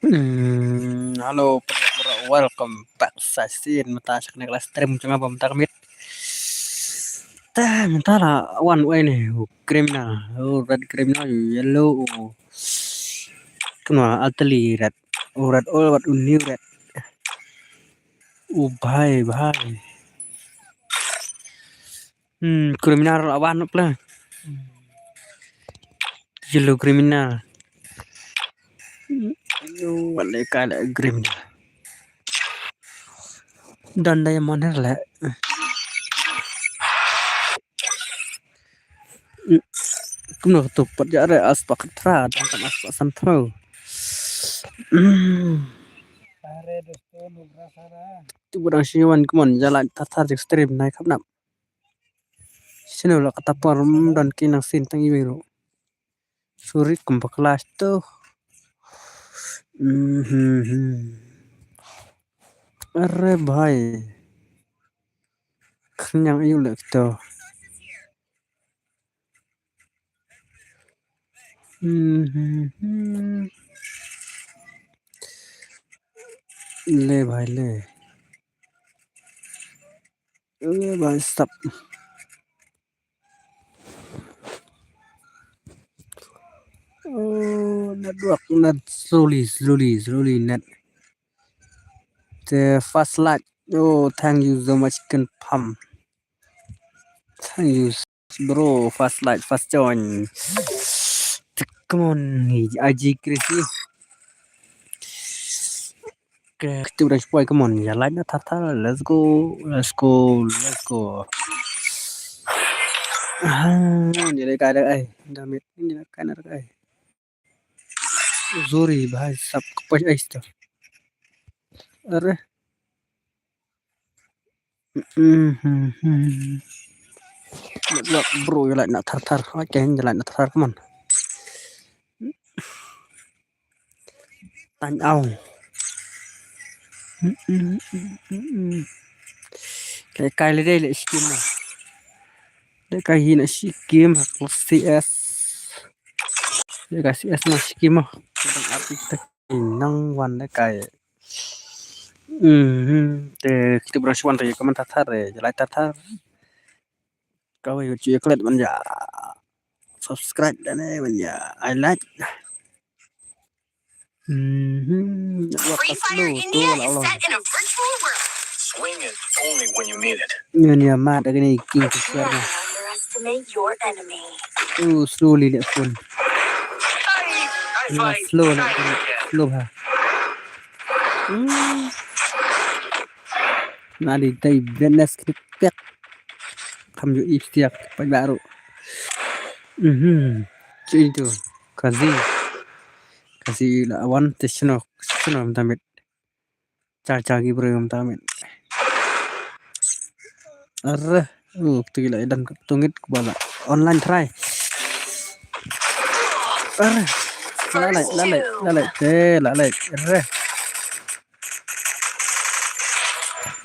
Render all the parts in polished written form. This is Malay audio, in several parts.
Halo bro, welcome back sasin mata sakna kelas stream cuma bom tarmit. Tah mentara one way nih, criminal, red criminal, yellow, kena alteli red, red all what new red, bhai bhai, criminal awan apa? Yellow criminal, wale kala criminal, danda yang mana lah? Kena tupat jare aspak tra, tentang aspak santau. Tu barang siwan kemon jalan tatar ekstrim naik kapnap. Sini ulah kata parum dan kinang sintang ibiru. Suri kumpa kelas tuh. Arre bhai. Kenyang iu lek to. Le bhai le. Le bhai stop. Oh, network net slowly net. The fast light. Oh, thank you so much can pump. Thank you bro, fast light, fast join. Come on, IG crazy. Okay, kita udah spoil, come on, jalan na tata, let's go. Jadi kada damit ini kan ada Zuri bahas sab kepas isto. Are, Look, bro, jalan nak tar, macam jalan nak tar, come on. Tanyau. Kayak kali deh lek skim lah. Lek kayak nak skim CS. Lek kasih CS nak skim lah. Tentang api kita inang wan lek kayak. Kita berasuan tadi kaman tatar jalan tatar. Kau yang cuci klet manja. Subscribe dan I like. Free Fire India is set in a virtual world. Swing it only when you need it. Ini mat ini king share. Underestimate your enemy. Slowly let phone. Slow ha. Nadi tay benes kriket. Tham dự istiak pai baru. Itu kasih lawan tesno tamit. Cagi bro tamit. Arre, tigila dan tungit bala online try. Arre, lalai, arre.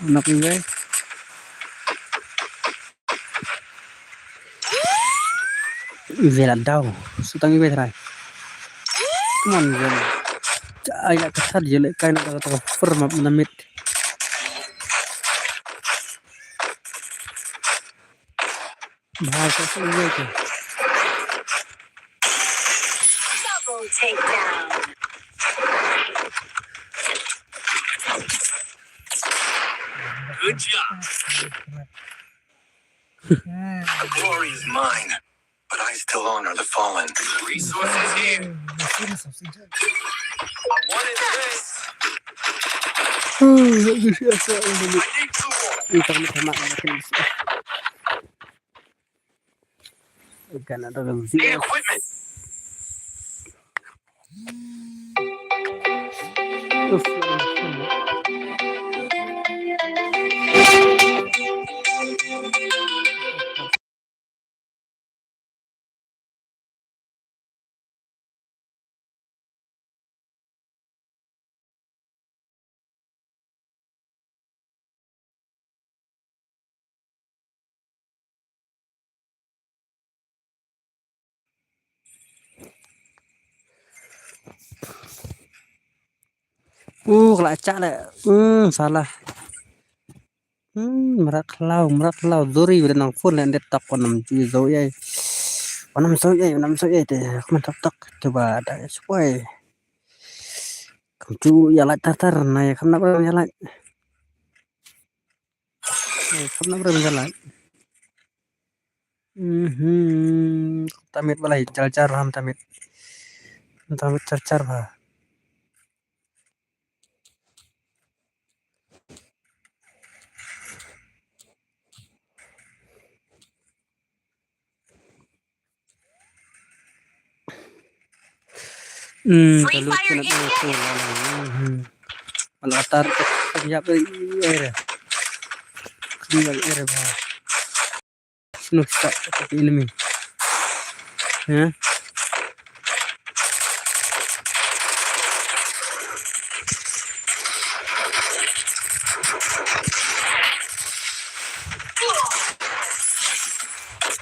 Nak ini. Velan daw, sutang ibe try. Come on, velan. Ayat kasar jelek kain kata firm up namit. Bahasa sini ke. Double takedown. Good job. The glory is mine, but I still honor the fallen. Resources here. I wanted this. I need two more. Ikan ada The equipment. Kelacak lah. Salah. Merak lau zuri udah nang phone dan detak konam cuy zau ya. Konam zau ya deh. Aku tak coba ada supaya kamu ya lah tar nah ya kenapa ya lah. Kenapa jalan? Tamit balai car ham tamit car bah. Free Kalau Fire kena India itu is kalau atar siap air tinggal air bah. Sinu tak tapi ini ya.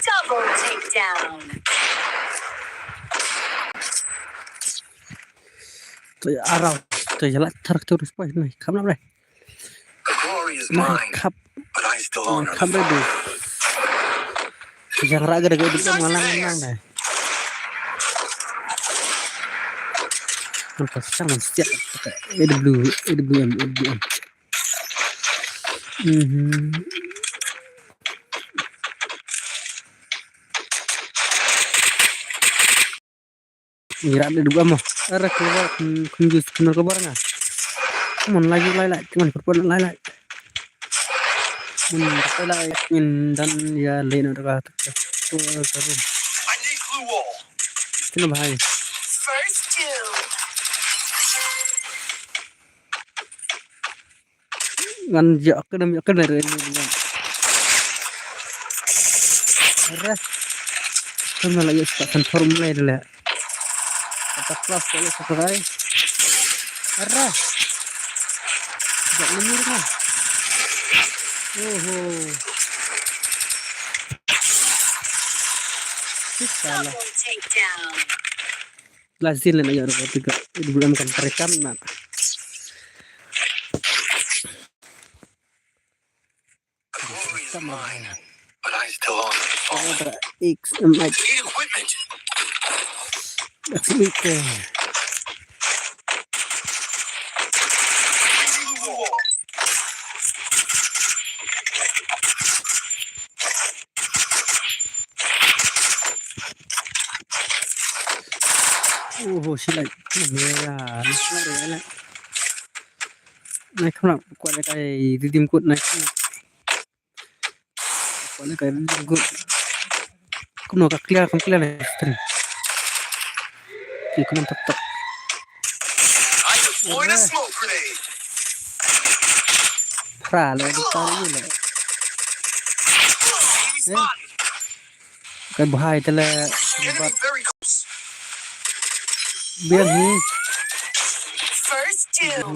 double takedown. Tuh arah tuh jalan terus poin nih kamu apa? The glory is Nah mine, kap but I still honor the kamu deh. Jangan raga deh itu malang deh. Nampak sangat siap EWM. Ngira ada dua mah. Arah keluar kunjus benar keluar nggak? Cuman lagi lay cuman perpon lay. Lay dan ya lain udah kata. Terus. I need glue wall. Itu bahaya. First two. Ngan akademi dari ini. Arah. Kamu lagi sekarang formula itu lah. Atas kelas kalau sekarang. Arah. Tidak lemur kan? Salah. Double takedown. Lazim lah ya orang tiga. Itu belum kan terekam nak. The glory is mine, but I still honor the fallen. XMI. Need equipment. That's it. I need glue wall. Sila merah. Naik nak kuat kayak redeem code naik. Kuat kayak redeem code. Kamu nak clear nih stream. Kamu tak. I deployed a smoke grenade. Lah di tadi lah. Enemy spotted. Kayak bahaya telah Enemy very close. biar ni. First two.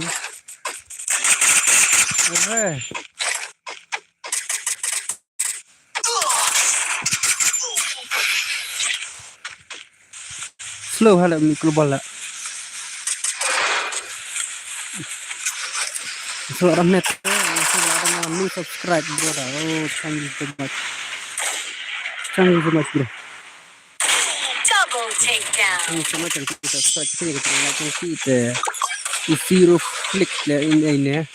Slow hala global lah. Kalau orang net, orang new subscribe bro dah. Thank you so much. Bro. Double takedown. Thank you so much yang kita subscribe kita like kita. Zero click lah ini.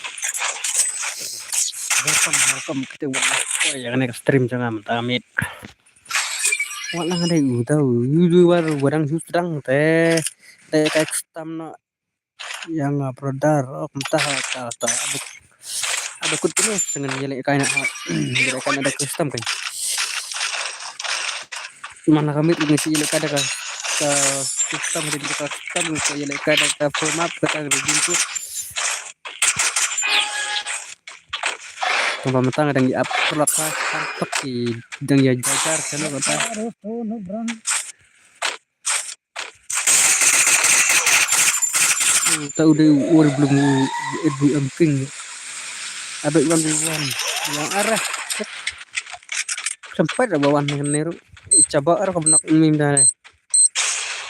Welcome kita buat. Yang nak stream jangan amit. Walang ada tahu. Barang sedang teh ekstam nak yang prodar entah ada kut terus dengan jelek kain kan ada custom kan mana kami ngisi jelek ada ke custom di custom ke jelek ada ke format ke gitu tambah mentang ada yang upload lah tak yang ya jajar channel kata tahu deh belum emping ada iwan yang arah sempat ada bawaan yang neru coba arah kebenak mim dah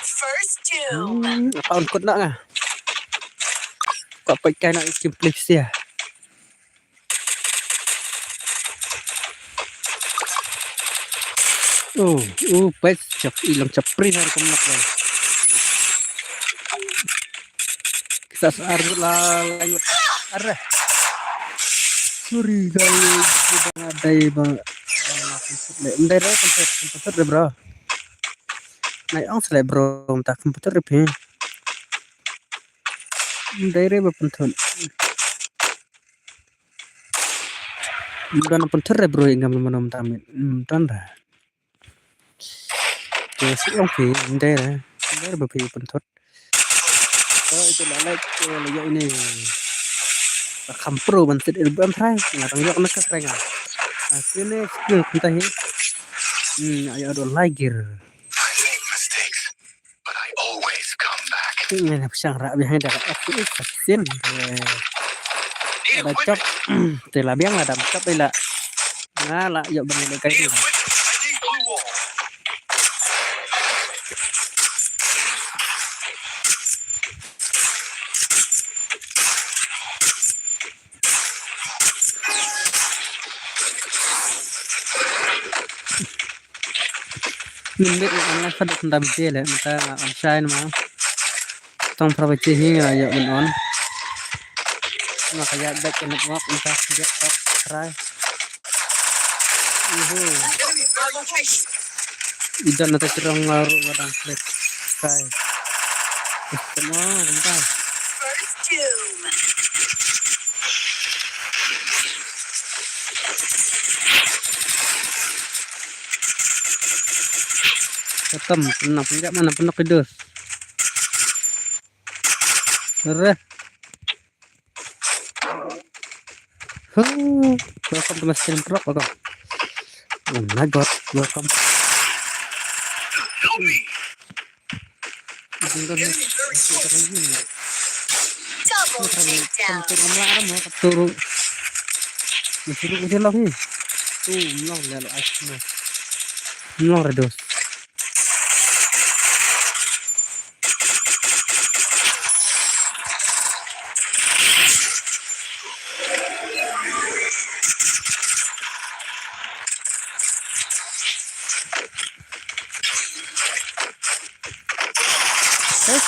First two. tahun kut nak kok pakai nak skim please ya. Pes cap ilang capri har kumnak lah. Kita arut lah lanjut. Arah. Sorry guys, kita ngadai bang. Ndai deh komputer deh bro. Naik ang selai bro, tak komputer deh pin. Ndai deh berpenton. Mudah komputer deh bro, ingat menom tamin. Tanda. Jadi oke, ndai deh berpenton. Oh itu lalai lagi ini. Kampro bantet ilbam try, ngarang yok nak try ngar. Hasilnya skill kita ini. Ayo ada lagi. I make mistakes, but I always come back. Ini nak sang rak biang dah aku kasin. Need Ada equipment. cop. Telah biang ada cop bila. Ngala yok bani Need dekat ini. equipment. I need blue wall. Nimbit nak pada tentang biji lah, kita on shine mah. Tong perbaiki hingga yok on. Maka ya back in network kita dia top try. Idan nanti cerong ngaruh wadang flex try. Semua bentar. First doom. Ketem, penyak mana penak kedus. Reh. Welcome to my stream drop atau? Oh my god, welcome. Help me. Double takedown. Turun. Mesti lagi. Melong lalu asma. Melong redus.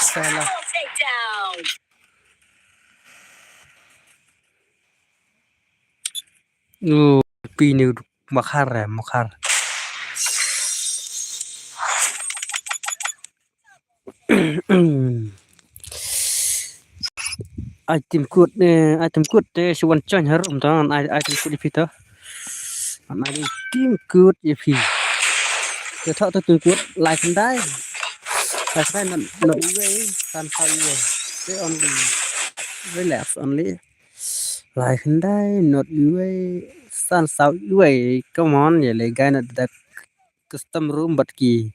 Salah. Double takedown. Pini makar ya, makar. Item code Siwan Chan harum tangan item code di kita. Item code di kita. Kita tak tahu code like and die. Saya nak way tanpa way. They only relax only. Like and die not way. San sao way. Come on ya le guy nak dak custom room bat ki.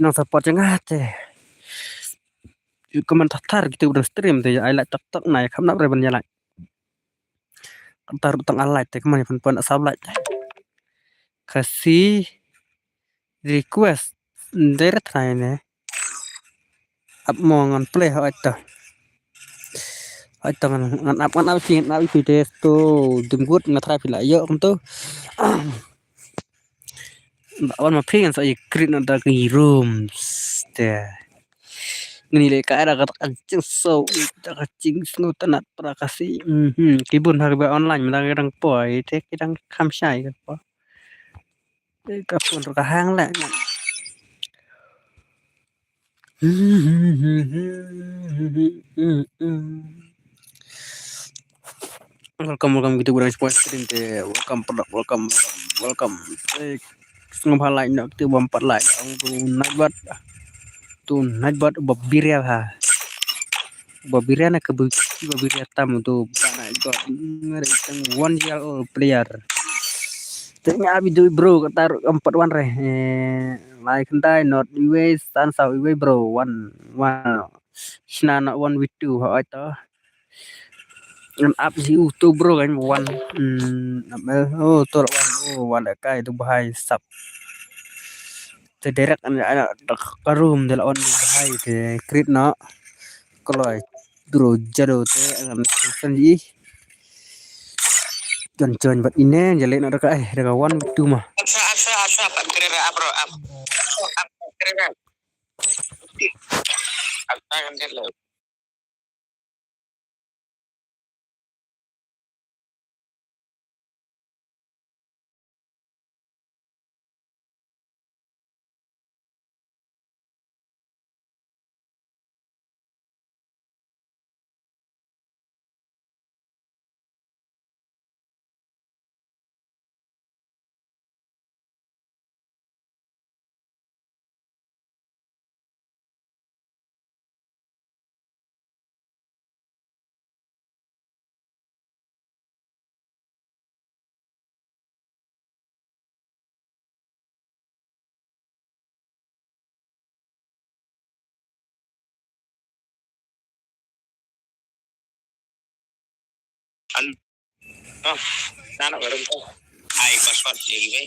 Nang support jangan teh. Comment thar gitu udah stream teh ai lại tak này khám nắp rồi bên nhà lại tar tang alai teh kemana pun asal lại kasih request direct này nè up mongan play ho ata ngan up video to dimgut ngatrai pila yo kum tu awan ma ping sa ikrit nang tak rooms teh nilai ka ada kata kancing so kita kancing snow tanat prakasi kibun harga online menang kadang poi te kadang kam syai kan po ka pun ka hang la welcome gitu kurang spoil stream te welcome ngomong lain nak tu bompat lain naik buat babiria ha babiria nak babiria tamu tu naik buat ngeri 1 year old player tengah abi tu bro kata 4-1 reh like kendai not iwe stand sau iwe bro one sna not 1v2 ha itu and up si tu bro kan one tu one kai tu bahai sub terderek anak room dalam on bahai te crit nak kalau Bro jado te ngam sanji John bat inen jale na raka daga 1 with 2 mah. Asa Pak Kira bro. Kira. Asa kan kira. Sana baru. Hai password lagi.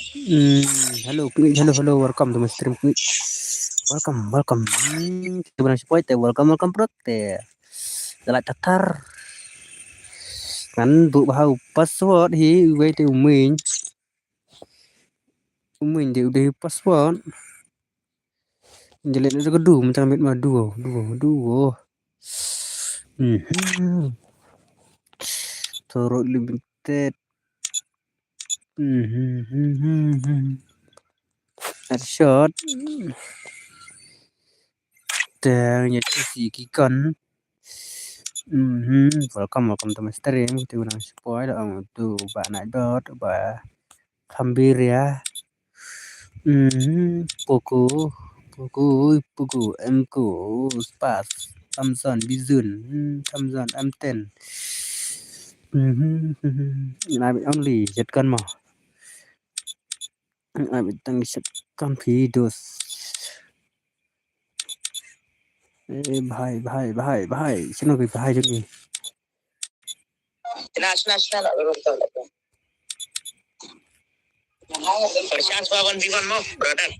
Hello, hello, welcome to my stream. Welcome. Sebenarnya support welcome bro te. Dalat tatar. Kan bu bahau password hi we te umin de udah password. Jelek na kedu macam mit mah duo. Toro limited. Headshot. Teng nyet si kikan. Welcome to my stream. Kita guna spoil tu ba naik dot ba kambir ya. Poco M-Ko Spas Samsung Bizun Samsung M10 I bị only giật cân mà I bị tăng giật con phí đồ bahai xin lỗi bahai chứ gì National baru tahu. Perchance 1v1 mau, brother.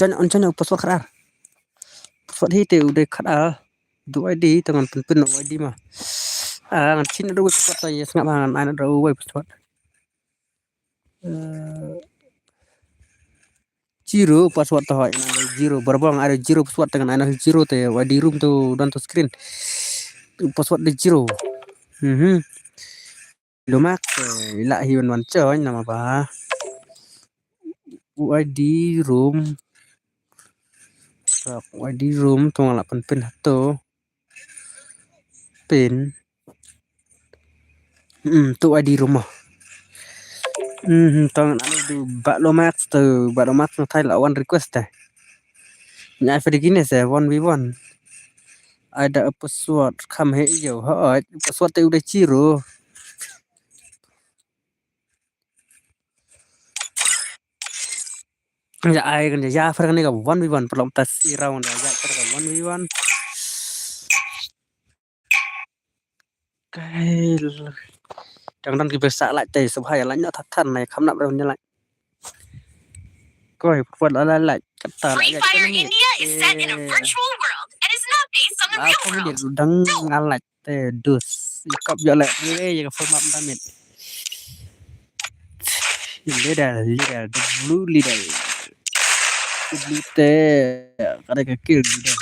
Rencana password kerar password hi teu de kerar du ID tangan pin ID mah ngan chin ada password saya sengap ngan ana ada password zero password toh ana zero berbang ada zero password dengan ana zero te ID room tu dan tu screen password de zero Lumak ila hi wan coy nama ba ID room ID room tu ngala pin to pin tu ID room mah tong anu du Baklomax no thai la one request nyai phải gini se 1v1 ada password kham he yo ha password te udah zero ya ai kan ya fer kan ga 1v1 perlu tas round ya fer ga 1v1 cái chẳng đang cái việc xả lại tề số 2 là nhớ thật thần này khám nặng đâu như lại coi phần đó là lại cắt tờ lại Free Fire India is set in a virtual world and is not based on the real không world. biết đang ngăn lại tề được cặp giờ lại như đây cái form up damage leader the blue leader tề ada cái kill leader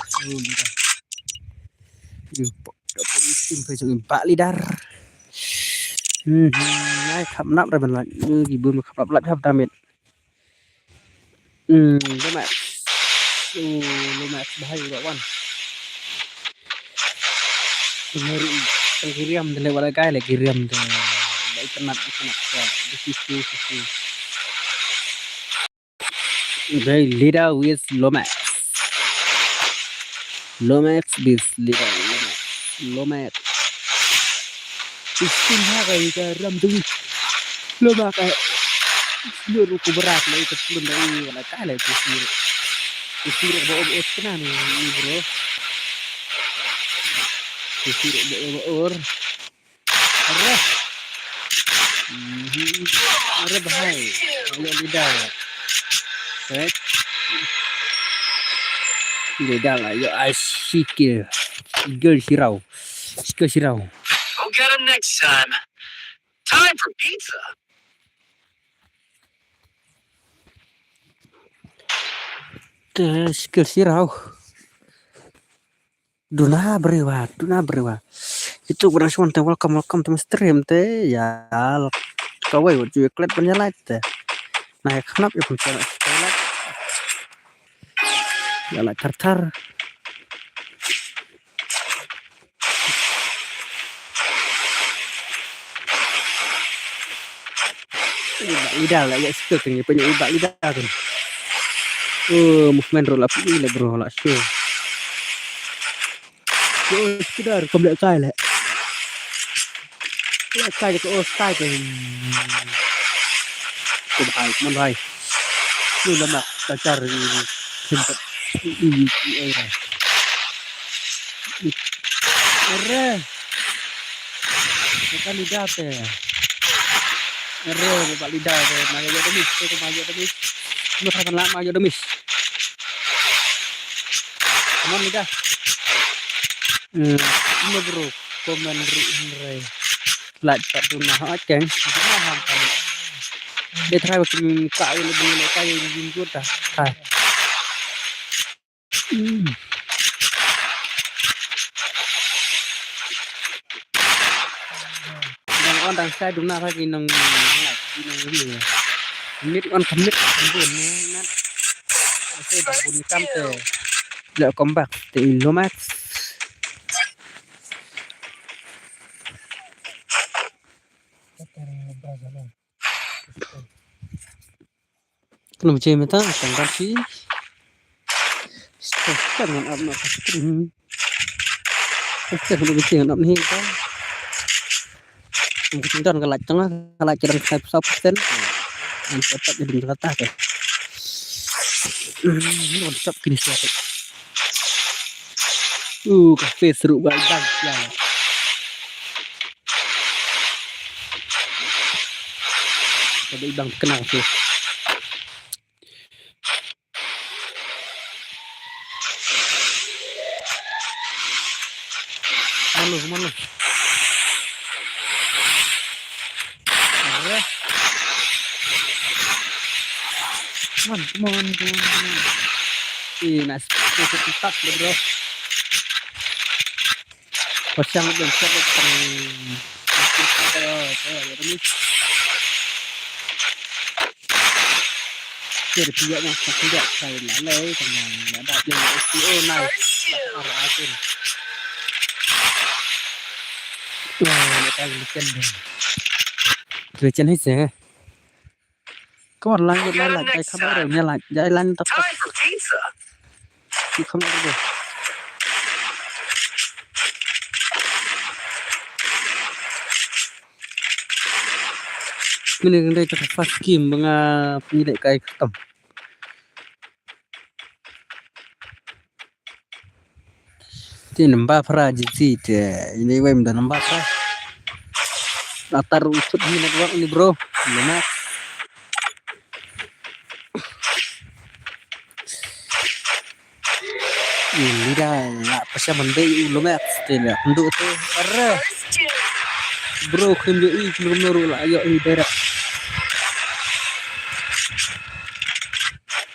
dapat tim phải dùng bạ leader ngay khám nặng rồi mình lại như gì bơm khám nặng lại have damage Lomax Lomax bahaya kawan Kiriam dan lewat kai lagi kiriam tu baik kenat ya di situ very leader with Lomax bis leader Lomax istimewa kai ram tu Lomax Seluruh ku berat lah ikut belum dari wala kala itu sih. Itu bawa bawa kena nih bro. Itu bawa bawa. Arah. Arah bahaya. Ayo lidah. Right. Lidah lah. Yo asyik. Girl sirau. Girl sirau. Go get him next time. Time for pizza. Girl sirau. Duna berewa. Itu berang suan teh welcome to stream teh ya. Kau wei cuy klet penyalat teh. Nah kenapa ya punya toilet? Ya lah tar. Lidah lah ya skill tinggi punya ibak lidah kan. Movement roll up ini lah bro lah show. Sekedar kau boleh kai lah. Boleh kai ke kai ke. Kau bahai. Lu lama kacar sempat era. Erre. Kita lidah teh. Erre balik lidah teh. Maju demis, kita maju demis. Lu kapan lama maju demis. Kamu lidah. Ini bro, komen ring. Lại tập trung nào hết trơn, chúng nó hoàn toàn để thay vào cái cãi là bị lại cãi nhìn chút à, thay. Đang on đang sai đúng nào phải cái nòng lại cái nòng cái gì, nít on khấm nít buồn nát, cái đặc buồn cam tề, liệu có bạc thì Lomax. Kalau macam itu, tangkap sih. Jangan up nak stream. Jangan macam up ni kan. Mungkin kan kalau tengah kalau cerang saya substan, cepat jadi kata ke. Mantap kini siapa. Kafe seru banget ya. Ada bang kenal sih. Mana? Come on. Nas cepat bro. Pasang dan cepat Jadi pihak yang tidak saya lalai dengan ada yang SEO naik arah akun. Người ta chân hết rồi. Có một lần lại đây không bắt đầu nha lại dây lăn tập thì không được. Mình đây cho phát kim bằng như để cây tầm. Thì nằm ba pha gì thì ini wem dan nambah pha. Latar usut ini network ini bro. Lumayan. Ini dah nak pasal mandi lumayan. Tidak untuk tu. Arah. Bro kembali belum lah ayo ini berak.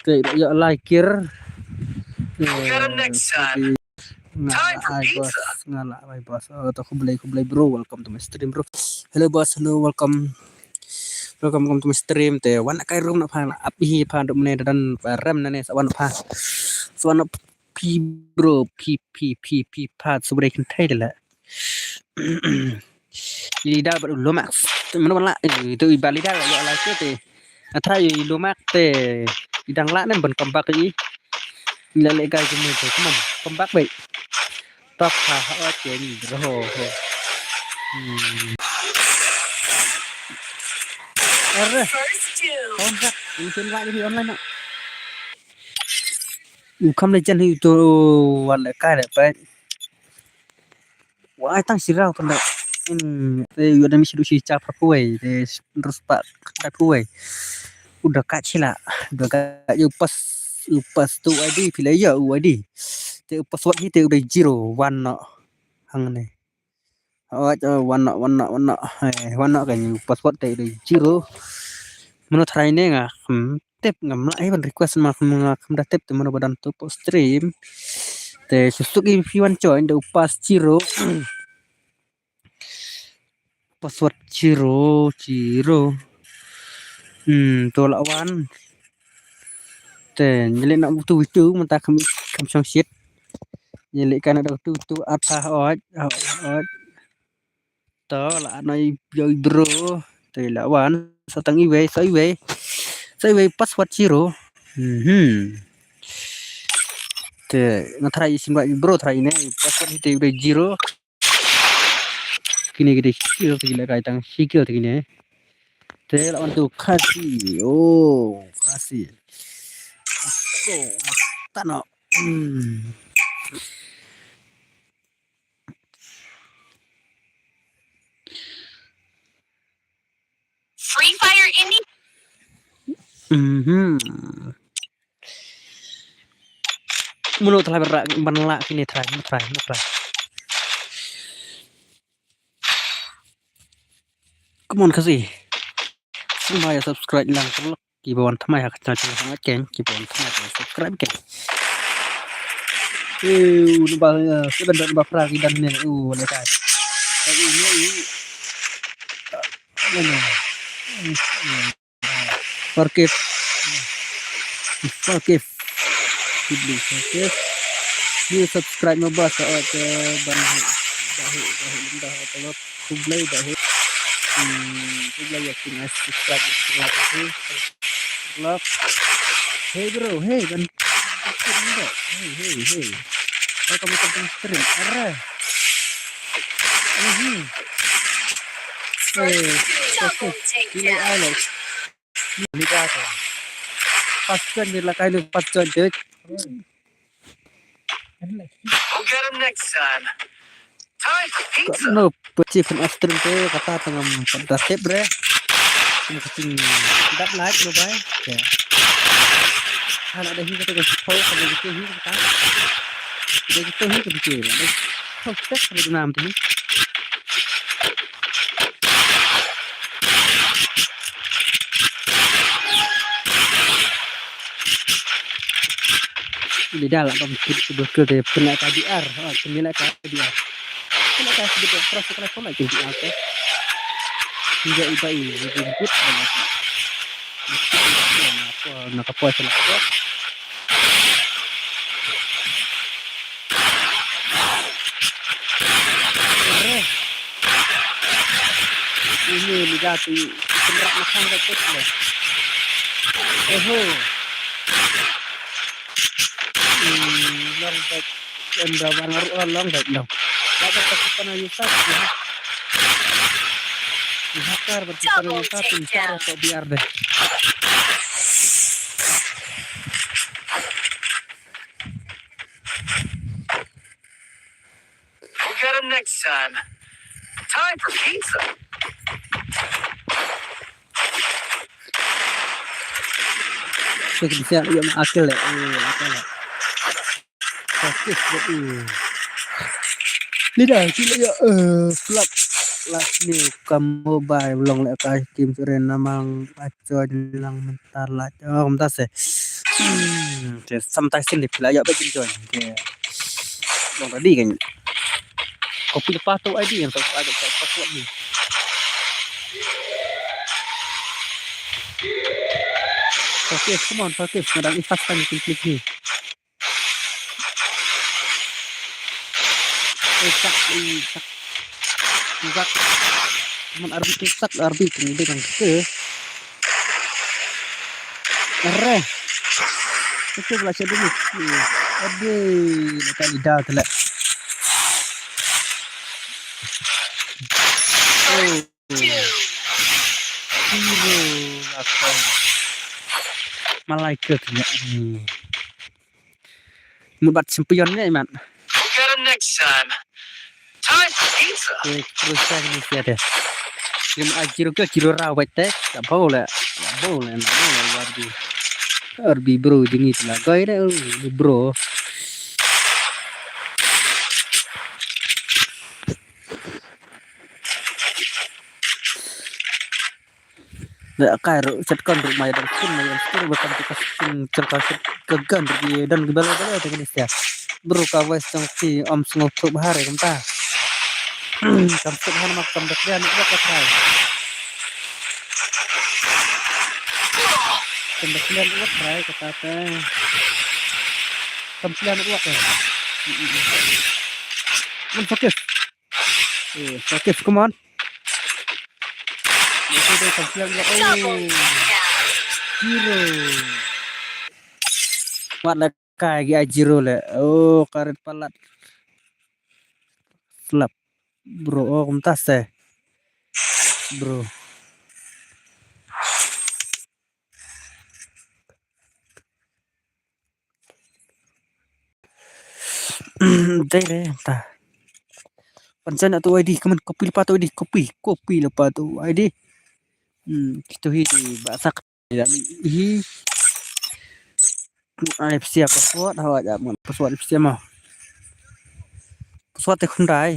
Tidak ayo likir. Ngalah bos. Aku beli bro. Welcome to my stream bro. Hello bos. Hello welcome to my stream. Teh wan kai room nak phang api phang dok mene dan rem nane sawan phang. Sawan P bro P phang subre kan thai dah. Lidah baru Lomax. Mana lah itu ibal lidah ya lah teh. Thai Lomax teh idang lah nen ben comeback ni. Lele kai ke mui tu man comeback baik. Top ha chuyện rồi. Arre, First two. kontrak. Ini senra di online nak. Ukam legend itu wala kai dah pai. Wah, tang sirau tanda. Te ada misi dusi cap puai, te terus pak kat puai. Udah kacil lah. Udah kacil pas tu ID player ID. Te pas wat kita udah 0-1 nak. Hang ni. Awak warna kan password te udah 0. Menurut hari ini ngah tip ngam lah ban request ma ngam dah tip te mana badan tu post stream. Te susuk if you want join the pas 0. Password 0 tolak wan. Te nyelek nak butuh itu mentah kam song shit. Nyelek kan ada tu apa ot to là này chơi bro thì là bạn sao tăng sai về password zero thì nó thay xin loại bro thay này password thì udah zero kini gede skill thì lại cái tăng skill thì này thế là untuk kasih kasih tano Free Fire Indie. Menurut telah menelak kini try. Come on kasih. Semua ya subscribe lang kalau kibawon thamai ha kacang sangat keng kibawon thamai subscribe keng. Nubal sebentar nubal fragi dan ni boleh kan. Tapi ini mana? Forgive. Ni subscribe nubal saat bantu dah upload kublai dah. Kublai yakin subscribe lagi. Vlog. Hey bro, hey dan hey. Kalau kamu tonton stream, arah. Double Ini takedown. Alex. Lihat tu. Paskan dia lah kain paskan dia. We'll get him next time. Time for pizza. No, peci pun stream tu kata tengah pada step bre. Ini kucing tidak like no bay. Ya. Kalau ada hidup kita tahu kalau kita hidup kita. Kita hidup kita. Ada step kalau nama tu. Ini dah lah betul dia pernah KDR, penilai KDR. Pernah kasih dia proses telepon lagi di apa? Hingga ibai jemput nak apa selesai. Ini lihat tu seberat makan dekat lah. Long baik anda bangar long baik dah. Dapat kesukaan Yusuf. Dihakar berkesukaan Yusuf pintar atau biar deh. We'll get him next time. Time for pizza. Saya bisa lihat akil le. Akil le. Fokus betul. Lidah cila ya flop last ni kam mobile belum lek kai game seren namang aco lang mentar la. Mentar se. Sometimes ni pelaya bagi join. Long tadi kan. Kopi lepas tu ID yang tak ada password ni. Fokus, come on, fokus. Kadang ifaskan klik ni. Sak. Cuman arbit sak arbit ni dengan ke. Arre. Itu belajar dulu. Aduh, letak lidah tu lah. Two. Hero. malaikat ya. Mubat sempion ni man. We'll get him next time. Time for pizza. Terus saya ni ada. Yung ajiro ka kiro rawat teh, boleh wardi. Arbi bro dingit lah, gaya deh bro. Nggak kayak cetkan rumah dan pun bahkan kita cerita kegan dan kebal-bal ada kan ya. Bro kawes yang si om sengok bahar ya kenta. Kampung hana makam deklian itu apa try. Deklian itu try kata teh. Kampung itu apa? Fokus. Fokus, come on. Itu kampung Jiro. Wat kayak Jiro le. Oh, karet palat. Slap. Bro, oh kumtas teh. Bro. Deh, entah. Pancen atau ID kemen kopi lepas tu ID kopi lepas tu ID. Kita hidi bahasa tidak hi. FC apa suat awak jam suat FC mah. Suat teh khundai.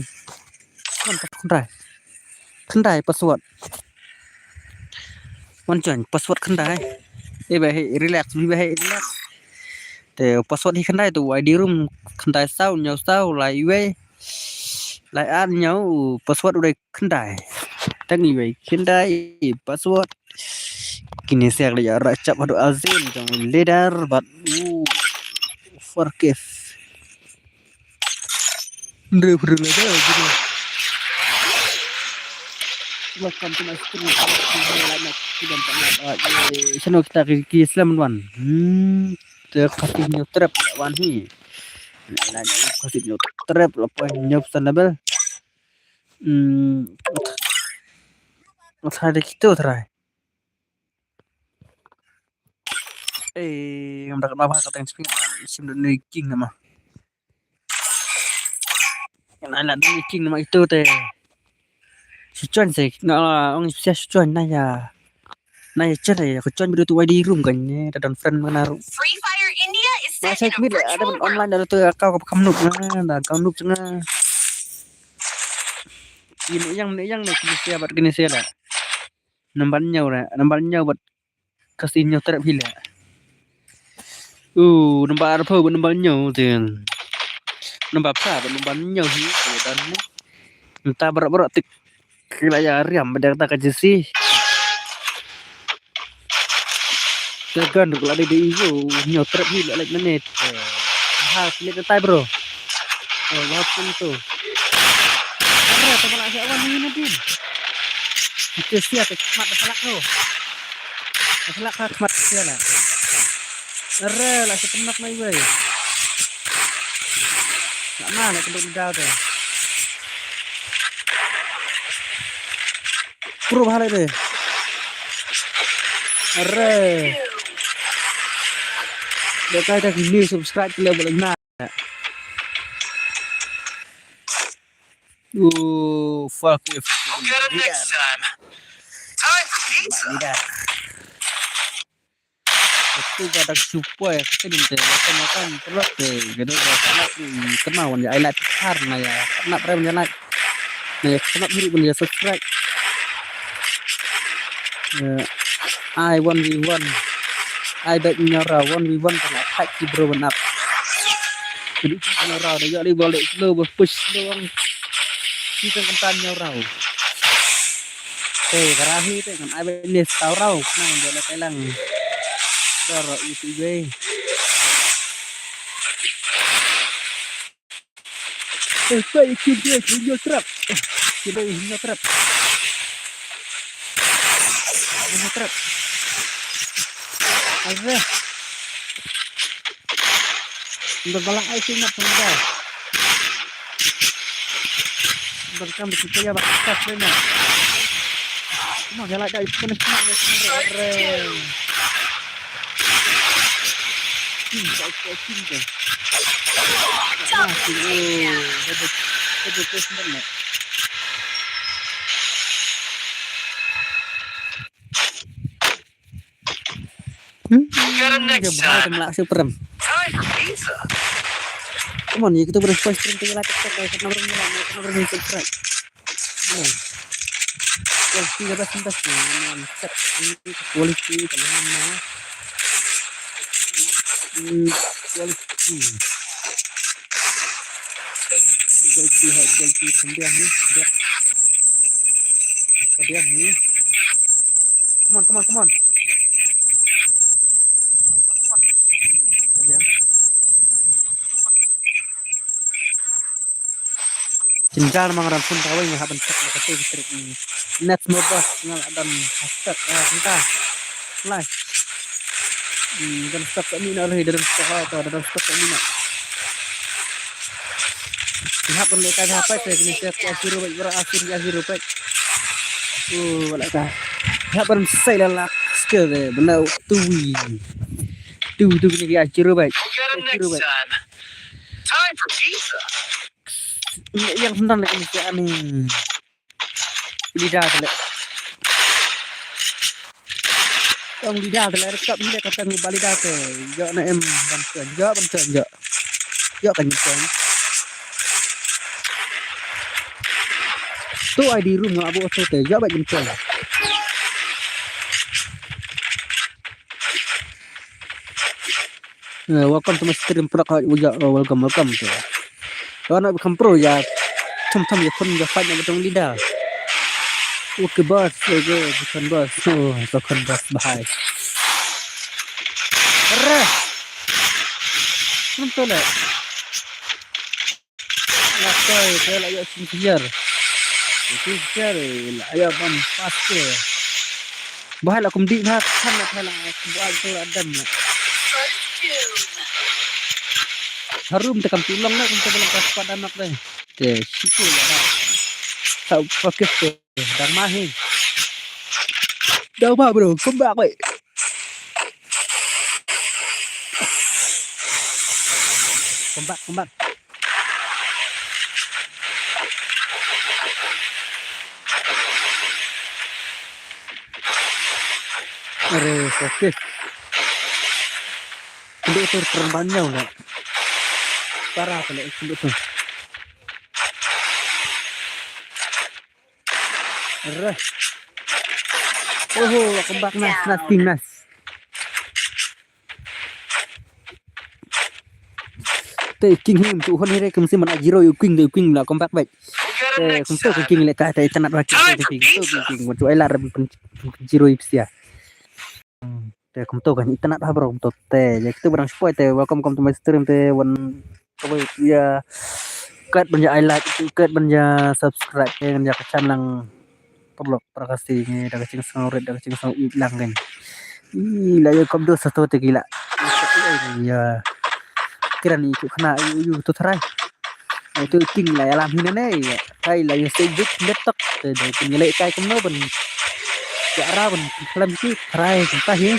Khundai password. Pancen password khundai. Bahai relax. Te password hi khundai tu ID room khundai sau nhau sau lại we. Lại an nhau password udah khundai. Tang ni we khundai password. Kini saya lihat racap adu azin jong leader but forgive. Ndre leader gitu. Welcome to my stream. Channel kita ke Islam wan. Terkasih new trap wan hi. Nanya kasih new trap lepas nyop sanabel. Ada kita try. Yang dapat apa kata yang speak sim dan king nama. Yang anak king nama itu teh. Sujuan saya orang bisa sujuan naya cerai aku cuan berdua di room kan ya dan friend menaruh Free Fire India is set saya in a kira ada virtual world. online dari tu kau kamu noob cenah ini yang nak kini siapa lah nambarnya buat kasihnya terap hila nambar apa buat nambarnya tu nambar apa buat nambarnya hi dan entah berat tik kira ya riam pada kata sih tegan kalau ada di itu nyotrap ni like menit pilih tai bro lapun tu ada teman asyik awan ni nanti kita siap khidmat masalah tu masalah khidmat dia lah lah sepenak mai wei tak mana kena dah tu pro bahale deh Dekat dah gini subscribe ke level 6. Fuck if. We'll get him next time. Time for pizza. Itu kadang super ya, kita makan terus deh. Gitu sangat kenal ya. I like karena ya, karena prem ya like. Nah, kenapa diri pun ya subscribe. I 1v1. I bet nyara 1v1 kena attack di bro benap. Jadi nyara dia jadi balik slow push doang. Kita kentan nyara. Karahi tu kan I bet ni taurau nang dia telang. Dar itu je. Baik kita trap. Kita trap. Trap. Ada. Untuk balak air nak pernah. Berkam kita ya bakas lena. Come on, jalan dari kena cinta. Sebenarnya. Get him next time. Super. Time for pizza. Come on, kita berespons tinggal subscribe. Quality kita sentas set quality lama. Quality kemudian ni kemudian ni. Come on. Kemudian. Cinta mangaran pun tahu yang haban cek kata listrik ini. Net mobile ngal adam hashtag cinta. Live. Dan stok kami nak lagi dalam stok atau dalam stok kami nak. Lihat mereka apa saya kini siap akhir baik berakhir baik. Walaka. Lihat pun saya lah skill benar tuwi. Tu ni akhir baik. Get him next time. Time for pizza. Yang senang lagi ni ani. Lidah tu. Ông đi ra thì lại cậm như cái tầng ba đi ra thì giờ này em bằng sườn giờ cả những cái tu ai đi room ngã bộ thôi thì giờ bệnh những cái welcome to my stream product welcome to kalau nak become pro ya thâm ya pun ya fight yang betul lidah. Oke bos, bukan bos, bukan bos bahaya. Betul lah. Lakai, saya layak sincere. Sincere, layak pasti. Bahaya lah kumdi nak kan nak buat tu adam. Harum tekan tulang nak kita bilang pada anak deh. Situ lah. Tak fokus tu. Đang mahi. Đâu mà bro, come back vậy. Come back. Are, fokus. Kenduk tu terbanyau nak. Parah kalau kenduk tu. Kembang nas. King him tu hon here kemsi man ajiro yu king la comeback baik. Kumto king le ta tanat ba king tu ai la jiro ipsia. Kumto kan tanat ha bro kumto ya kita barang spoil welcome to my stream one ya kat banja I like itu kat banja subscribe banja channel perlu prakasi ni dah kecing sangat hilang kan. Ila ya kom do satu gila. Ya. Kira ni tu kena you tu try. Itu king lah alam hina ni. Kai lah you say big letak tu nilai kai kom no ben. Ya ra ben kelam ki try entah ya.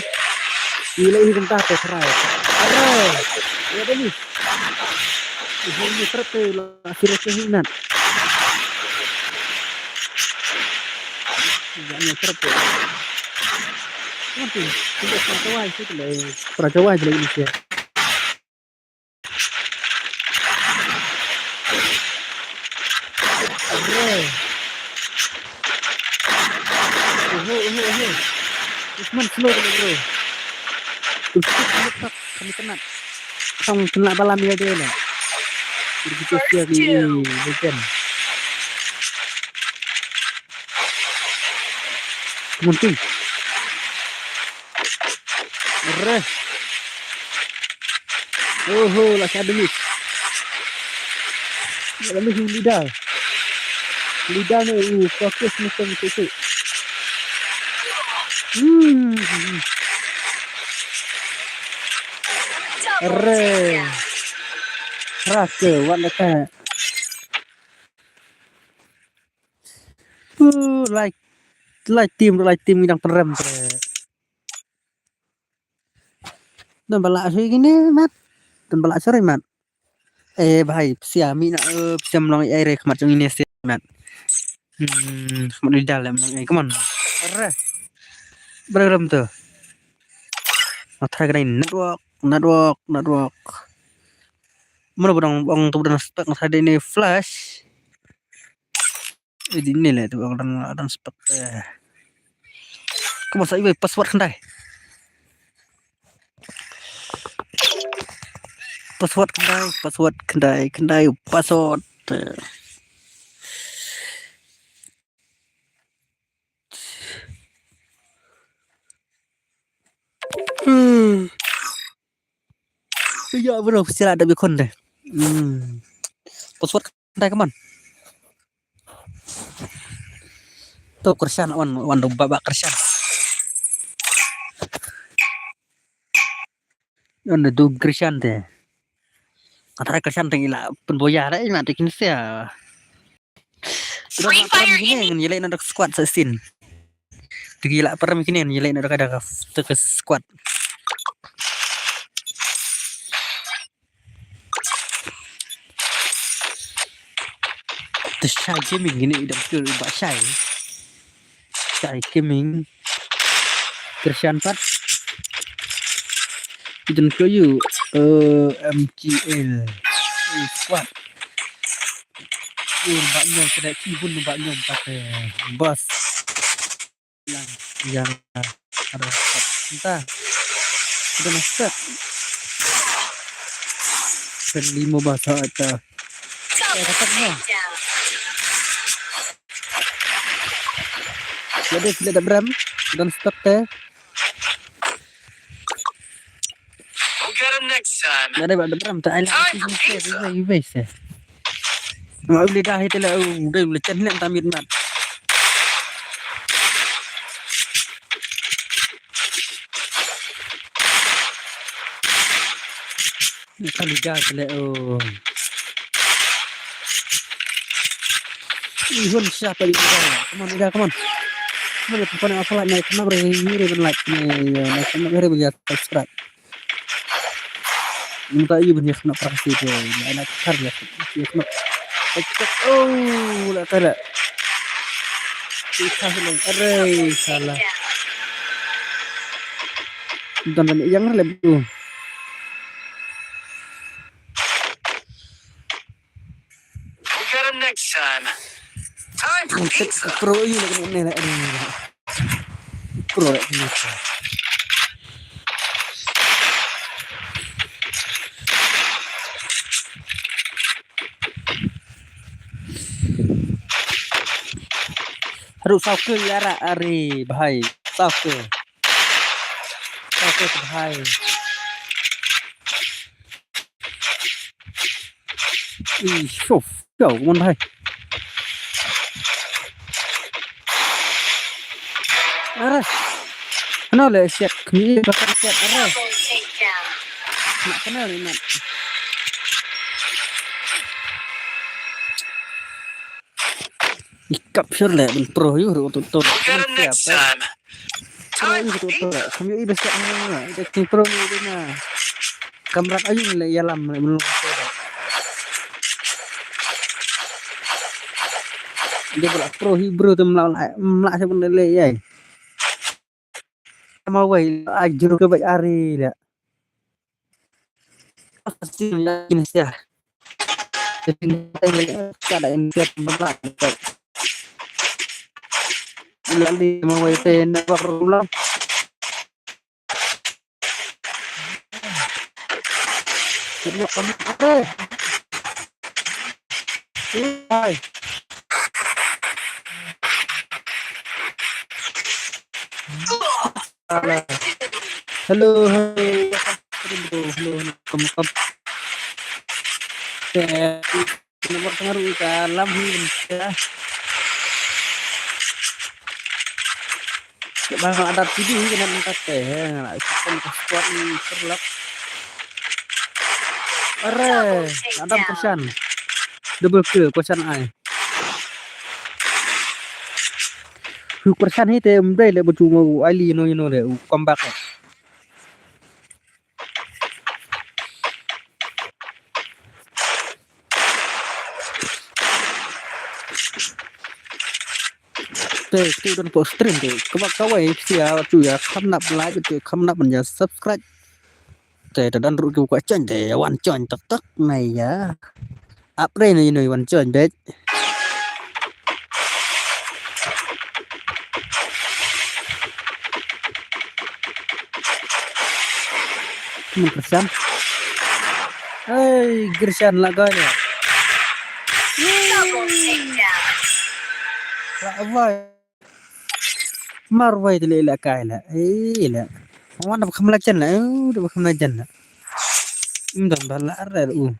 Nilai entah tu try. Ya bani. Ini terpe lah kira kehinan. Jangan terpe. Nanti tidak percaya itu le. Percaya je lagi ni. Usman slow bro. Tu tak kami tenat. Tong kena balam dia lah. Begitu dia ni legend. Mungkin. Lah ada ni. Lalu lidah. Lidah ni fokus macam itu. Rasa warna light team yang terem dan balak soi gini mat dan balak sore mat bahai siami nak bisa melalui air macam ini sih mat semua di dalam come on berem tuh try kena network mana bang tuh dan spek ada ini flash ini lah tuh dan spek kamu saya password kendai password ya bro sila ada bikon deh password kendai kaman tuh kersan wan babak kersan anda tuh kersan deh antara kersan tinggal penboya ada mati kini saya Free Fire ini nyelain ada squad sesin gila perem kini nyelain ada squad terus Shy Gaming gini udah betul Mbak Shy Gaming Kersian Pat itu kayu MGL squad mbaknya kena cibun mbaknya pakai bos yang ada entah sudah master dan 5 bahasa atau katanya jadi tidak ada bram dan stop teh We'll get him next time. ada bram tak ada bisa mau beli dah itu lah udah beli channel tamit mat ni kali dah le ihun siapa ini come on mana pun apa lah naik kena beri like naik kena beri buat subscribe minta ibu punya kena praksi tu anak karya kena lah tak salah dan yang lebih We'll get him next time. Time for pizza. pro ini lah pro ini harus sauke yara ari bahai sauke bahai syuf kau mon bahai ara ano le siap kami bakar siap ara Double takedown. nak kenal ni ikap sure le pro yu untuk We'll get him next time. Time for pizza. kami iba siap mana itu pro ni na kamrat ayu le yalam belum dia berak pro hibro tu melak siapa le yai mau wei ajur ke baik hari dah pasti yakin sia jadi keadaan dia melak lalu mau wei ten baru jadi kami hai halo kamu nomor pengaruh dalam ya bakal ada TV kena minta teh nggak sistem squad ni terlak are ada persen double kill persen ai 10% hết em đây là một chú mà Ali nó để comeback này. Tôi đang post stream thì các bạn sih chủ ya không nạp like thì không nạp mình subscribe. Để dan rút cái quả chân để hoàn chọn tất này ya. Up đây này hoàn chọn đấy. Persen. Hey, Gersan lah guys. Double takedown. Lại vai. Mar vai thì lại cái là ấy là. Mana không là chân là, đâu không là chân là. Đầm đó là rồi u.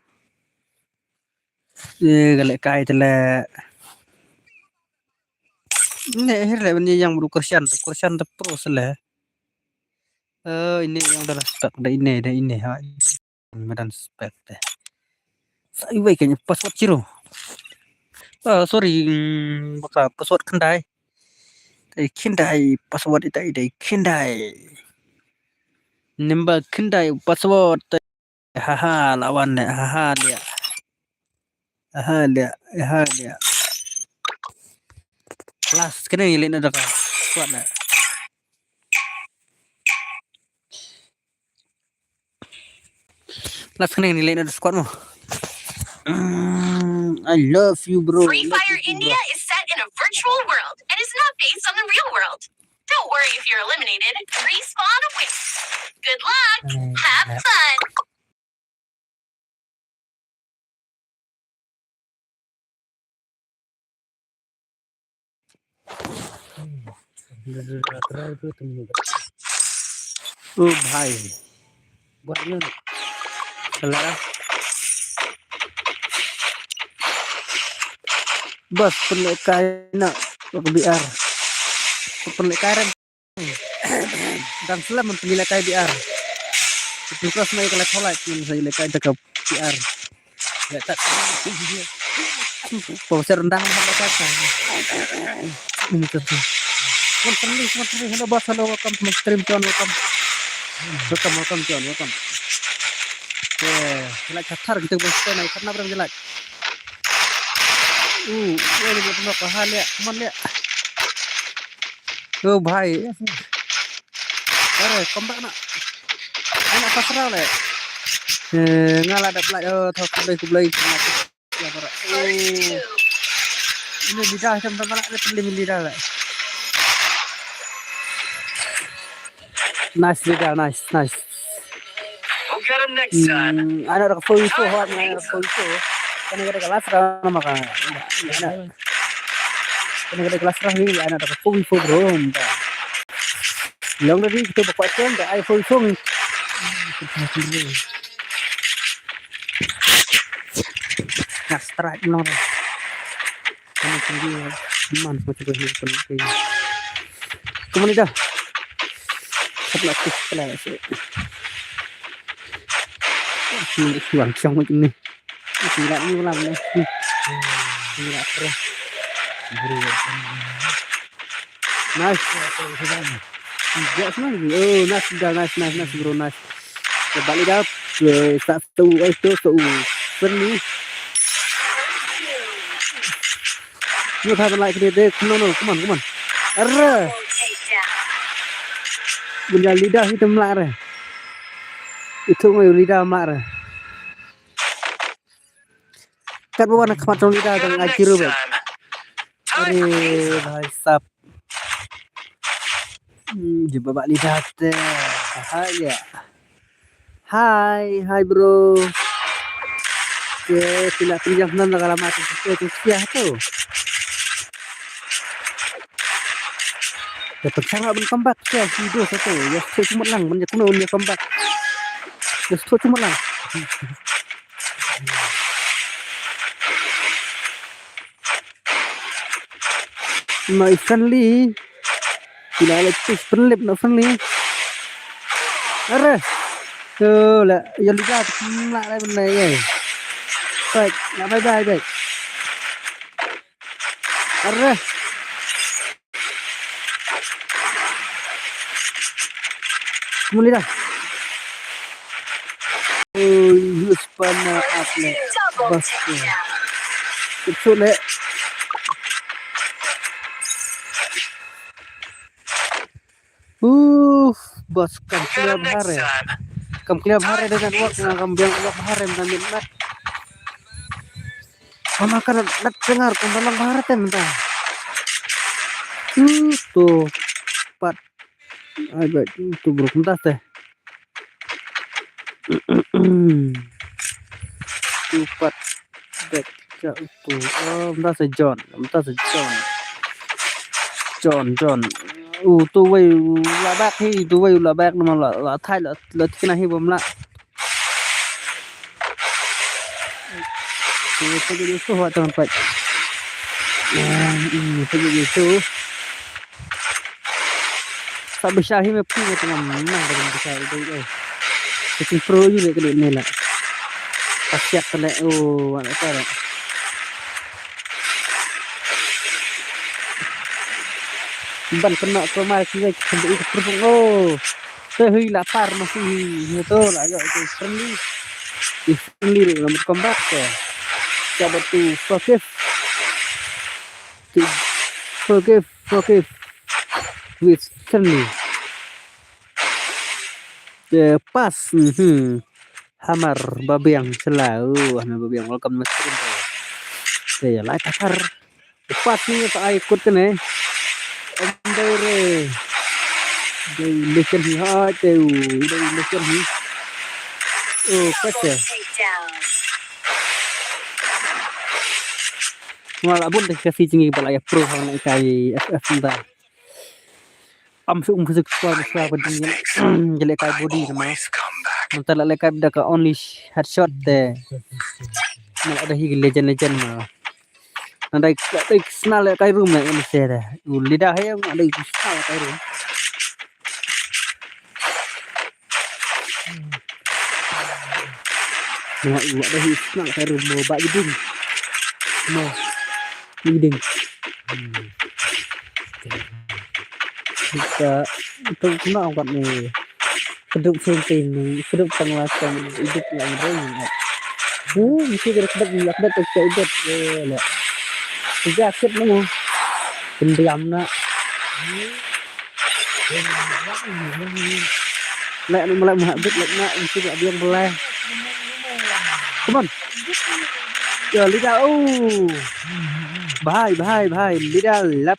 Cái lại cái thì là. Này hết là bên yang baru Gersan tu pro lah. Ini yang udah spek dah ini ha. Medan spek deh. Saya baik kayaknya password zero. Sorry, baka password kendai. Kendai password itu kendai. Nimba kendai password. Haha lawan deh, haha dia. Kelas kena ngilin ada kan. Kuat lah. Kelas kena ngilin ada squad mo. I love you, bro. Free Fire India is set in a virtual world and is not based on the real world. Don't worry if you're eliminated. Respawn awaits. Good luck. Have fun. Oh भाई buat ni salah bos penlekai nak BR penlekai dan selama penlekai BR itu kelas mai kalau tolak pun saya lekai dekat BR ya tak proses rendang apa kata ini tu hello boss hello welcome to my stream John welcome John welcome jelek kasar gitu bos naik karena berapa jelek ini betul pahal ya teman ya oh bhai अरे comeback nak anak pasrah le ngalah ada pelak thau kublai ya para ini lidah macam mana nak pilih lidah le nice lidah nice We'll get him next time. Anak dah full show hot anak full show kan ada kelas rah maka kan ada kelas rah ni anak dah full show bro long tadi kita buat kan dah full show ni nak strike nor kan tinggi man macam tu ni kemana dah sebelah tu sebelah ni chuang trong macam ni gila ni ulang ni gila terus nice Yes, nice bro, nice. Balik dah, satu itu seni. You have like this, no, come on. Arre, benda lidah itu melare. Itu mau lidah melare. Kan bawa nak macam lidah Get him dengan next ajiru. time. Time for pizza. Bhai sab. Jumpa Pak Lidah teh. Hai bro. Sila pinjam nan kalau mati itu siah tu. Dapat sangat ben comeback siah hidup satu. Ya cuma lang banyak kuno dia comeback. Ya cuma lang. My friendly. Sila let's penlip nak friendly. Arre. Tu lah, yang lidah nak lah benda ni. Baik, nak bye baik. Arre. Muli dah. Oh, yus pana atlet. Double Bas tu. takedown. Betul le. Bos kam Get clear 'em next bahare. time. Kam clear bahare dengan work na kam biang work bahare dengan mat. Mama kan nak dengar kam dalam bahare tem dah. Tu pat. Ai ba tu bro kum tas teh. Tu pat dek cha tu. Oh, dah se John. Dah se John. Tu wei la bak hi tu wei la bak mà la thai la thế này hi bom la. Tu jadi tu hot tan pat. Ini tu jadi tu. Tak besar hi me pi me tengah menang dengan besar itu. Itu pro juga ke ni lah. Kasiat kena anak tak. Ban kena komai sini sampai itu perung sehi lapar masih itu lah ya itu friendly dalam combat ya. Coba tu forgive with friendly. Pas hamar babiang selalu hamar babiang welcome masuk saya like takar pas ni tak ikut kan Ondere đây listen hi ha teu đây listen hi Double kece takedown. ngala bun de kasi jingi bala ya pro ha na kai ff nda am su physik swa badin jele kai body na Always come back. mentala le kai da ka only headshot de mala ada hi legend ma andai kai snal le kai room na ini se de lidah he ada snal kai room Nggak ada hisna kai room mo ba giding mo giding kita itu kena angkat nih keduk senting nih keduk penguasaan hidup yang benar mesti keduk tuh hidup lah sejak akhir nih pendiam nak lek mulai muhabbet lek nak mesti gak dia boleh come on ya lidah bahai lidah lap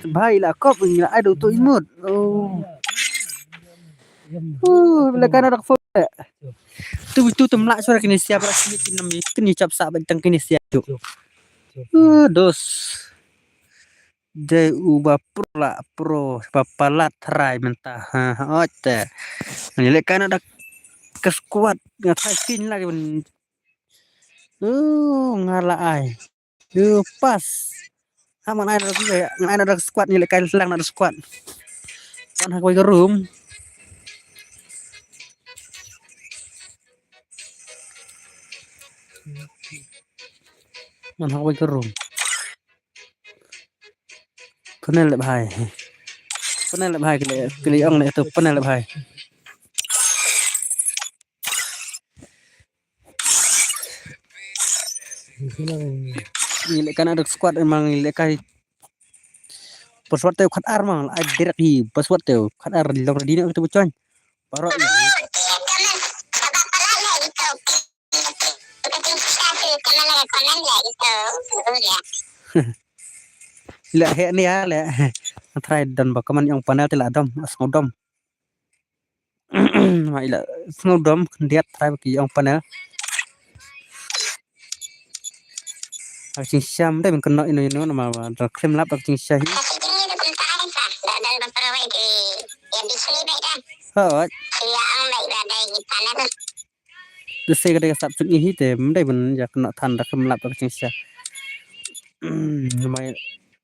bahai lah kop ini lah ada untuk imut bila kan ada phone tu temlak suara kini siap rasmi kinam kini cap sak bentang kini siap dos de uba pro papalat rai mentah ote ini kan ada keskuat ngatai sin lagi ngalah ai pas aman ada juga ya ada squad nilai kain selang ada squad kan hak ke room man hak ke room panel le bhai kali ong le tu panel le bhai nilai kan ada squad emang nilai kai password teu khat ar mang ai direct hi password teu khat ar long di nak tu bocon parok ya la he ni ya le try dan bakaman yang panel tela dom asngodom mai la snodom dia try ki yang panel Aking syam deh kena ini nama klaim lap aking syah. Oh, saya kata sab sunyi hite, mendai ben ya kena tanda klaim lap aking syah. Namai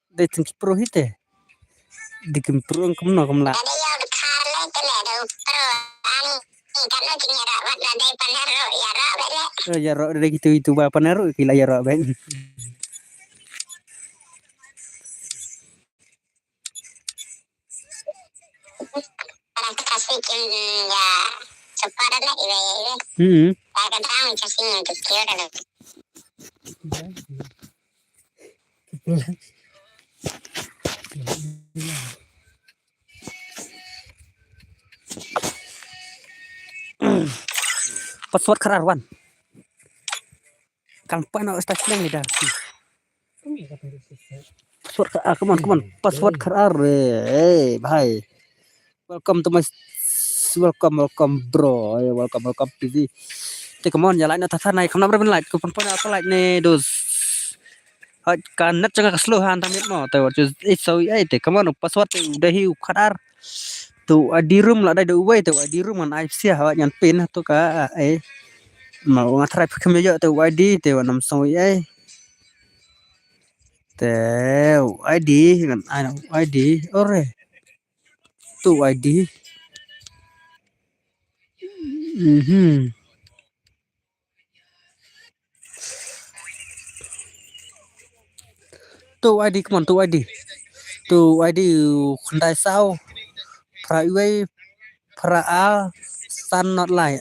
deh tinggi pro hite, dikim pro ang kemna kemla. Ya ro dari gitu ba panero kila ya ro ben. speaking ya cepat lah iwe. Kadang casing untuk kira kan. Password kerarwan. Kang pano start lang ida. Password come on. Password kerar. Bhai. Welcome to my welcome bro. Welcome PV. Come on, jalan atas sana. Kamu nak like kupon apa like nih dos. Kan net jangan keseluruhan tamit mo. Tahu so come on password udah hiu kerar. Tu di room lah ada uai tu di room kan IC awak yang pin tu ka mau ngatrai kami jo tu ID tu nam soi tu ID kan ID ore tu ID tu ID come on tu ID Hyundai sao Praiway Praal Sun not lie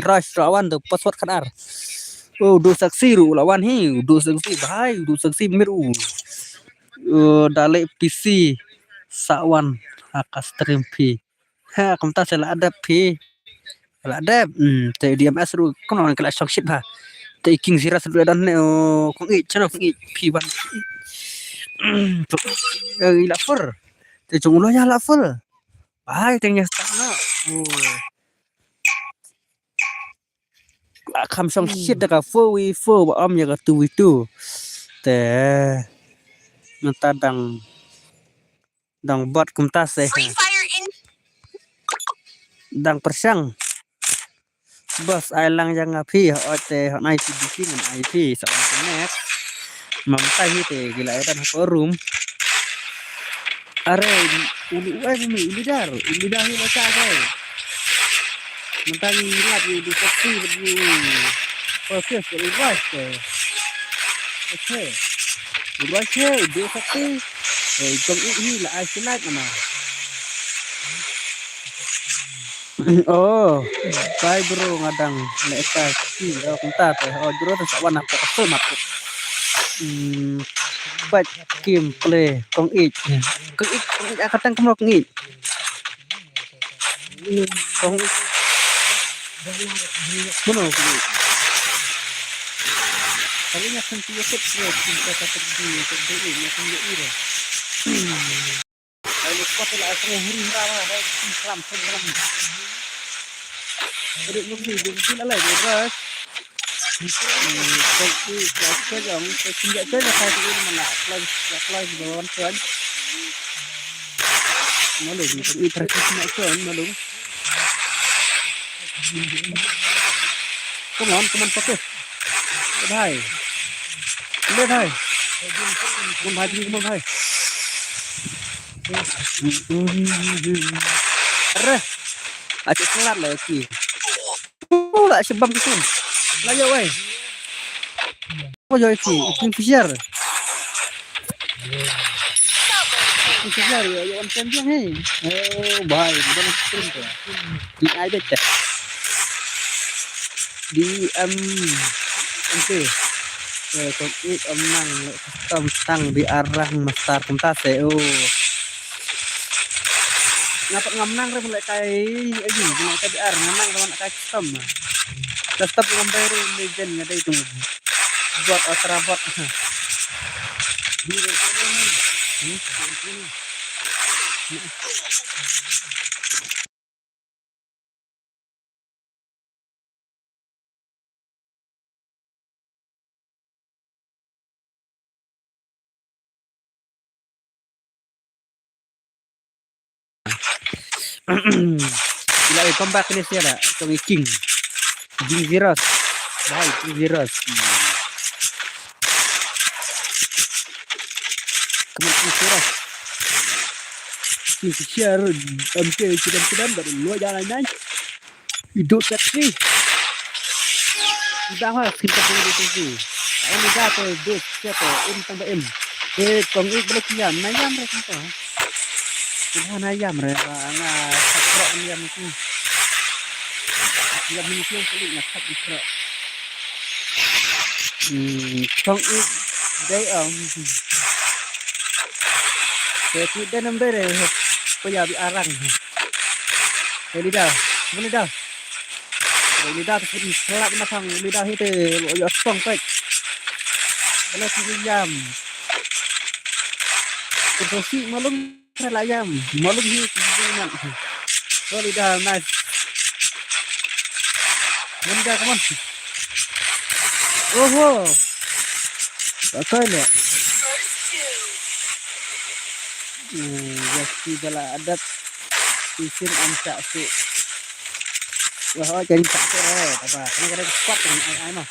rush lawan tu password kadar do saksi ru lawan hi do saksi bhai do saksi miru dale PC sawan haka stream P ha kamta sela ada P la ada te DMS ru kono kala shopship ha te king zira sedu dan kong channel kong P1 ila fur te jungulo ya la fur bhai tengnya stana kam song shit da 4v4 ba om ya ka 2v2 te nanta dang bot kumtas Free Fire in dang persang bos ailang yang api ote hot night di dengan IP sama connect mamta hite gila edan forum are uli dar hi baca kai mentang lihat di seksi di proses reverse oke reverse di seksi jong ini lah isolate mana oh bye bro ngadang leka si kunta teh bro tu sawan apa kesel matu baik game play kong ik akatan kemro kong ik mana kong ik kalinya kan dia set kita kata di macam ini ayo kota lah asal huri rawa ada Islam Jadi mungkin lah beras. Tapi kerja yang sejak kerja saya ini mana kelas bawaan kan. Malu ini terkena kan malu. Come on pakai. Bhai. Le bhai. Come bhai. Arre. Acik kelar lagi. Lah sebab tu. Layo weh. Apa jauh itu? Kingfisher. Kingfisher ya, yang panjang ni. Oh, bahaya. Bukan stream tu. Di ada tak? Di nanti. Topik emang tentang di arah masar kentas oh. Ngapak ngamnang re mulai kai ini mulai kai ar ngamnang lawan kai custom ngambai legend ngada itu buat ultra bot Bila come back ni siya itong king virus bahay virus kemudian virus king share MK sedang baru luar jalan nai hidup seksi sudah lah kita punya seksi ini jatuh dos siapa tambah m kong ik berkian nayam mereka Kumahan ayam re bang sakro ayam itu. Ayam ini yang paling nakap itu. Không ít đấy thì đây năm đây này bây giờ bị arang để đi đâu muốn đi đâu để đi đâu thì cũng lại mà thằng đi đâu hết thì bộ gió xong vậy đó là cái giam cái đồ xị mà lúc hay là giam mà lúc như cái nặng rồi đi đâu này muốn đi đâu come on oh đã coi nè Zaki dalam adat isim amca su wah jadi tak apa ini kada kuat dengan ai mah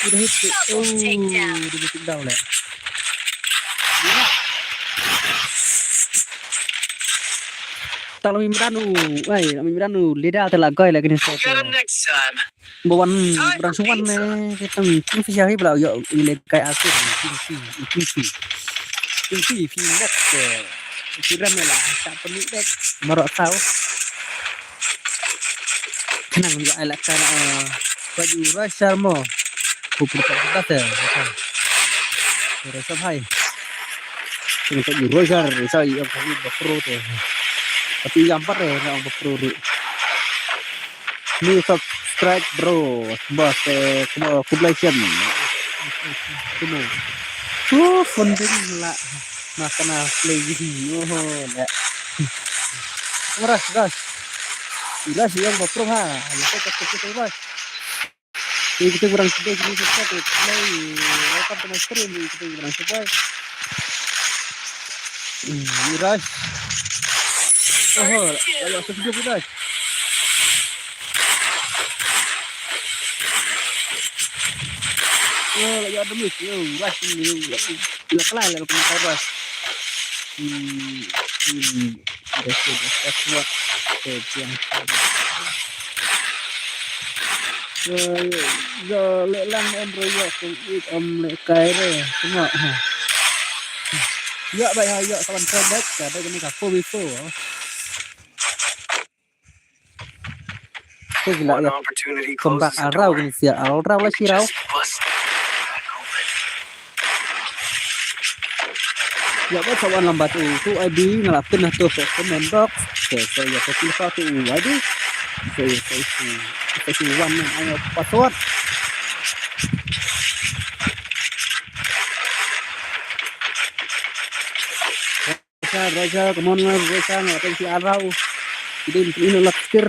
udah hit udah bikin down lah kalau Mimiranu lidah telah goi lagi nih Get him next time. bawan berangsuan kita mungkin siapa belau yo ile kayak aku tinggi pindah ke kira melah tak perlu dek merok tahu kenang ya elak kan baju rasa mo pupuk kita rasa hai ini baju rasa saya yang kami berpro tu tapi yang par yang berpro ni subscribe bro bos kublaishan funding lah makan play video lah meras gas jelas yang berpro ha kita kita bos kita kurang sedih gini sesuatu play welcome to my stream kita kurang sedih miras ayo setuju miras lagi ada mis ras ini ya kelai lah kalau ras buat yang giờ lệ lăng em rồi giờ cũng ít lệ cái rồi đúng không giờ bây giờ các bạn chơi đất cả đây cái này cả phô bifo cái gì lại không bạc rau cái gì rau là chi rau giờ bây giờ lambat tu ID ngelapin tuh comment box saya kasih satu ID saya kasih one ayo password Raja kemana Raja ngapain si Arau ini lakir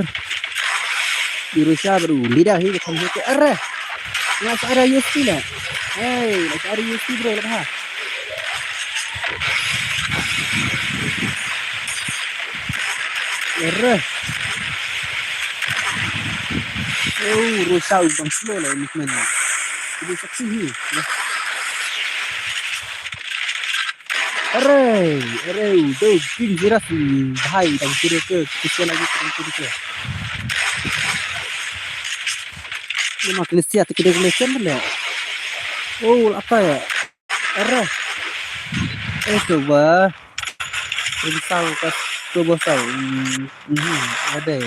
di Rusia baru lidah ini kamu itu nggak ada USP lah nggak ada USP bro lah Rusia udah slow lah ini mana ini seksi ni tuh pin jelas nih bahaya dan kira kita lagi kira ini makin siat kita kelihatan lah apa ya coba ini tahu kas coba tahu ada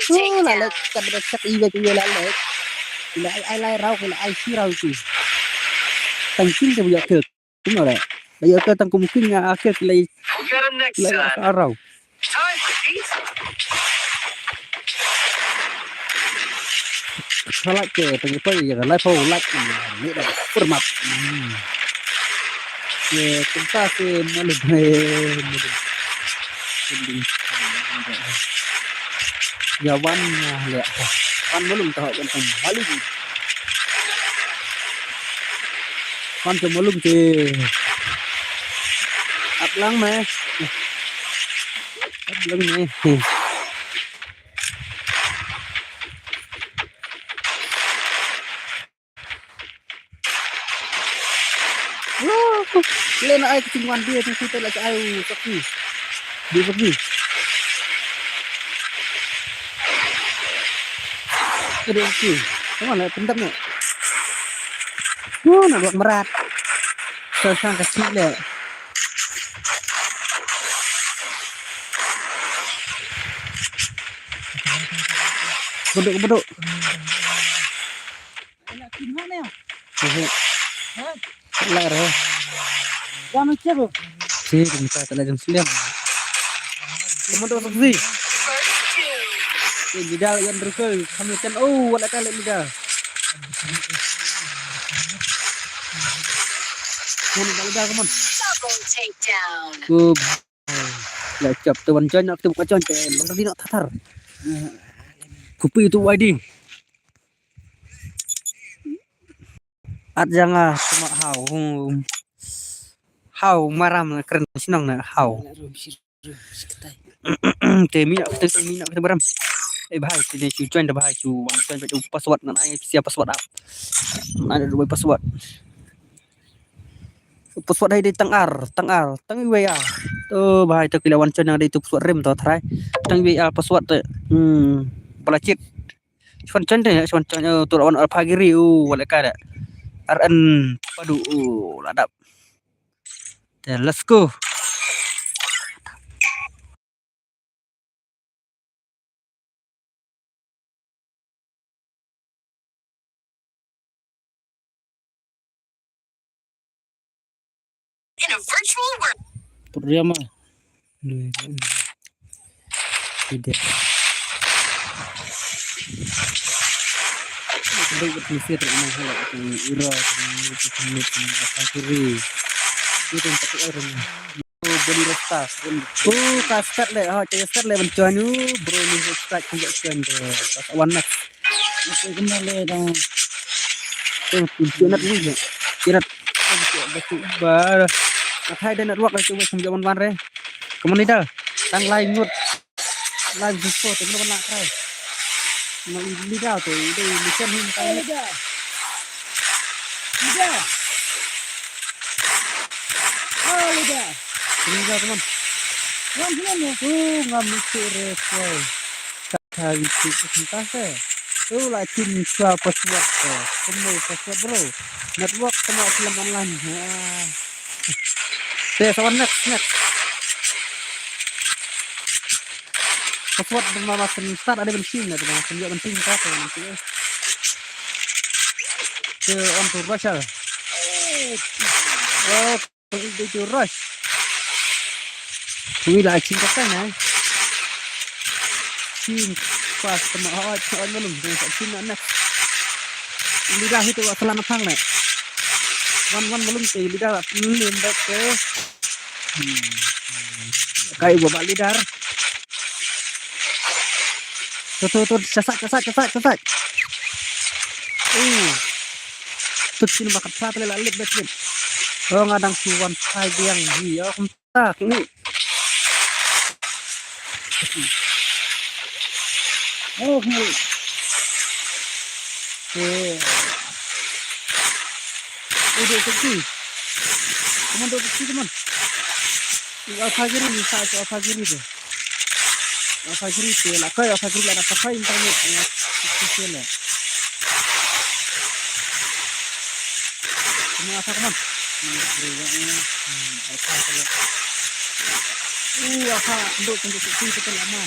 lalat kan ada sak iba juga lalat bila ai rau kalau ai si rau tu tangking ke buat ke tengok lah bây giờ tăng cùng kinh nhà kia lấy rau salat ke tengok apa ya lai pau lak ni dah format ya kita se malu jawan ya kan belum tahu tentang Bali kan belum ke áp lắm mà áp lưng này lên ai cái ngoan kia thì tôi lại ai có gì đi có gì cái đường gì đúng là tính tâm này nó buat merat sang kecil deh Beduk. Nak kim mana ya? Ha? Lar hai. Jangan coba. Si minta tak lajang seliam. Komando saksi. First 2. Lidal yang berkel. Kami kan wala kali lidal. Mun lidal kaman. Double takedown. Lah cap tuan jon nak tu buka jon chen. Nanti nak tatar. Kupi itu YD. At jangan cuma hau maram keren sinong na hau. Temi nak kita beram. Bahai sini cu join dah bahai cu wang join betul password nan ai siapa password up. Ada dua password. Password ai di tang WA. Tu bahai tu kilawan join ada itu password rem tu try. Tang WA password tu. Pelacit. Cuan join tu cuan join tu lawan Alpha Giri wala kada. RN padu ladap. Then let's go. In a virtual world. Purdiama. Tidak. Baik betul sih terima kasih ira apa kiri. Itu tapi orang. Beli resta. Kaskat le. Kaskat le mencuan bro ni start injection tu. Pas warna. Itu kenal le dah. Tunjuk ni je. Kira betul bar. Hai dan network itu macam zaman re. Kemudian dah. Tang lain ngut. Lain info tu mana nak try. Nak lidah tu. Itu mission him tang. Lidah. Lidah. Lidah teman. Ngam ni. Ngam mikir boy. Kata itu entah saya. Tu lah cin suap password. Semua password bro. Network semua film online. Sawan next. Password bernama start ada penting ada dengan penting kata nanti. Ke on to rush. To rush. Kui lại chín cái này. Chín pas sama on belum dengan chín anak. Lidah itu selama phang này. Wan belum ti lidah lembek ke. Kayak gua balik lidar. Tuh casak. Tuh sini bakat satu lalit betul. Oh ngadang suwan sai diang hi oh tak ni. Oh ni. Udah pergi. Komando pergi teman. Alpha Giri tu. Alpha Giri tu lah. Kau Alpha Giri ada pakai internet ya. Itu lah. Kamu apa teman? Alpha untuk itu lama.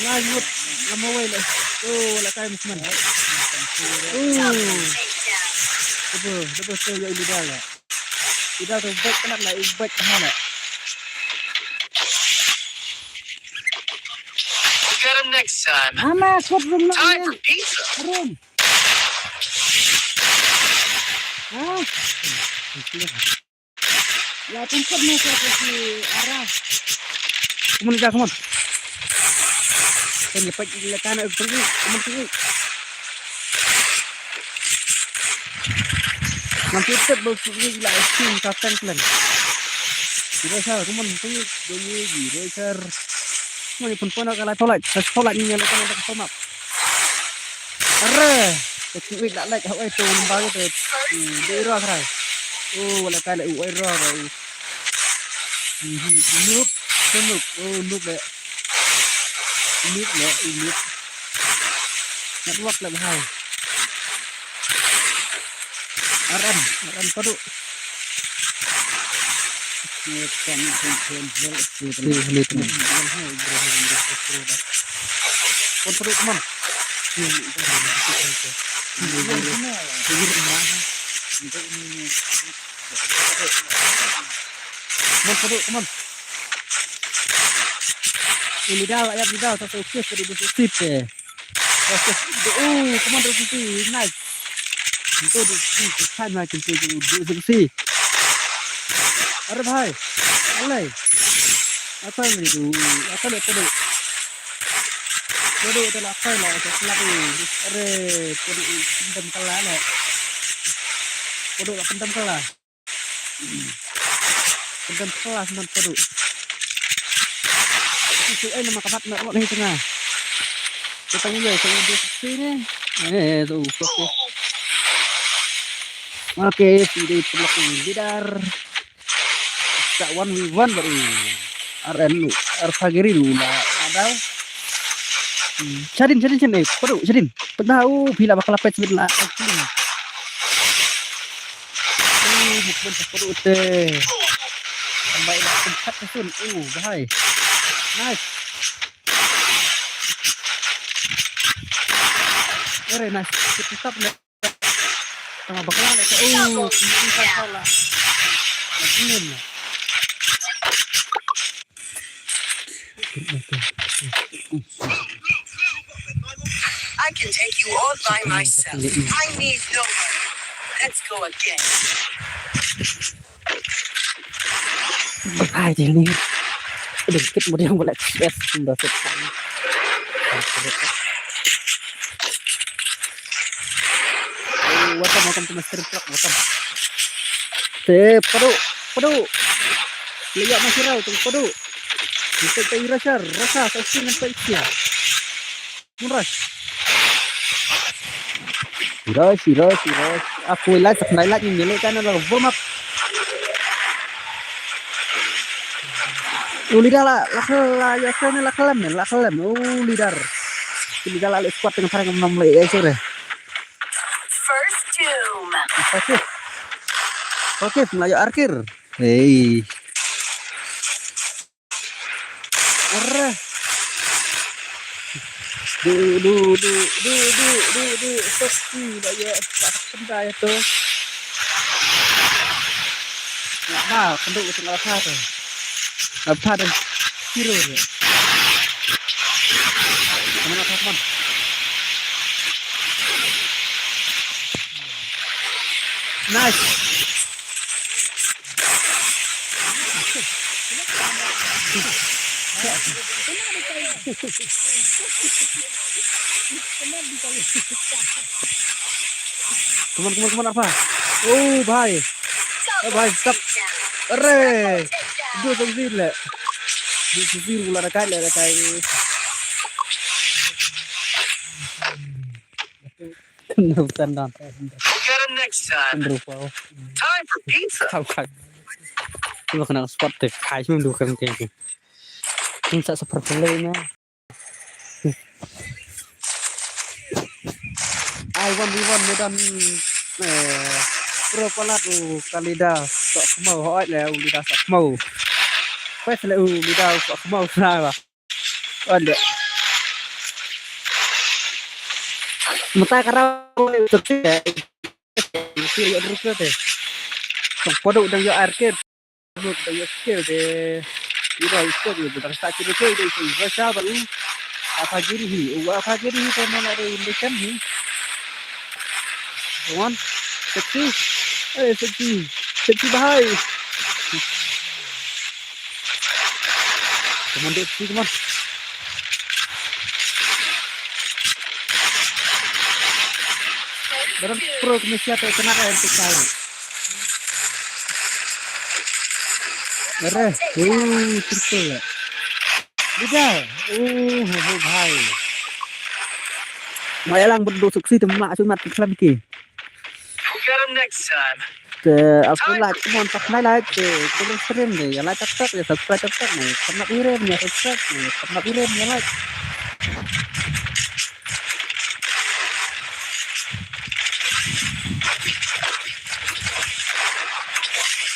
Lanjut lama wala. Wala kayo teman. Betul ya lidah lah. Lidah tu baik kena lah, baik kena. Get him next time. Ama swap room na. Time for pizza. Room. Ya tempat mo sa si arah. Kemudian come on. Kan lepas lekan pergi, pergi. Nanti tetap berfungsi lah steam kapten plan. Racer, come on, pergi dulu racer. Mau pun nak kalah tolak ni yang lekan ada kesomak. Arre, kecil tak like awak itu lembaga tu. Daerah serai. Wala kala error. Noob le. Network lah bahaya. Aran padu. Ni kan Lihat Perut teman. Perut teman. Ini dah ayat dah satu kes dari sip eh. Teman dari sisi nice. Itu di sisi sana kita di sisi. अरे भाई अल्लाह apa ini tuh apa lihat tuh itu apa lah itu lagi are tuh pendam kalah lah tuh pendam kalah tuh itu nama kapat nak nih tengah kita nggak saya di sini tuh oke sudah pelakon lidar tak 1v1 baru RN lu Arfagiri lu lah ada Syadin perlu Syadin tahu bila bakal apa sebenarnya bukan perlu teh tambah ini tempat kesun bahaya nice nice kita stop nih sama bakalan kita salah ini I can take you all by myself. I need no one. Let's go again. Ai thì đi đừng kết một điều lại stress sudah setang watam master truck watam padu lihat masih raw tu padu kita tahu rasa sasing sampai sia muras Siros aku lihat sebenarnya ini kan ada warm up lidar lah ya kan lah kelam lidar la squad dengan parang 6 ya sore First doom. oke Melayu akhir hei arah du pasti ya tak itu nah penduk itu apa dan hero ya teman nice teman apa bahaya stop dua tengzir lah di sisi ular kali tendang We'll get him next time. Time for pizza. lu kena spot deh kai cuma dua kali kayak ini seperti lainnya I 1v1 medan berapa lah tuh kali dah sok mau hỏi là lidah sok mau phải là lidah sok mau sao à ada mata karau terus ya itu ya terus deh sok podo dan yo arcade podo dan yo skill deh itu betul tak kira itu rasa baru apa gini karena ada indikan nih Teman, seksi bahaya. Teman seksi teman. Barang pro komisi atau kena yang tekal. Beres, betul ya. Tidak, bahaya. Mayalang berdua seksi teman cuma tekal lagi. We'll get him next time. Aku like teman tak like terus stream deh ya like cepat ya subscribe cepat nih pernah kirim ya subscribe nih pernah kirim ya like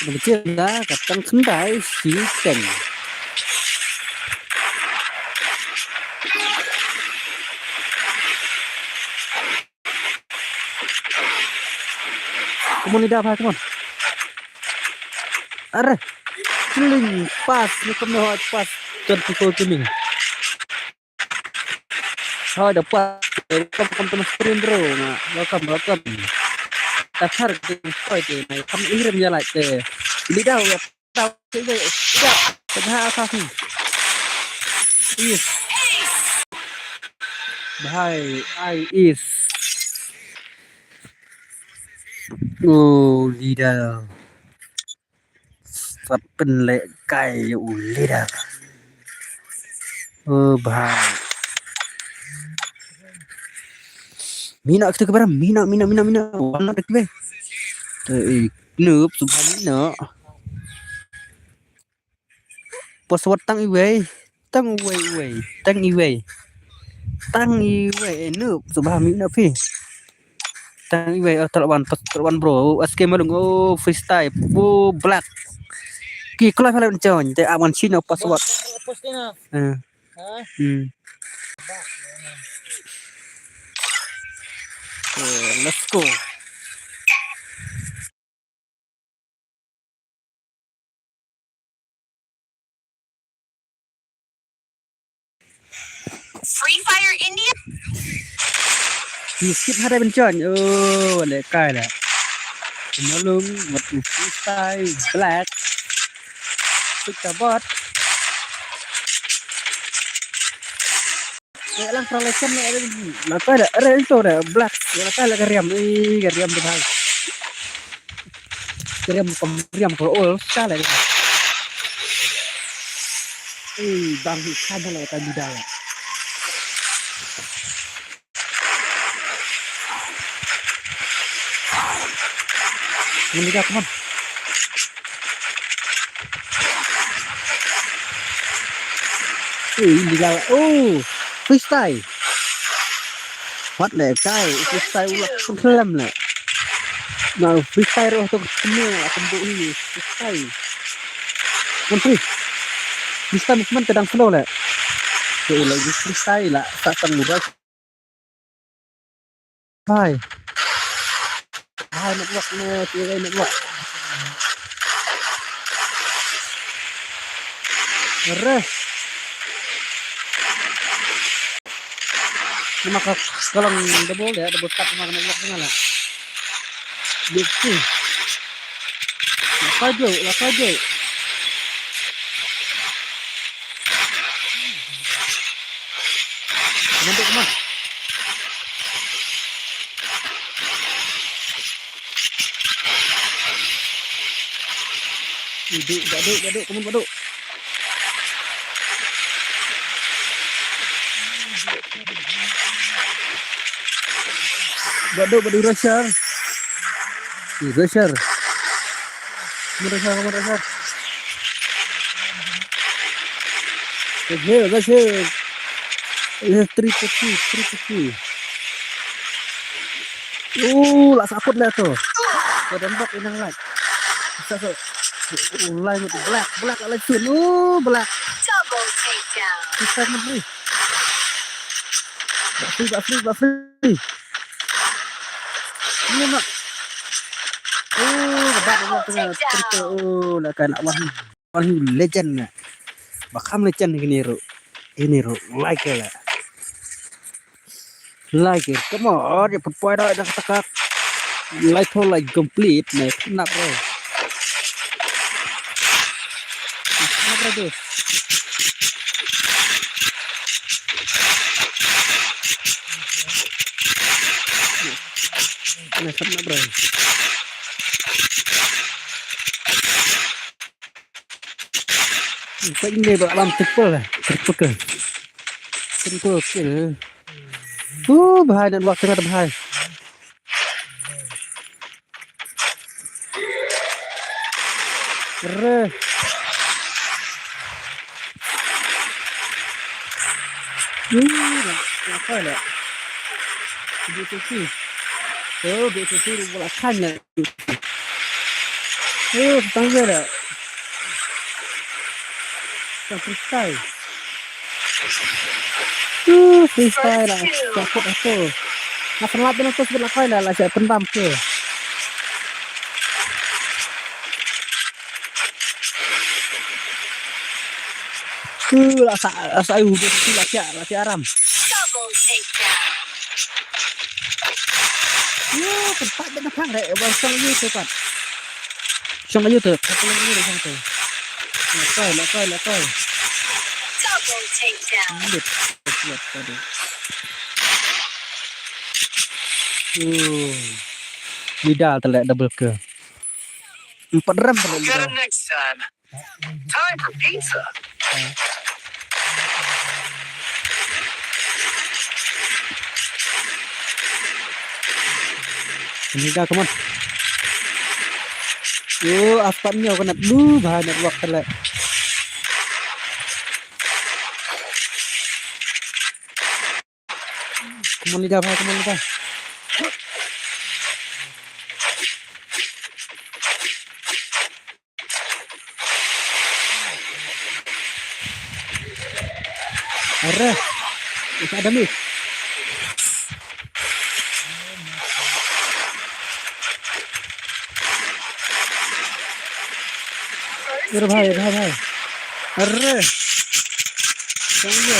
kecil dah kadang kendai sih kan Come on, lidah bhai, come on. Are, killing pass, ni come no pass. Chọn pukul killing. Hai dapat. Welcome to my stream bro. Nah, welcome. Dasar koi tu, nah, kamu irim je like deh. Lidah ya, tahu je. Lidah, dah asas ni. Is, bhai, is. Oh, lidah. Sắp bên lệ cay lidah. Oh, bhai. Mina kita kepada mina. Warna dek be. Noob subhan mina. Password tăng iwe. Tăng iwe. Noob subhan mina phi. Tăng iwe terlawan bro. Aske malung oh freestyle. Oh black. Ki kelai pala ncon. Te aman Cina password. Postina. Ha. Let's go. Free Fire India? Skip hai bên trên. Lệ cay là. Malung một freestyle black. Kita bot. Ya lang prolation na ada itu ada black. Ya kala kariam tu bhai. Kariam ko all kala ni. Bang kada la ta bidaya. Mendiga come on. Lidah. Oh, freestyle. What lệ cay, freestyle ulah kelam lah. Nah, freestyle roh tu semua akan buat freestyle. Menteri. Freestyle movement kadang slow lah. Jadi lagi freestyle lah, tak mudah. Hai network ni, tiada network. Beres. Maka kalau double tap makan network dengan lah. Gitu. Lapa je. Manduk mah. Duduk, kamu duduk. Badu Rashar. Rashar. Kamu Rashar. Rashar. Ini 350. Lah sakut lah tu. Kau tembak inang lah. Bisa. Ulai itu black lagi. Black. Double takedown. Bisa menteri. Free. Ini mak. Bebat tengah. Lah kan wahyu legend nak. Bakam legend ini ro. Like lah. Like it. Come on, ya perpoy dah tekak. Like complete nih. Kenapa bro? Kenapa tu? Kenapa bro? Ini dalam triple kill. Bahaya dan waktu ada bahaya. Keren. Apa lah? BTC. BTC belakang lah. Tangga dah. Freestyle. Freestyle lah. Cakap aku. Nak penlat dengan tu sebelah kau lah. Saya pendam ke. Asa ayu dia tu laki Aram. Double takedown. Yo, tempat dia nak rek bang sang ayu tu pat. Sang ayu tu, apa lagi dia sang tu. Lakai. Double takedown. Lit. Lihat tadi. Lidah telek double ke. 4 ram telek Get lidah. it next time. Time for pizza. Lidah come on. Yo, aspatnya kena dulu banyak waktu telek. Come on lidah. Arre. Isa ada nih. Aduh bhai. Arre. Tunggu.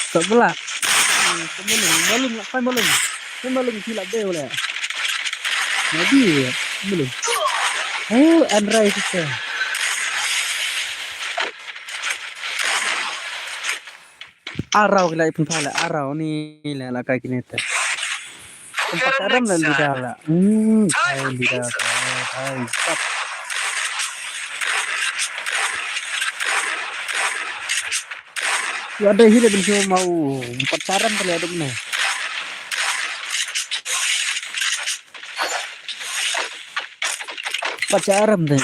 Sebelah. Belum silap dia boleh. Jadi belum. Ayo Andrai kita. Arau gila pun salah. Arau ni lah kayak gini tu. Tempat Aram lah lidah lah. Lidah. Hai. Stop. Ya ada hidup di sini mau 4 caram kali ada mana. Pacaran deh.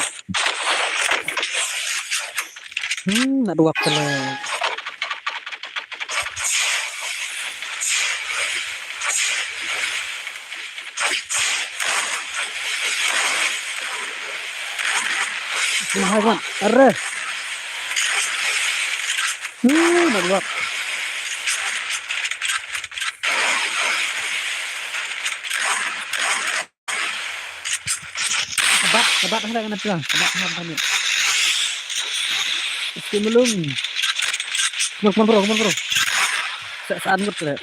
Nak waktu lah. Mahal kan? Arre. Nak buat. Kebat ada kena pulang. Kebat kami. Meski belum. Come on bro. Saan gut le.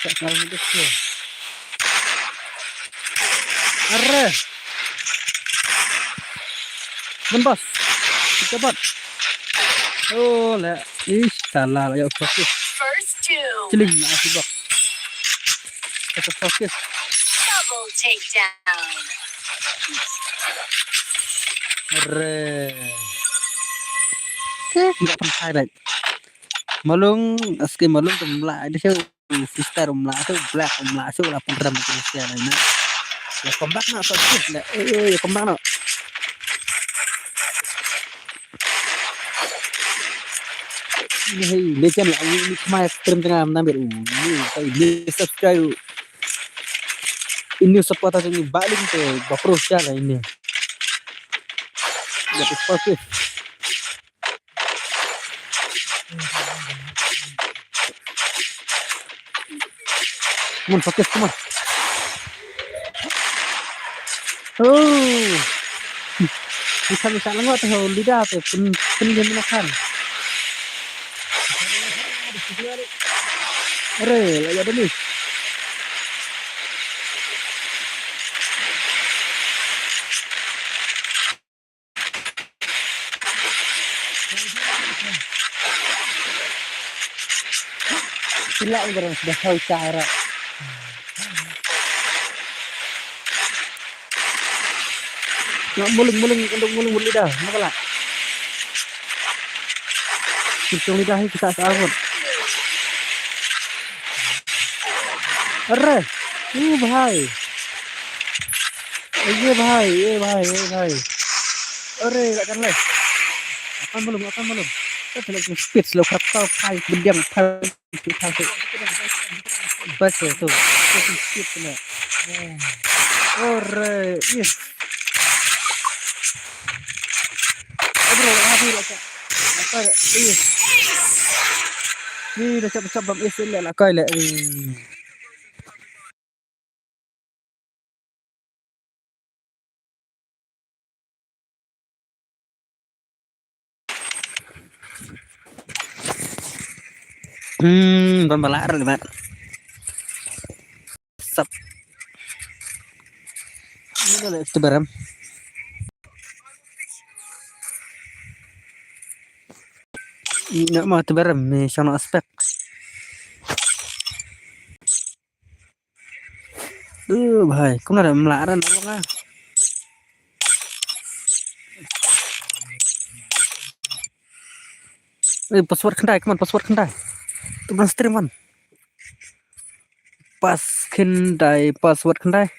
Saan gut le. Arre. Bos. Cepat. Oh, le. Salah ya fokus. First two. Celing asibak. Fokus. Double takedown. Arre. Enggak pernah ada. Malung temla ada siu sister umla tu black umla tu 8 ram Indonesia na. Ya kombak na fokus le. Ya kombak na. Ini legend lah ini kemai stream tengah menambil ini subscribe ini support aja ini balik ke bapro lah ini jadi fokus fokus come on bisa lengok tuh lidah tuh pun makan. Arre, lagi ada nih. Sila orang sudah tahu cara. Nak mulung lidah, apa lah? Hitung lidah kita sahur. अरे भाई ये भाई अरे kan le akan belum kita lagi speed slow kereta kai bediam kai bas tu speed ni अरे yes bro habis apa yes ni dah cepat yes le kai le Pembalar lebat. Sap. Ini lah itu baram. Ini mau itu baram. Nih sono aspek. Bhai, cũng là lạ đó đúng không? Password kendai, come on, password kendai. Tu bukan stream man. Password kendai.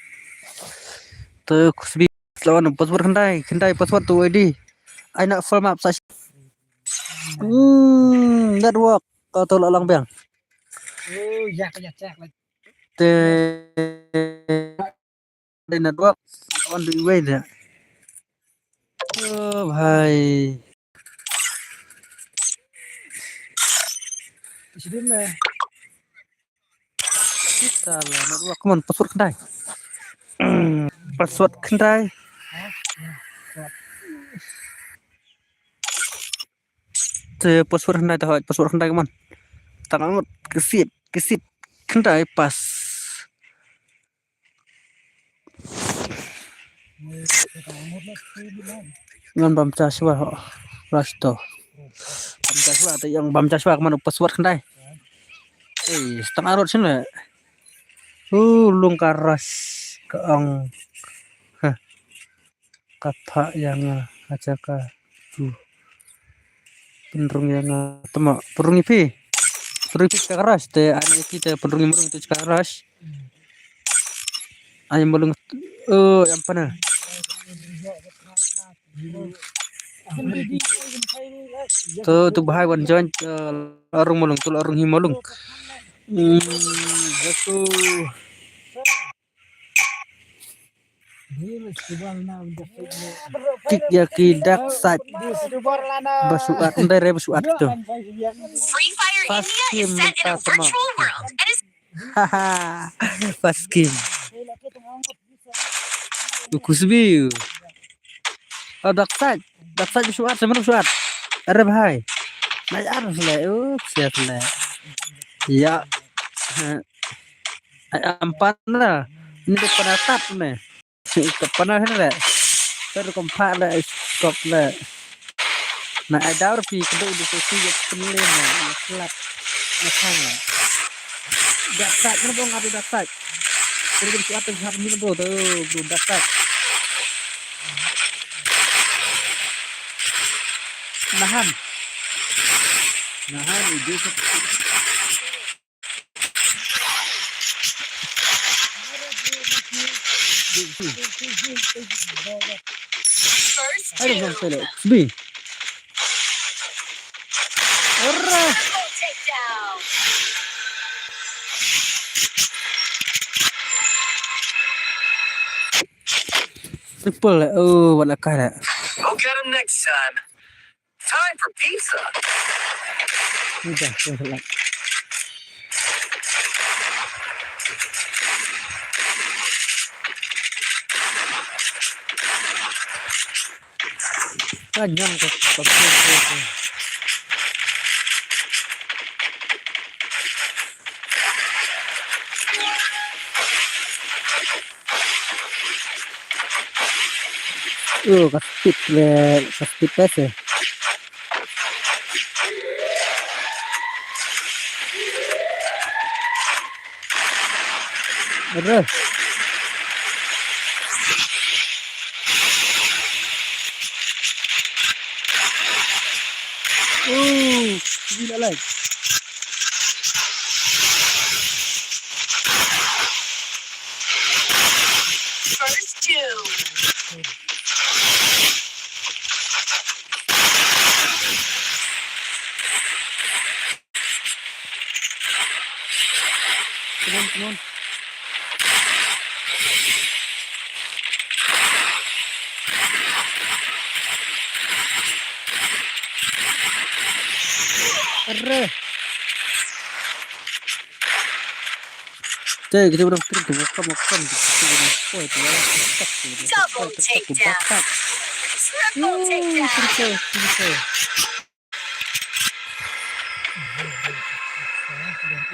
Tu kusbi lawan password kendai password tu ID. I nak full map saja. Network. Kau tahu lang bang. Oh, ya cek lagi. The network on the way there. Oh bhai. Sini mah. Kita lah network. Come on, password kendai. Password kendai. Password kendai tahu password kendai come on. Tangan kesit kendai pas. Ngan bam caswa rasto. Bam caswa atau yang bam caswa kemana password kendai. Setengah rot sini. Lungkaras keang. Kapa yang aja ka. Penrung yang tema perung ipi. Perung ipi karas te ane kita penrung murung tu karas. Ayam belum yang mana? Tu bahaya wan join arung mulung tu arung himulung. Betul. Kik ya kidak sat. Basuat ndai basuat tu. Free Fire India is set in a virtual world and is Haha. Paskin. Kusbi. Daksat basuat sama basuat. Ada bahaya. Naik arus lah. Siap lah. Ya. Ampan lah. Ini depan atap nih. Kepanah ni lah. Terkompak lah. Stop lah. Nah ada orang kedua di sesi yang penilai lah. Kelap. Macam lah. Daksat. Kenapa nggak ada daksat? Jadi basuat tu harus minum bro. Bro daksat. Nahan itu first ayo two. bang saya bi ora Double takedown. triple lah wala kaya Go get him next time. Time for pizza. udah panjang ke kasih tes ya. Ada. Gila lagi. First two. Come on. Arre. Cek kita udah kering tuh, makan. Double takedown. Triple takedown.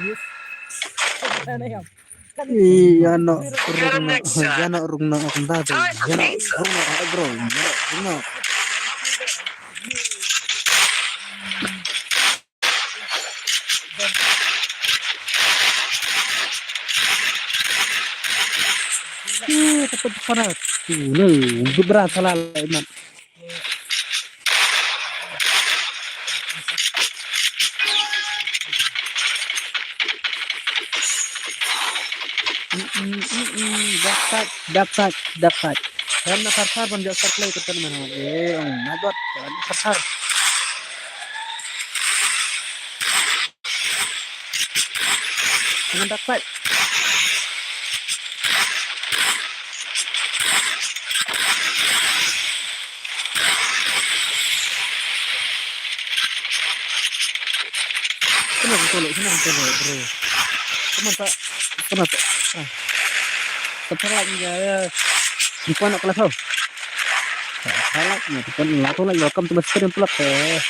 Yes. Ano yan? Iya no Got 'em next time. ya no rungno akong dati. Time for Ya no pizza. rungno ay bro. Ya no rungno. Tepat sana. Berat salah man. Dapat. Karena sarkar man dia sark play ketan man. Nagot sarkar. Dengan dapat. Kenapa bro? Kenapa? Tersalah ya. Bukan nak kelas tau. Salah ni bukan lato lagi welcome to master yang pulak dah.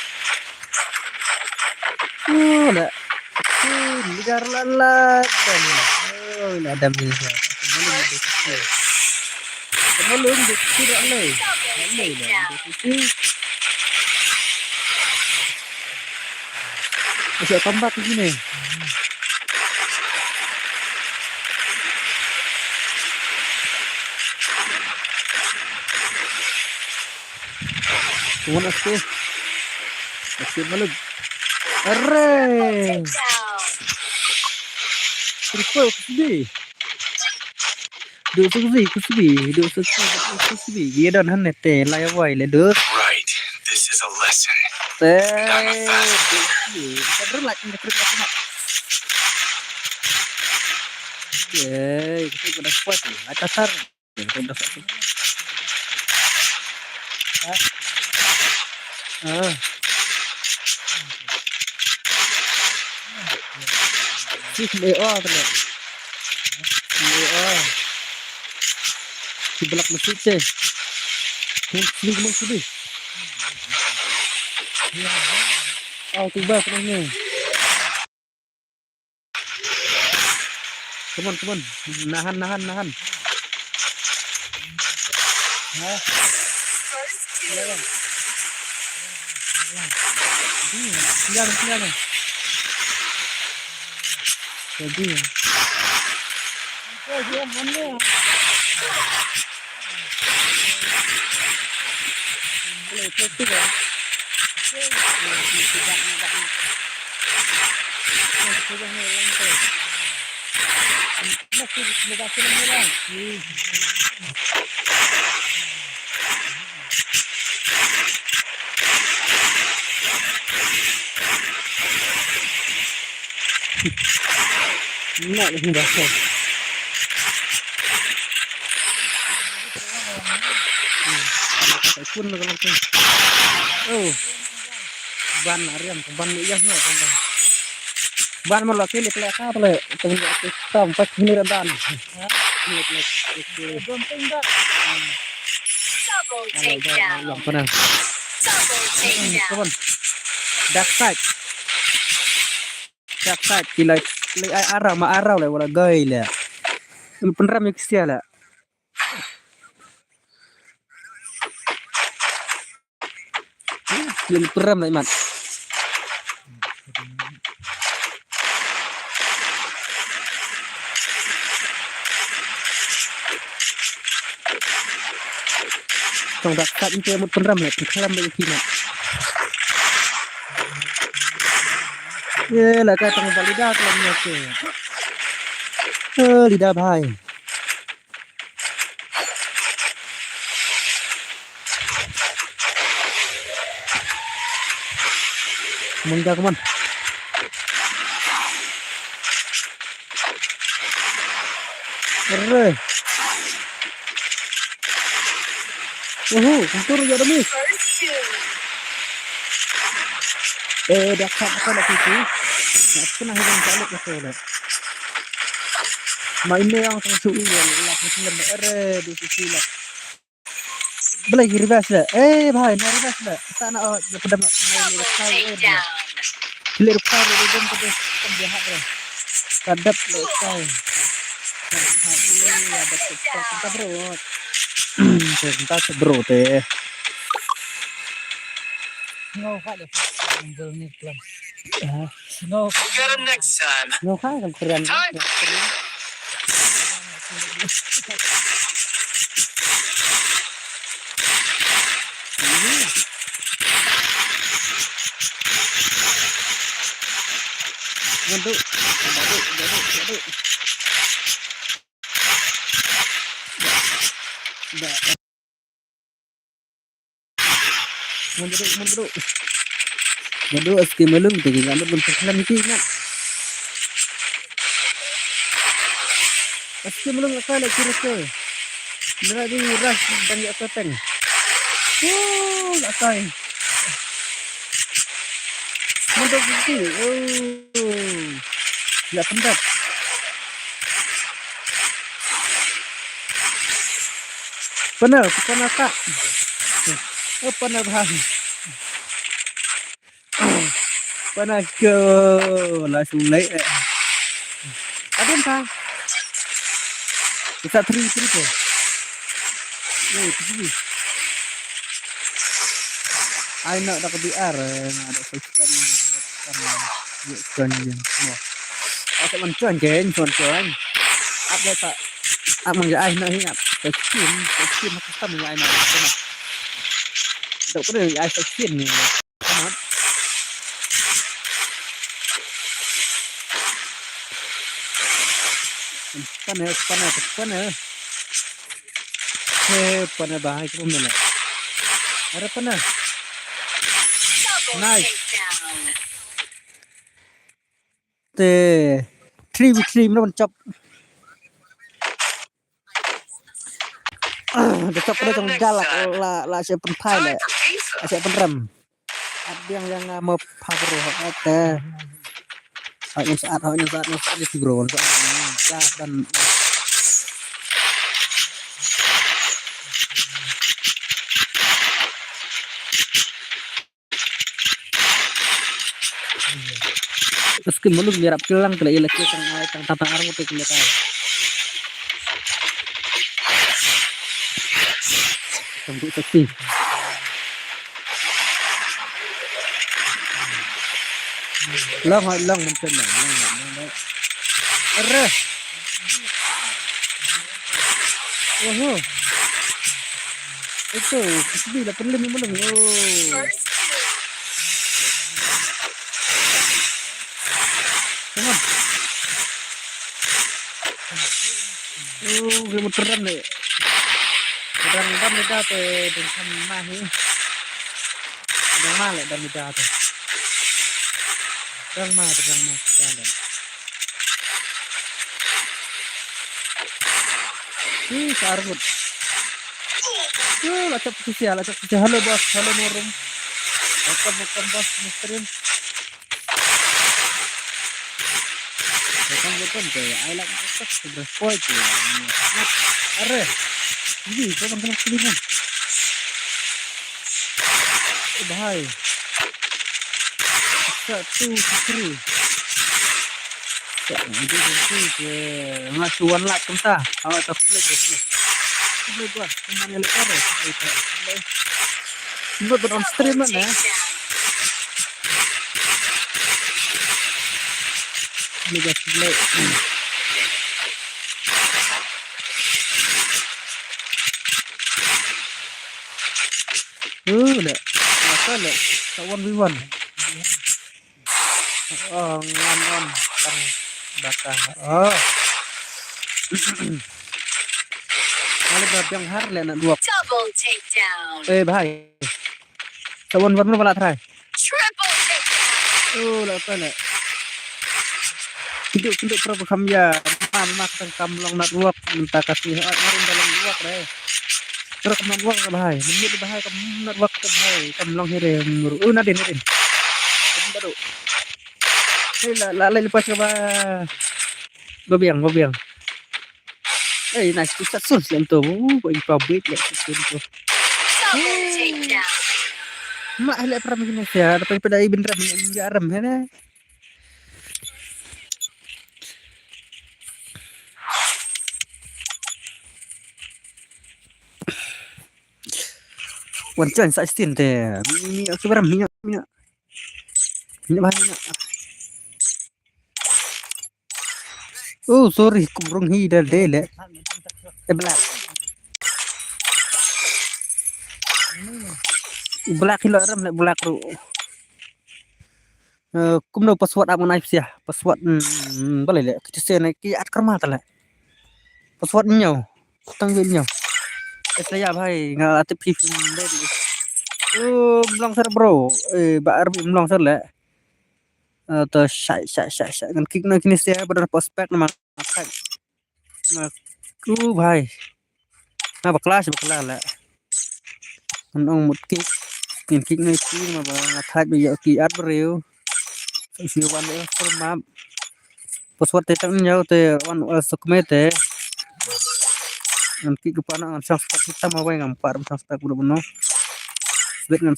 Ligar lalat dan ada minyak. Sebelum tidak leh. Double takedown. Masih tambah di sini. Tuhan Asyik malu. Arre. Takedown. Triple kusbi. Dia dan hanete layawai le dek. Right. This is a lesson. Kadang lagi ngekrik aku nak. Kita udah kuat ni. Atasar. Kita udah kuat. Si BO tu. Si belak masjid je. Sini kemana sini? Oh, tiba sebenarnya. Come on. Nahan. Silakan. Jadi. Dia mana? Boleh tu kan? Nak lagi bahasa. Pun kalau tu. Oh. Ban Aryan, ban iya no tong. Ban mo laki lek lek ka le tong tempat ini rendan. Lek Gonting dah. Double takedown. yang pernah. Double takedown. Come on. Dark side kila ai arau le wala gai le. Penram mix dia lah. Yang peram lah Iman. Tong dak tak ini mut peram lah, peram lagi Iman. Ye lah kata tong lidah kelamnya ke. Lidah bahai. Mengga kaman. Arre. Kuntur ya demi. First two. Dah apa lagi tu? Nak kena hilang balik ke sana. Mainnya yang sesuai lah macam di sisi lah. Boleh reverse dah. Bhai, nak reverse dah. Tak nak pedam. Double takedown. Clear power dia pun tu penjahat dah. Kadap lekay. Iya, betul. Kita bro. Kita bro teh. Ngô phải được. Vừa nghịch lắm. Ngô. Get him next time. Ngô khai kan keren. Ngaduk. Gaduk. Mundur. Gaduk aski melung tinggi ngaduk belum kelam iki nak. Aski melung akal kira-kira. Berat di rush dan ya keteng. Akal. Mundur gigi. Tidak pendat. Benar tak? Benar bahas. Benar ke langsung naik. Ada entah. Kita tri ke. Ini. Ai nak dah ke BR ada sesuatu kan dia. Aku mencuan cuan. Apa tak? Apa yang ai nak ingat? Skin aku kan yang ai nak. Tak pernah ai skin ni. Amat. Pana. Pana bahay ko muna. Ada pana. Double Nice. takedown. Te 3v3 nó còn chọc. Để chọc ở trong ra là sẽ phân thai Time lại, for pizza. sẽ phân rầm. Ada yang mau pabro ada. Yang saat itu bro, saat dan terus kemudian biar pulang ke ilek tang tang arang untuk kita. Tunggu sepi. Long mungkin long. Arre. Itu sudah perlu memang. First Come on. Remote terang ni. Terang kita tu dengan mahi. Dengan malah dan kita tu. Terang mah kita. Sargut. Lacap sisi. Halo bos, halo Nurum. Bukan bos, misterin. Bukan kayak I like it berspoi tu. Arre. Ini kau kena keliling. Bahai. 1, 2, 3. Jadi ke ngasuan lah kita. Awak tak boleh tu. Boleh buat. Mana lekar. Buat on stream mana? Liga Play. Dah. Masalah. 1v1. Ngan tang bakah. Kalau yang har le nak dua. double takedown. Bahai. 1v1 mana pala try? Triple takedown. Apa nak? Hidup berapa kamya pamak tang long nak ruap minta kasih ngarin dalam ruap deh. Terus kamu ruap ke bahai, menit bahai kamu nak ruap ke bahai, kamu long hire muru. Nadin. Kamu baru. La lepas ke bah. Gobiang. Nice tu sus yang tu. Buat public ya tu. Double takedown. Mak hele pernah begini ya, tapi pada beneran menjaram ya. Wancan sa istin teh. Minyak seberang minyak bahan minyak. Oh sorry, kumrung hidal dele. Black. Black hilo ram le black ru. Kumno password aku naik sih ya. Password boleh le. Kita sene ki at kerma tala. Password nhau. Tang nhau. Saya भाई ngalatif film dele. Belum ser bro. Ba arbi belum ser le. To syai kan kick na kini saya benar prospek nama apa. भाई. Nah kelas lah. Anh một kick này chi mà thay bây giờ kỳ át beriu. Siêu quan nữa không mà. Password teh tang nhau teh on sukmete. Nanti kepada ang sastak kita mau yang par sastak benar-benar. Dengan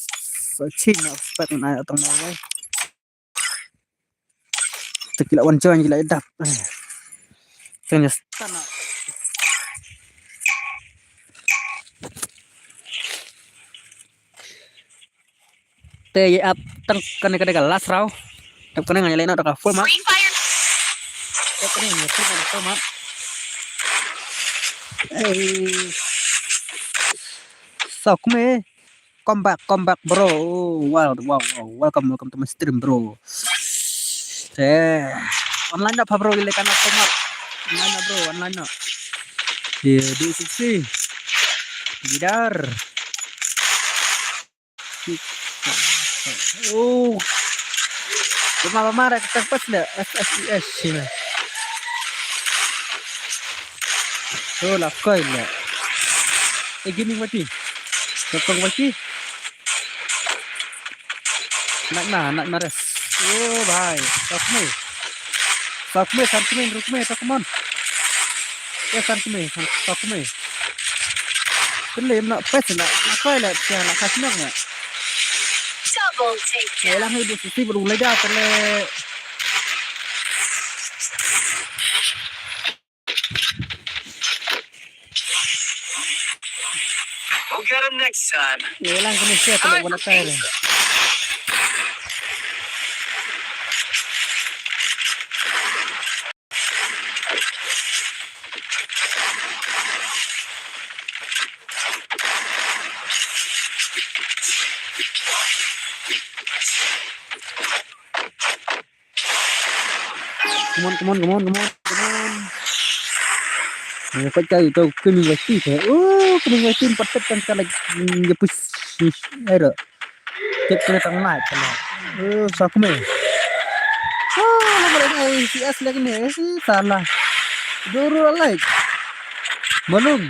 Cina sastak na atang mau. Tekila wancan gila edap. Kanya stana. Teh ya tang kana las raw. Tap kana nganya lain ada full map. Free Fire. Tap kana nganya full map. Sokme. Come back bro. Wow. Welcome to my stream bro. Online apa bro gile kana full map. Online bro, online. Di sisi. Bidar. Mama kita pas dah SSIS sini. Lah kau ini. Gini mati. Tokong mati. Nak mares. Bhai. Sakme rukme takmon. Sakme. Kenapa nak pas nak kau lah nak kasih nak. Double take. Lang hidup sisi berulai dah terle. We'll get him next time. Lang kena siap terle buat apa? Come on. Phải chơi tôi cứ mình phải chi thế. Mình phải tin patut kan kala ngepus air. Cek kena tengah kena. Sakme. Nak boleh CS lagi ni sih salah. Duru like. Belum.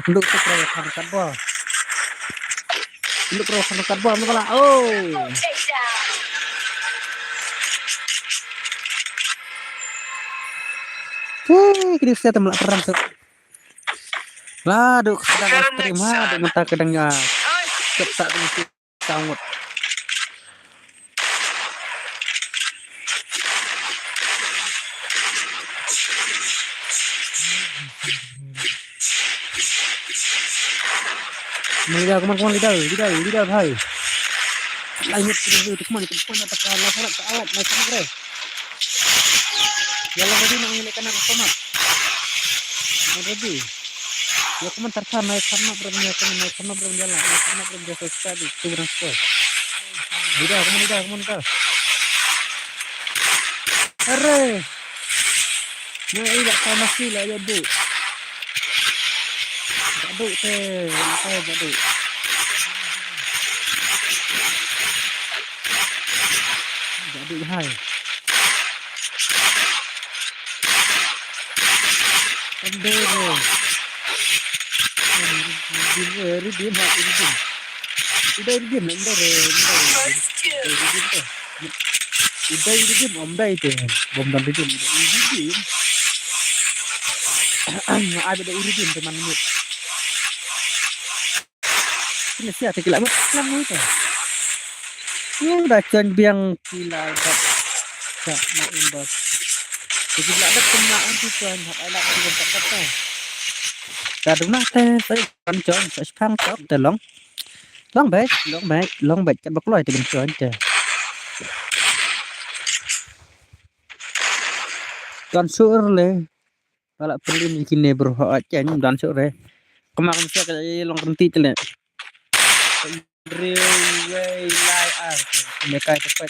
Untuk terus karbon. Untuk terus karbon pala. Kini saya temelak perang tuh. Lah, duk sedang terima, duk mentah kedangnya. Cepat mesti sangut. Kemana lidah bhai. Lainnya itu kemana atas alat naik kamera. Jalan tadi nang ilekan aku tomat. Ready. Ya kemana terkan naik karena berjalan sekali kurang sekali. Lidah. Hore. Nah, ini sama sih lah ya, Bu. Baduk teh, saya baduk. Baduk hai. Andero. Dia mak ini. Udah dia om dah itu. Bom dan itu. Ada urutin teman mu. Ini siapa kila mat lama itu. Ini dah can biang kila cak nak imbas. Jadi nak ada kena tu kan, hak anak tu kan tak tahu. Dah nak teh, saya kan John, saya sekarang tak terlong. Long baik kan bakloi tu kan John teh. Dan sure kalau perlu kini berhak aja ni dan sure. Kemarin saya kayak long berhenti tu le. Railway line ar. Mereka cepat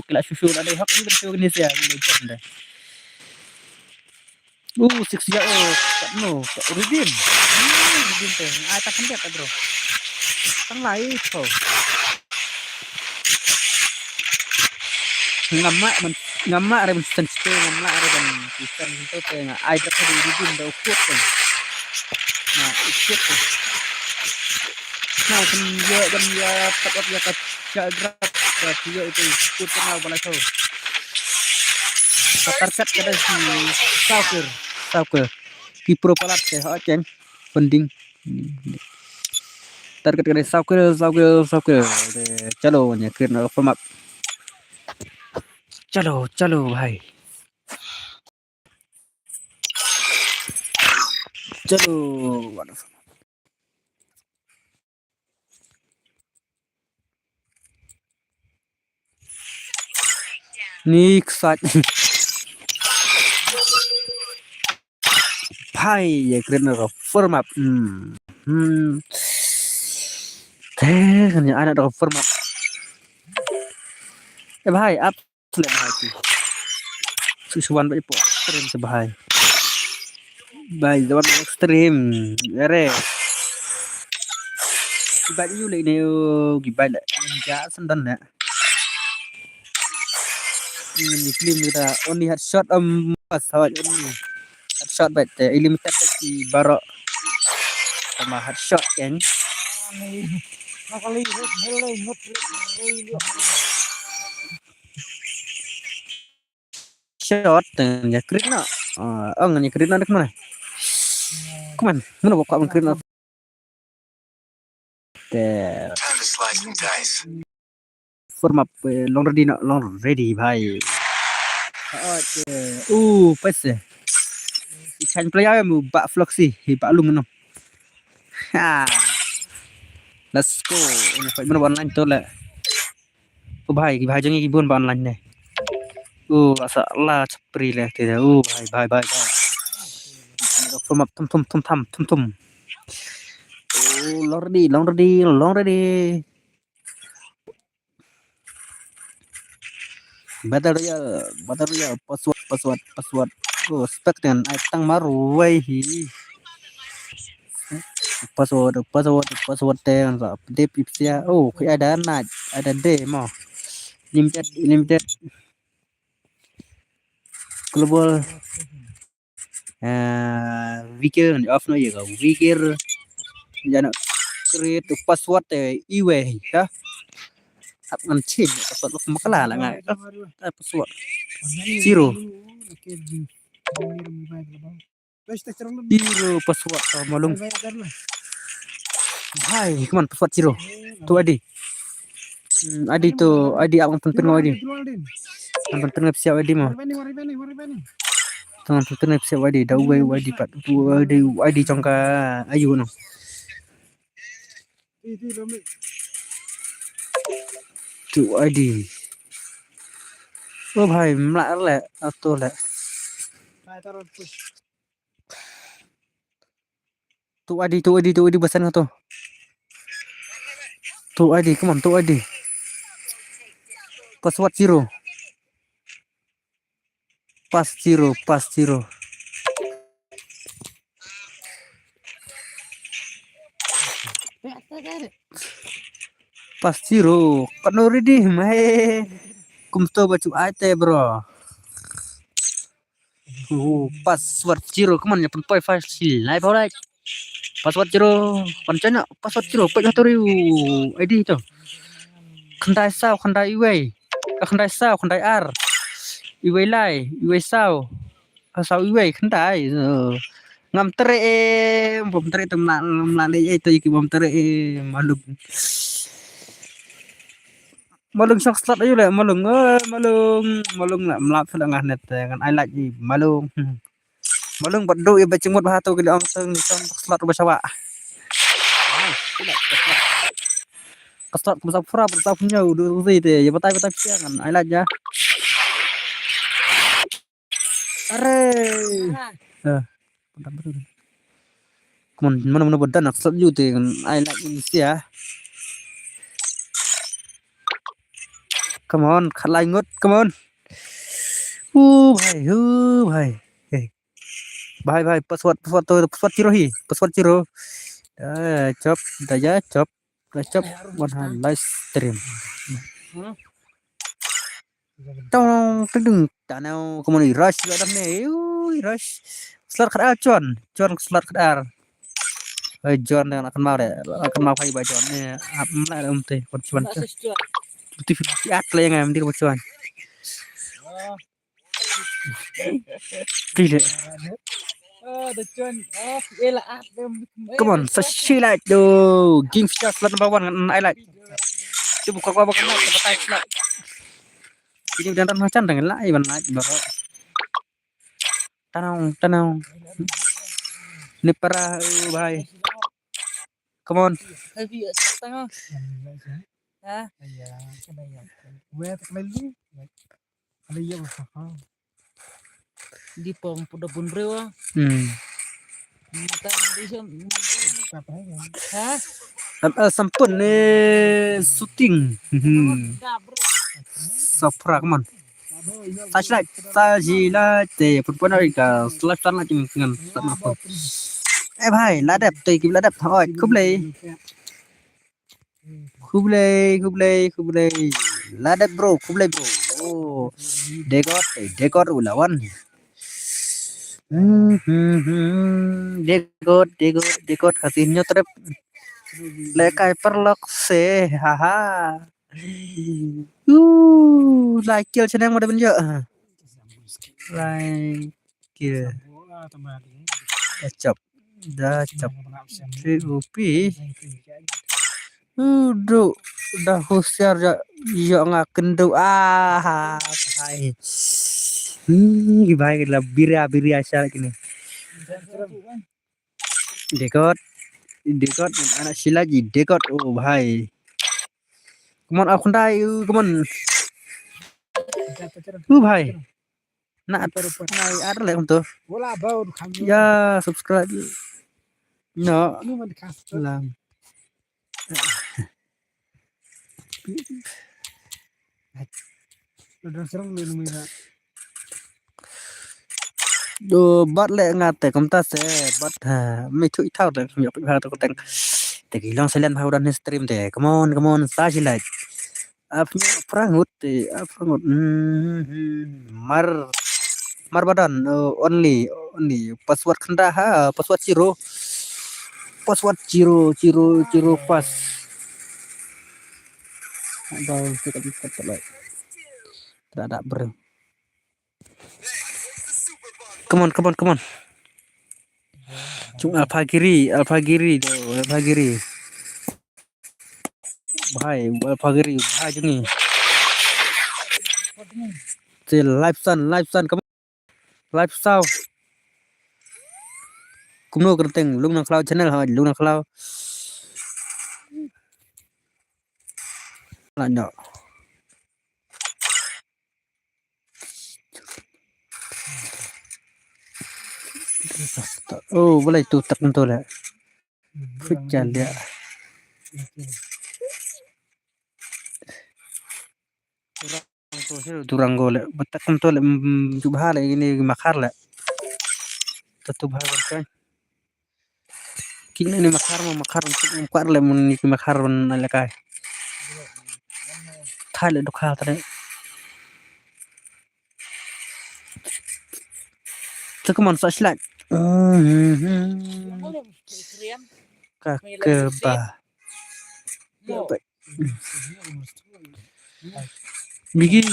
kelas susu ada hak ni betul ni saya legend dah. 6 year old. No, Rubin. Rubin teh. Tak kan dia bro. Tang lain tu. Ngamak rem sensitif ngamak rem sistem itu teh ai dak di Rubin dah ukut tu. Nah, ukut tu. Nah, kan dia takut dia kacak gerak. Dia itu ukut kenal bala tu. Target kada si Sauker. Kipro palat teh acen pending. Target kada Sauker. चलो nya kena format. चलो भाई. चलो ni sat भाई ये kena format. Teh kan ada format. Bahai up selain bahai susuan baik po ekstrim sebahai bahai zaman ekstrim ere gibat you le ne gibat le ja sendan ne ini klim kita only headshot pas hawat ini headshot bet limited si barok sama headshot kan Nakali helai ngot shot ya krit na ang ni krit na dak mana mana buka krit na Time to slice some dice. format long ready bhai pas ikan player mu bak floxy bak lum no ha let's go ini fight mana online tu lah bhai jangan gibun online ni asa lah cepri lah tidak bhai format tum long ready Battle Royale password spek dengan item baru hi password teh update pipsia ada night ada day mau limited global weekend off no ya weekend jangan create password teh iwe ya Apkan chin password makala lah ngai password zero password malum hai kaman password zero tu adi tu abang penting adi abang penting siap adi mah tangan penting siap adi dah adi pat adi congka ayu no tu adi भाई मलार ले तो ले tu adi pesan tu adi come on tu adi password zero pass zero pass zero kan ready mai kumto bacu ate bro password zero come on ya pun poi file lai bao lai password zero pancana password zero poi hatori id tu khandai sao khandai iwei khandai ar iwei lai iwei sao iwei khandai ngam tere bom tere tu mla le itu bom tere malum malung shot slot ayo le malung malung la mlap phela ngah net kan I like gì malung badu ya bacimut bahatu ke ong teng ni slot bersawa slot besar pura besar punya udah sih teh ya betai betai siangan I like ya are betul mana bedan nak slot ju teh kan I like ini sih ya come on khalai ngut come on bhai bhai password to password chiro hi password chiro chop dah chop chop one live stream tong tedung tanau kemudian rush ada nih rush slot kadar John slot kadar John yang akan mau deh akan mau pakai baju nih apa lah teh cuan TV atlet yang ngambil di cuan tidak the John. Ela come on sashila do game slot number 1 I like itu buka slot ini udah macam dengan lah iban naik baru tanau ini para bhai come on Heavy setengah. Hah? Di pom pada bun brewa. Minta bisa. Hah? sampun syuting sopra come on sajila te pun ada ka slap sana dengan sama apa bhai lá đẹp tùy kịp lá đẹp thôi khúc lê lá đẹp bro khúc lê bro oh degot ulawan degot kasihnya terap lekai perlok se haha like kill channel mau dapat je like kill dah cap VOP udah husiar ya nggak kendu bhai gimana lah biri asal gini dekot anak sila ji dekot oh bhai come on aku ndai come on bhai nak ada lah untuk ya subscribe no lang đồ bắt lệ ngạt để công ta sẽ bắt mấy chuỗi thao để nhập vào tôi tăng để kỳ long sẽ lên vào đăng stream để come on sao chỉ lại prangut mar badan only password kanda ha password ciro pas ada kita bisa terbaik tidak ada ber come on Cung Alpha Giri bhai jeng ni live sun kamu live sao kumno kerteng lung nang cloud channel ha lung nang cloud lanjut oh boleh tu tak betul lah fikir dia turang gole betak betul jubha lah ini makar lah tetap harus kan kini ini makar lah ini makar mana kai thai lah dukha tadi tu kemana sesuatu kakeba Miki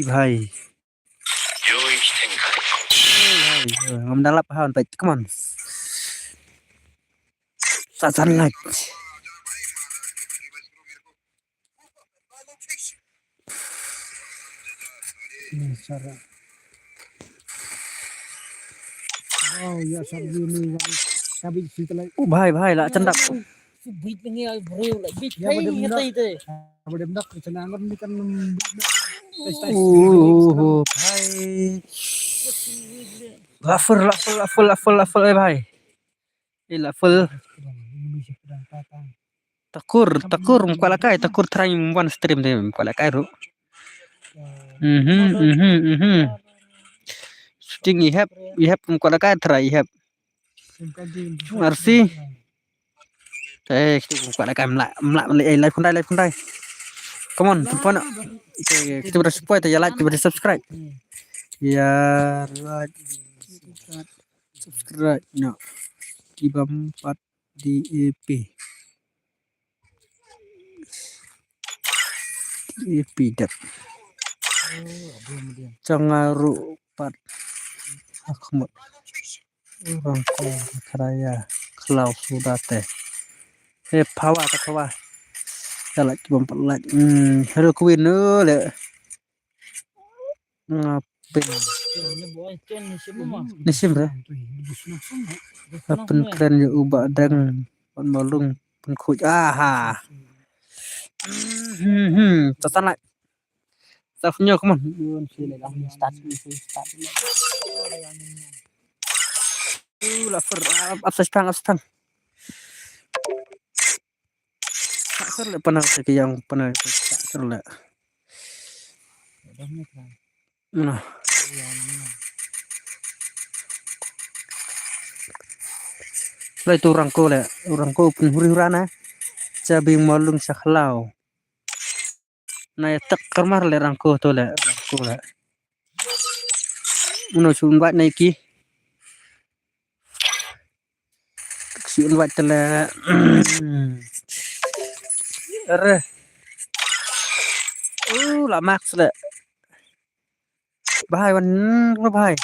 bhai ngom dalap hawan baik come on sasan like Ini cara. Oh ya sabi ni kabit situ lagi. भाई ला चंदा Subit ni ay bro like bit. Ya, Hey, bener-bener. ngatay ite. Boleh mendak cenangan ni kan भाई लाफल भाई ये लाफल takur muka lakai takur try one stream deh muka lakai ru shooting you have muka lakai try you have Arsi kita muka lakai melak live kundai come on telepon kita ber support ya like kita ber subscribe ya like subscribe no tiba 4 DAP dap Cangaru 4 Ahmad Rangko Karaya Kelau sudah teh pawa jalan coba 4 like hero queen le ngapin nisim dah pen keren ya ubah dang pen malung pen kuj aha tetan like staffnya come on start lapar absas pang tak serle pernah yang pernah tak serle mana lai tu orang ko pun huri-hurana cabi malung saklau na tak kamar le rangko to le uno chun bat naiki si bat le re la max le bahai wan bahai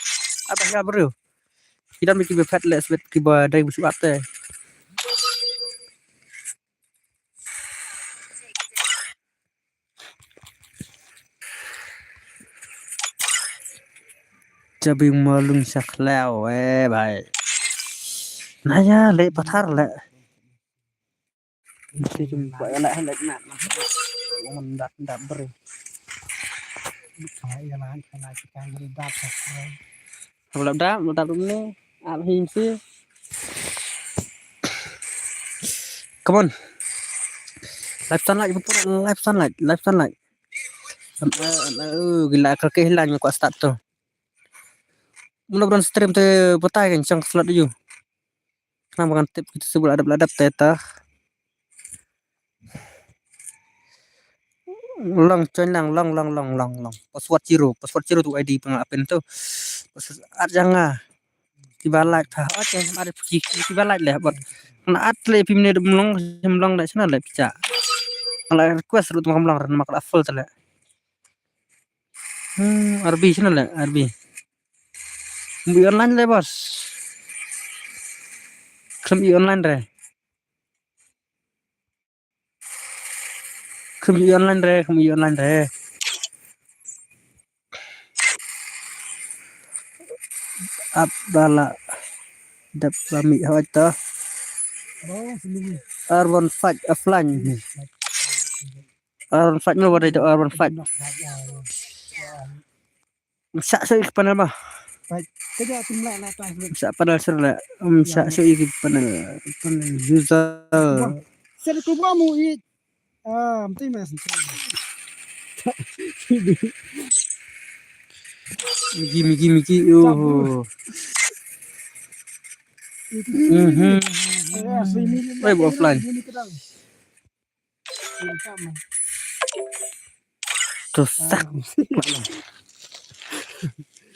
apa ya bro kita mikir befat le sebet kiba dai busu ate cabi malung saklau bhai naya le pathar le mesti jumpa elak nak mình đặt beri Ay yalan kana kita ngridat. kalau đặt ini al hin sih come on live sunlight gila kehilangan kok start tuh mudah-mudahan stream tuh petai kencang slot you kenapa kan tip kita sebut adap teta long password zero tu ID pengapin tuh password jangan tiba like tha ada pergi tiba like lah buat kena atle pimne demlong dah sana lah pica kalau request rut mamlang ran mak full tala RB sana lah RB bi online le bos kami online re Abdallah dap bami hawata Arwan Fight offline Arwan Fight no ada itu Arwan Fight sak sui panel bah Kaya tumla na ta. sak panel serla sak sui panel user Sir ko ba mo it? Mti mas. Miki oh web offline terus sak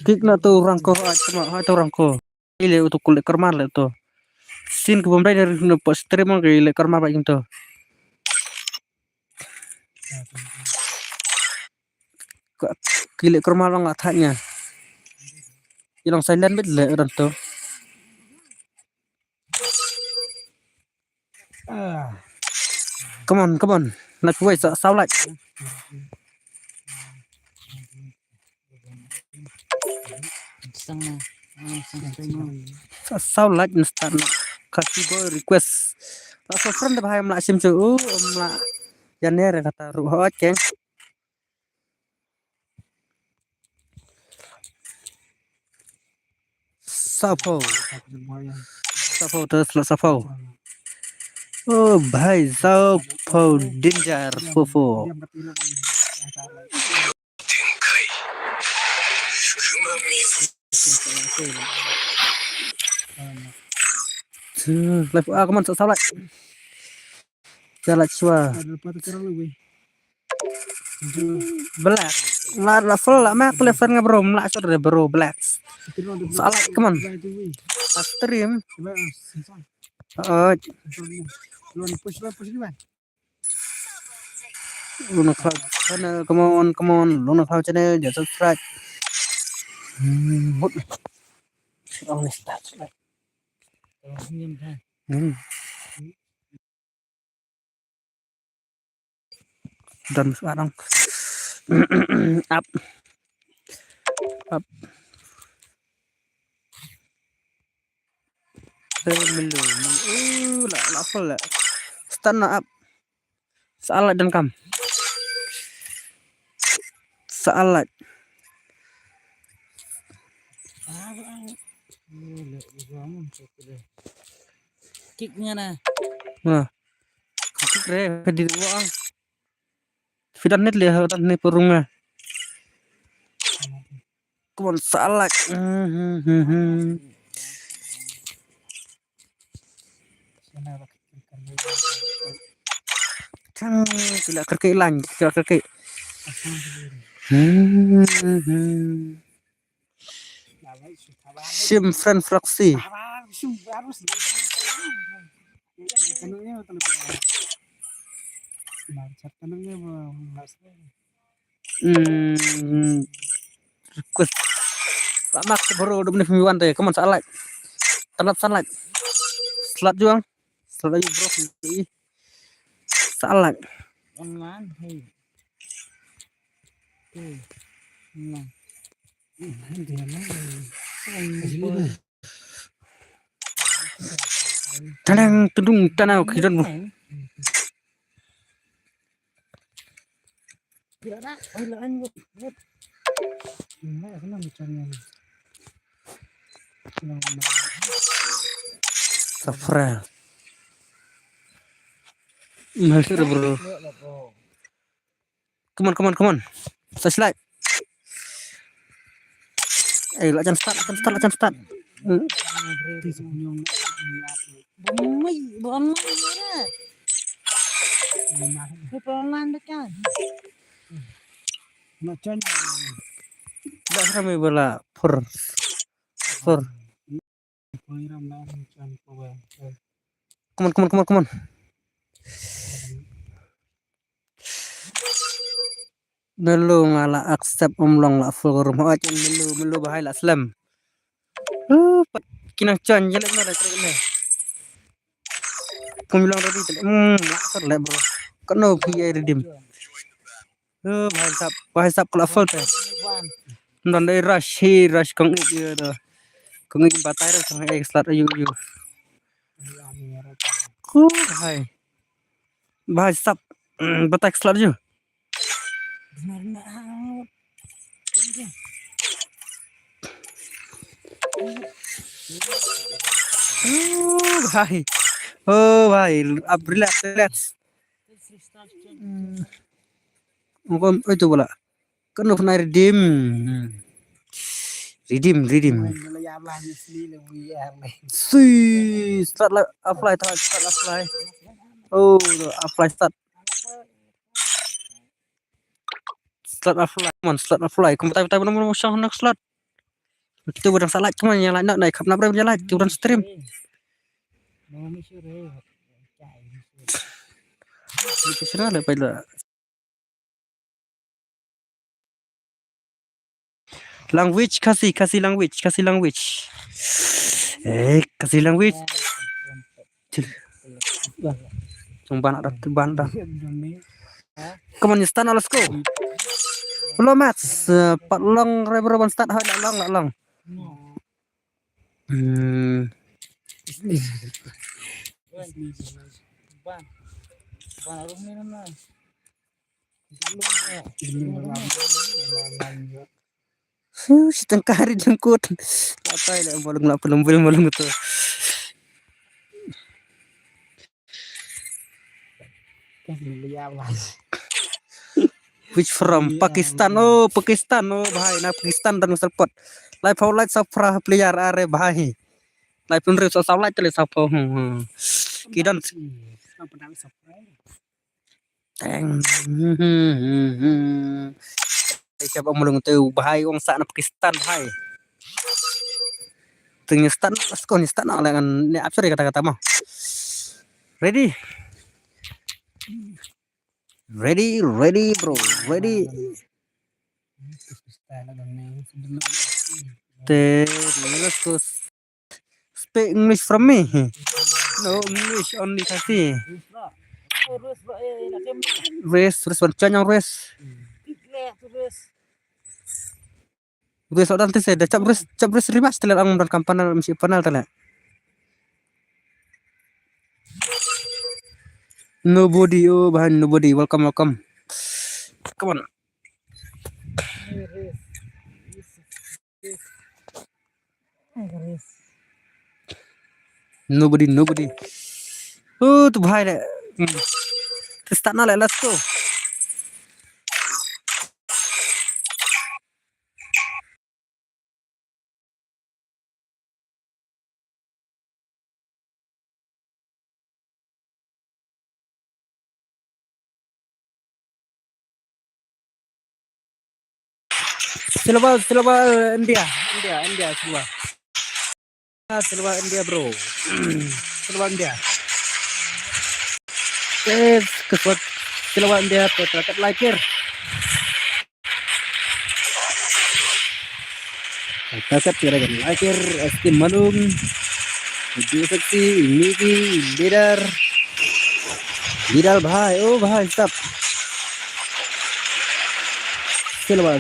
kikna tu rangko rangko ile untuk kulit kermar le tu sin ke pembrai dari post stream ke ile kermar baik tu kile kermar lang atanya ilang silent bit le ran tu come on let's wait sao lại Setengah. Sao like instant kasih boy request. So friend bahaya melak sim cu melak janere kata ruh ceng. Sapo terus lah sapo. Oh भाई sapo danger fofo. Tenkai. Shumamizu. Live come on sao like. Jalan cua. Black. La full la mak level nga bro melak sur de bro black. Salah come on. Stream. Oh, Luna Cloud channel, come on, Luna Cloud channel, just subscribe. What? Only start like. Dan sekarang up. Belum. La full lah. Stand up. Salah dan kam. Salah. Kicknya nah. Nah. Kere di ruang. Fidan net lihat dan nih perungnya. Come on salah. Cang tidak kerkeilan, tidak kerkei. Sim friend fraksi. Request. Lama baru udah menit mingguan deh. Come on salah. Sunlight. Selat juang. Selat aja bro. Salah. Online hey. Nah. Tanang tudung tanau kidon. Tidak oilaan buat. Safra. Masih bro. Come on. Flashlight. Lacan start. Bumi, bukan mana? Pelan dekat. Macam. Dah ramai bola. Pur. Come on. Melu ngala accept umlong la full rumah aja melu bahai la slam. Kinang chan jalan mana terkena. Pemilang tadi tadi. Maksud le bro. Kena piye redeem. Bahai sap kalau full teh. Non dai rush kong itu dah. Kong itu batai dah sang slat ayu. Bahai sap batai slat ayu. Bahai. Bahai. Relax. Mungkin itu bola. Kena pernah redeem. Start apply. Oh, apply start. Slot apply. Kamu tahu nomor usang nak slot. Kita udah salah cuman yang lain nak khap nak berjalan kita udah stream. Itu sudah lah pada language kasih language. Kasih language. Sumpah nak bantah. Come on, stand, let's go. Hello, Mats. Pat long, reber start, hai long. No. Hmm. Ban. Ban harus minum lah. Belum ya. Si tengkari jengkut. Apa ini bolong itu. Which from Pakistan? Oh, Pakistan. Oh, bahai. Na Pakistan dan Serpot. Live how light safra player are bahai. Live pun reso sa light tele sapo. Kidan teng. Siapa mulung tu bahai wong sa na Pakistan bahai. Tengnya stan, skon stan ala kan ni absur kata-kata mah. Ready? Ready, bro. Ready. Let's go. Speak English from me. No English only kasi. Terus Pak nak Race, terus bancanya race. terus. Race orang tu saya dah cap race rimas telah ang dan kampanal mesti panal telah. Nobody, oh bahan nobody. Welcome. Come on. Nobody. Oh tu bahai dah. Start na let's go. Silva India Silva. Silva India bro. Silva India. Kesempatan Silva India terdekat lahir. Terdekat terdekat lahir. Estim Malum. Video seksi Miki Lidar bhai. Oh bhai stop. Silva.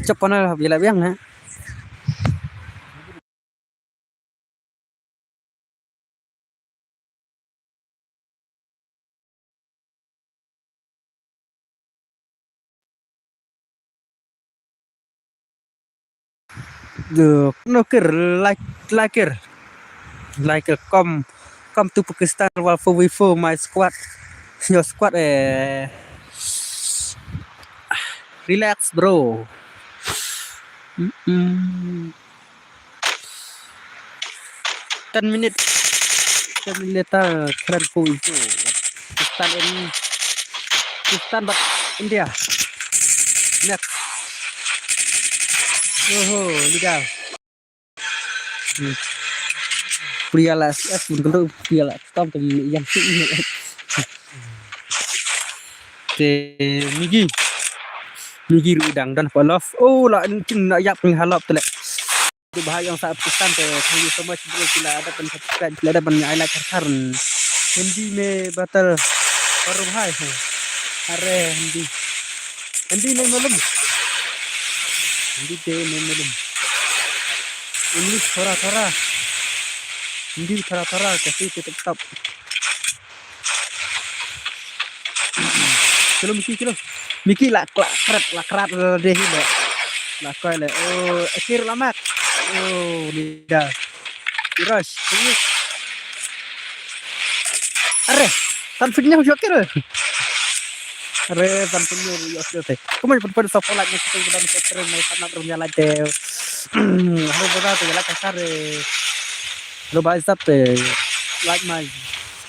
Cep panel bila biang ha. The like come to Pakistan while for my squad. Your squad relax bro. 10 minutes later current for Pakistan but India next. Oh liga Priala S untuk Priala stop yang sih Migi udang dan polof. Oh lah nak yap halap tu lek. Di bahaya yang saat Pakistan tu thank you so much bro sila ada subscribe sila ada banyak like karun. Hindi में batal baru bahai है. अरे hindi नहीं मालूम. Hindi नहीं मालूम. English थोड़ा hindi थोड़ा कैसे tetap. Chalo Miki lakrat deh ini. Lakoi le. Oh, akhir lamat. Oh, lidah. Iras. Are, tanpinnya jokir. Are, tanpinnya jokir. Kamu pada sa like ni kita sudah subscribe mai sana berjalan teh. Harus benar tu like kasar. Lo bahas like my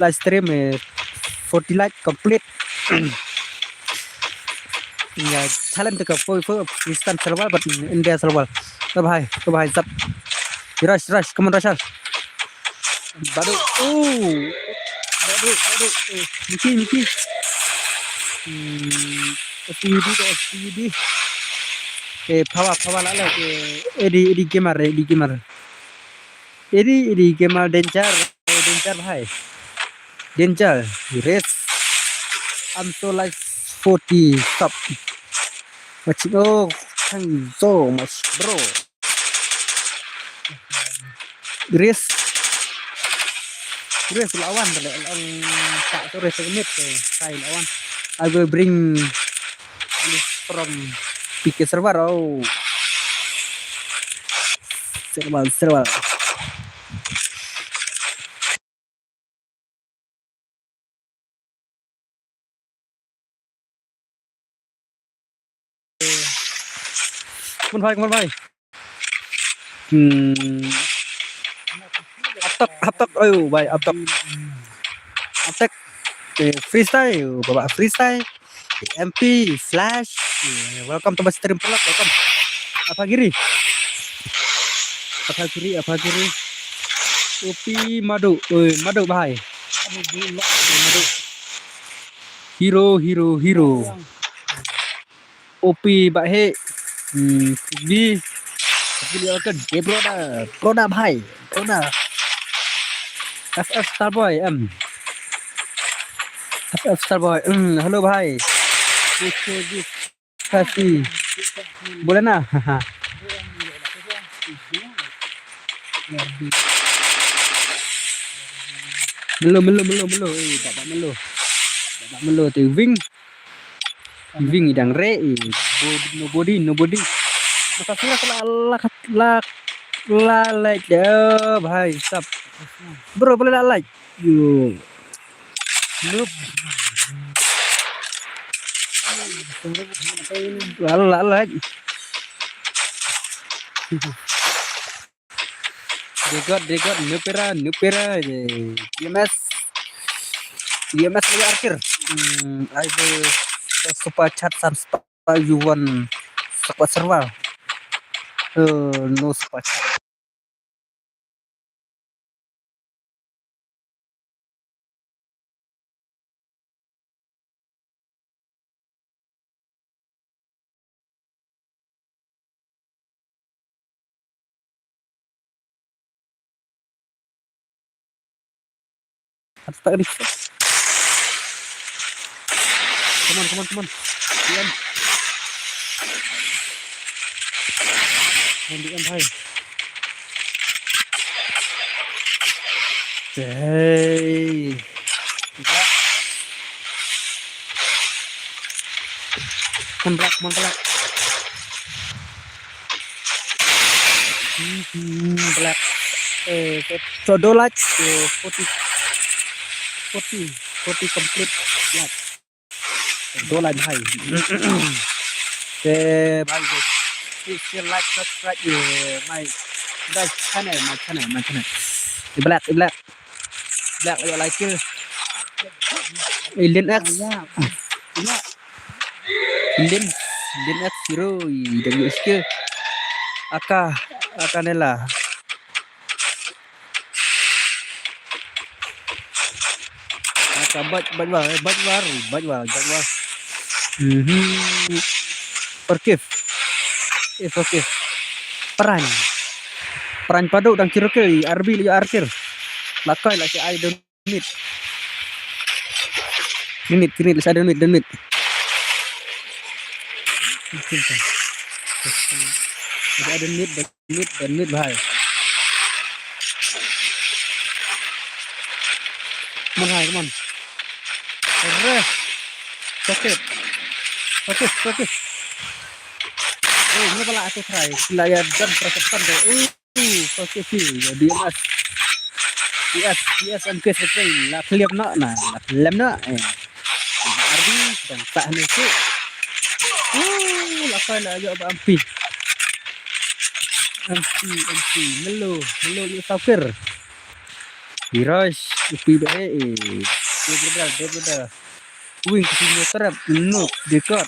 live stream 40 like complete. Ya, challenge ke Pakistan serval but India serval. तो भाई सब रश कम रश बाडू Miki SPUD Pawa lala ke edi gamer danger bhai danger race I'm so like 40 stop. Watching, oh, thank you so much, bro. Grace lawan ang tak sore segmet saya lawan. I will bring this from PK server. Oh, server. Mun phai. Aptok. Oh, bye aptok. Aptek. Freestyle, bapak freestyle. MP Flash. Welcome to my stream pula. Welcome. Apa kiri? Upi madu. Madu bahai. Madu. Hero. Upi bahe. Bi. Video kan Broda bahai. Broda. FF Starboy FF Starboy. Halo bahai. Kasih. Boleh nah. Melo. Bapak melo tu Wing idang re. Nobody. Masa sila la like dah bhai sab. Bro boleh nak like. Yo. Noob. La like. They got nupera DMS lagi akhir. I will super chat and you want super server. No super chat. Tak di. Come on. Diam hai. Hey. Monblak. Black. Codolat 40 complete. Black. Dolan hai. Bye guys. Please like, subscribe my channel. Black. You like it? Alien X. Alien X hero. WSK. Akanela. Bajwar. Perkif. Peran padu dan kira RB liya arkir. Lakai lah si I don't need. Minit sa don't need. I don't need bahai. Come on. Fokus. Ini pala aku try. Layar dan perception deh. Fokus sih. DMS. Yes, and case replay. La clear nak. Ardi dan tak nusu. Lakai lah aja apa ampi. Melo you safir. Hirosh, upi bae. Dia Wing kesini terap. No, dekat.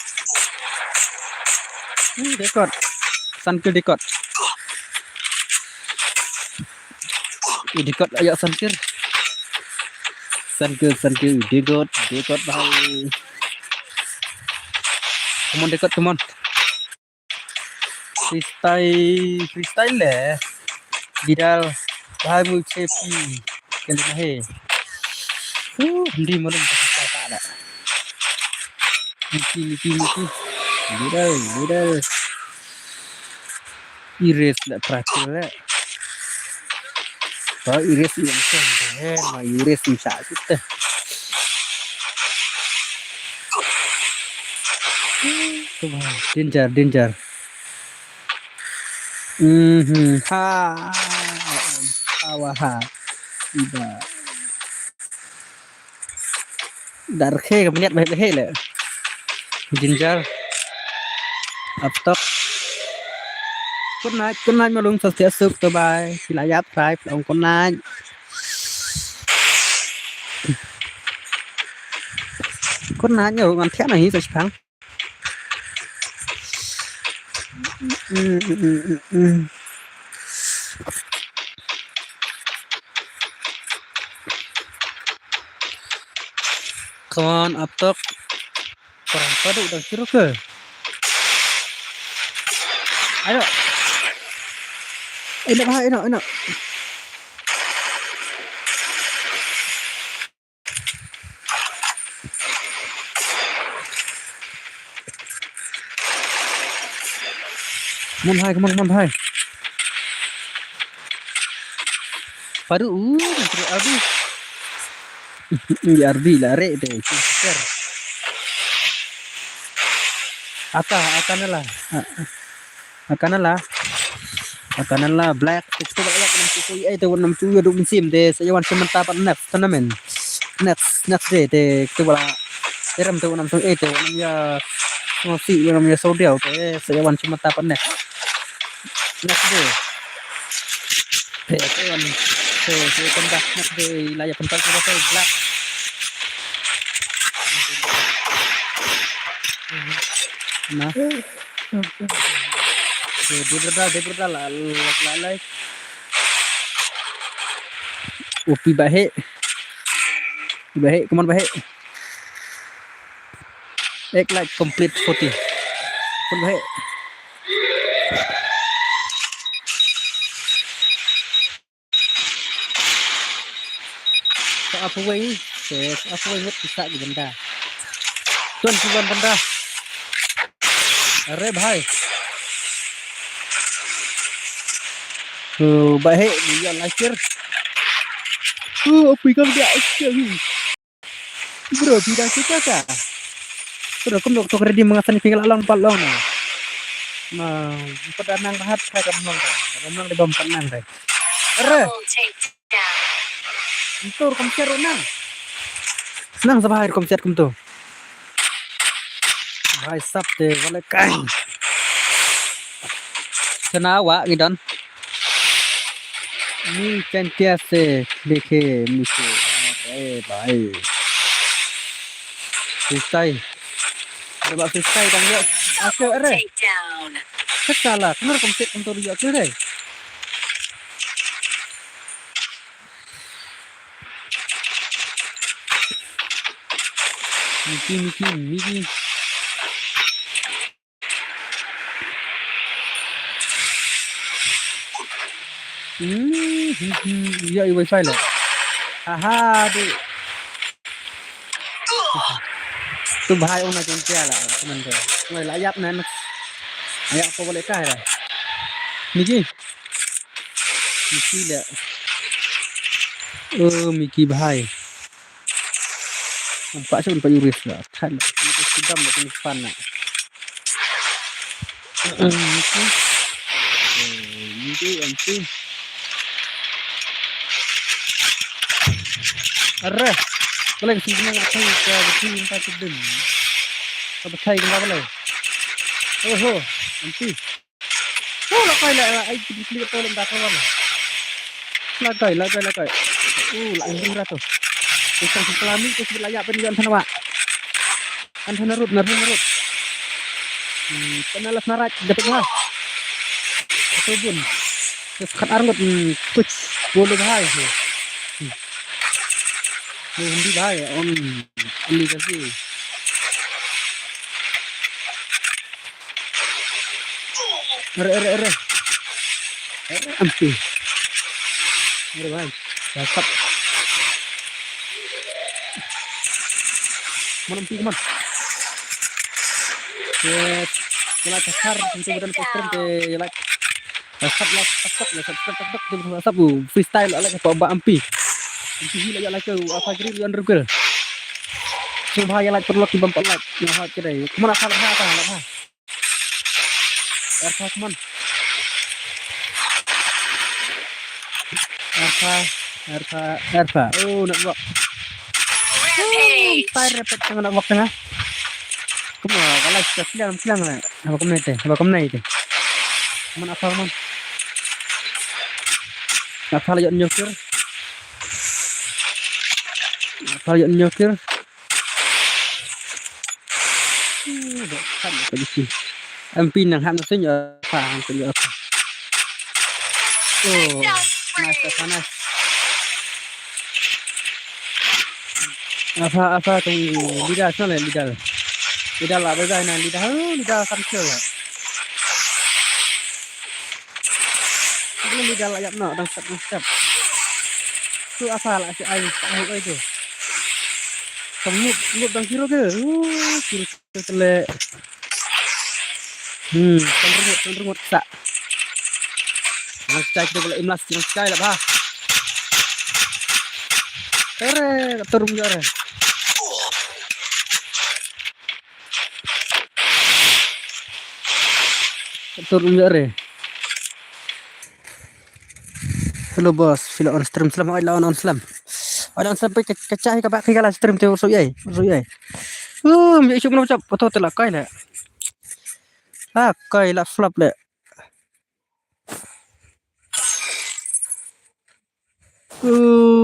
Sankir dekat. Dekat ayak sankir. Dekat bahai. Come on. Freestyle le. Didal bahai mu cepi. Kali mahe. Hindi mo lang tak ada. Miki. Middle. Iris lah terakhir lah. Kalau iris yang keren, mah iris bisa kita. Coba, danger. Ha. Iba. Darke kemudian baik-baik lah. Danger. Up top. Con nai mà luôn sẽ sụp từ bài thì lại giáp phải ông con nai nhiều ngàn thép này rồi thắng. Con up top còn có đủ được chưa cơ. Ayo. Enak. Come on, hai. Baru Ardi. Ya Ardi lari deh. Super. Akan lah black itu banyak itu warna cuy ada musim deh saya wan sementara pan next tournament next day deh itu bala eram tuh warna itu warna masih warna Saudi oke saya wan sementara pan next day itu warna saya kontak next day layak kontak kita saya black nah dia berda lalai upi bahe come on bahe ek like complete 40 come bahe apa way net bisa di benda tuan benda अरे भाई baik dia lahir api kan dia sekali bro tidak suka kah bro kamu dokter di mengasani tinggal alang palong nah pedanang rahat saya kamu di bawah penang deh itu kamu serunang senang sama air kamu tuh भाई सब ते वाले काई सनावा गिदन मी चंटिया से देखे मिसे अरे भाई सिस्tai coba सिस्tai kan ya oke ere salah kenapa kamu set untuk dia tu deh Miki iya wifi lah haha tu bahaya una cengkia lah teman tuh ngai layak nan ayak apa boleh kah lah Miki lah Miki bahaya nampak sih nampak yuris lah kan itu sudah macam fun lah Miki अरे बोले सीखने का बताइए क्या बताइए इनका तो दिन तो बताइए क्या बोले ओहो अंती oh lakai ai diklik to lem data wala lakai langsung rato isang selami ke wilayah pendidikan sana Pak kan narut penalas narat dapat lah atubun terus kat arngot coach boleh bahaya hindi bahaya on ini kasi Are ampi are bhai dapat mana ampi man Yala kasar itu beran pestrum ke yala kasar lah tak tu sabu freestyle ala ke ba ampi. Ampi hila yala ke apa gri yang rugel. Subha yala perlu ki bam palat. Yang ha kira. Kemana salah ha lah. Erfa teman. Erfa. Oh nak buat. Rampage. Tai repet tengah nak buat tengah. Kemana kalau silang lah. Apa kemana teh? Apa kemana itu? Mana asal man? Asal yang nyokir. Dah kan apa sih? MP nang ham tu nya apa hang tu apa? Oh, panas. Apa tu lidah sana lidah. Lidah lah beza nan lidah kancil lah. Ini lidah lah nak dan step. Tu apa lah si air itu. Semut dan kiro ke? Kiro tele. Cenderung tak. Nak kita boleh imlas yang sekali lah bah. Turun jare. Hello bos, sila on stream selamat on slam. Ada sampai kecah ke baki kala stream tu so yai. Mai isu mana macam betul telah kai lah. Kai lah flop le.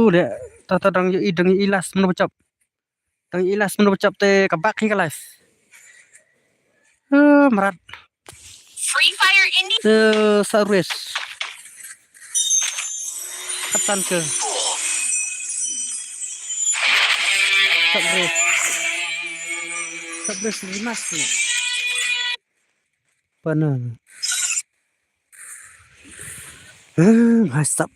Le tata dang ilas mana macam. Dang ilas mana macam te ke baki kala. Merat. Free Fire Indie. Sarwes. Katan ke. Sabres rimas ni. Pana. Mastap.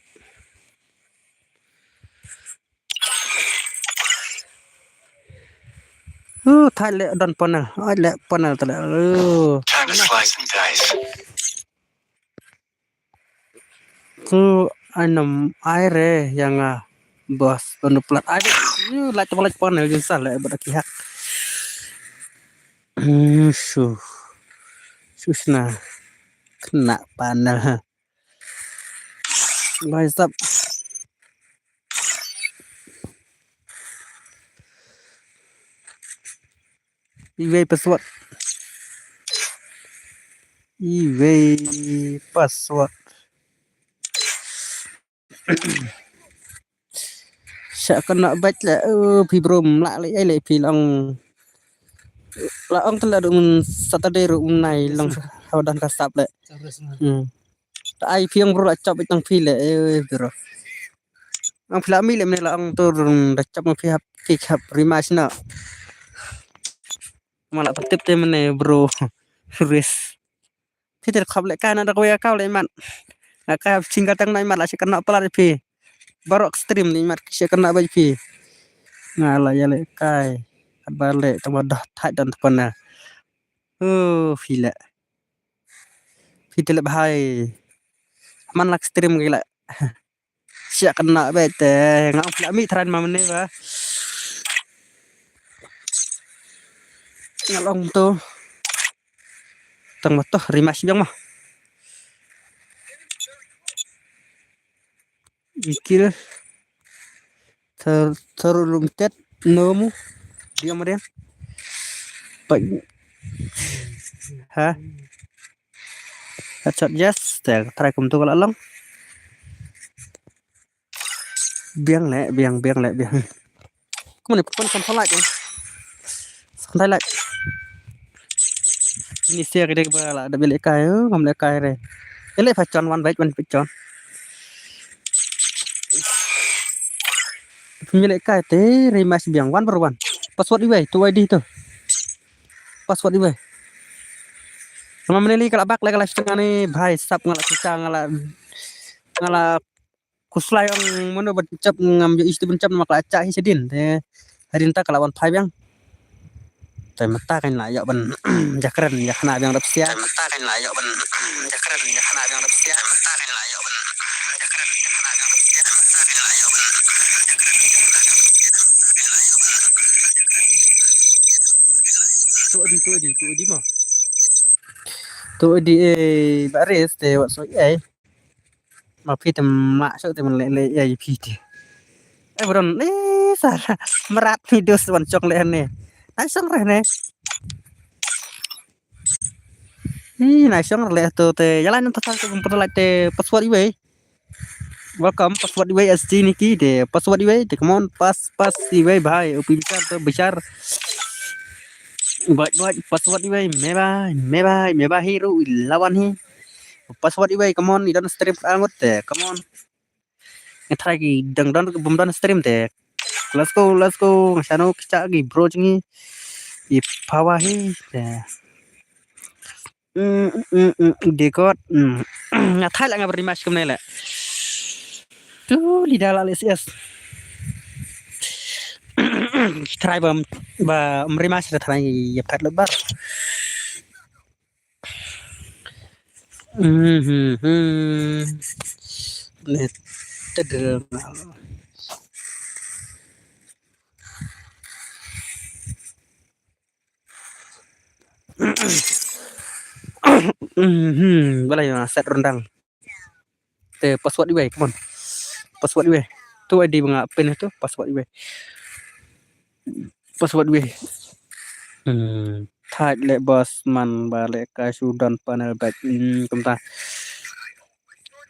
Thale dan pana. Le pana tale. Time to slice and dice. Anam aire yang bos penuh pelat ada. Like pana yang salah beraki hak. Susna kena panel. Mantap. Iway password. Sẽ kena baik lah. Pi brom lah le ai le pi long. La ong telah dum Saturday ru nai long haudan kasap le. Ai pi ong bro chop itang pi le bro. Ang filami le men la ong tur da chop pi hap rematch na. Malah tertib te men bro. Ris. Pi ter khap le kan ada ko ya kau le man. Ka singkat tang nai mat la kena pelat pi. Barok stream ni mat si kena bai pi. Ngala ya le kai. Balik tambah dah tak dan tepan. Fila. Fila bahai. Man lak stream gila. Siap kena bete. Ngap pula mi tran mamne ba. Ngalong tu. Tang matoh rimas jong mah. Ikir. Terlumtet nomu. Dia kemudian. Ha? Headshot yes. Try kum tu kalau long. Biang le. Kemana pun sampai like. Sampai like. Ini share kita bala ada beli kai, ngam le kai re. Ele facon one bite one facon. Milik kai te rematch biang one per one. Password iwe tu ID tu. Password iwe. Sama meneli kalau bak lagi setengah ni bhai sap ngala susah ngala kuslai ang mana bencap ngambil isti bencap mak acak hi sedin te hari entah kalau 1 5 yang Tay mata kan lah ya ban jakran ya kena yang rapsia. Mata kan layak ben jakran ya kena yang rapsia. Mata kan layak ben jakran ya kena yang rapsia. Mata kan layak ben Tu di mah. Tu di baris te wat so ai. Ma pi tem mak so te men le ai pi te. Bron salah merat video wan cok le ne. Ai song reh ne. Nah song le tu te jalan tu sang tu pun te password iwe. Welcome password iwe SG Niki de password iwe te come on pas iwe bhai upi bicar buat password iwe me bhai hero lawan hi password iwe come on idan stream angot te come on ngetrai ki dang bum dan stream te let's go sano kita gi bro jingi I power hi te dekot ngathai la ngabri match kum nela tu lidah la LCS try ba merimas ra try ya pat lebar net teder balai set rendang te password iwe come on password iwe tu ID mga pin itu password iwe thaj le boss man balik ka sudan panel back kumta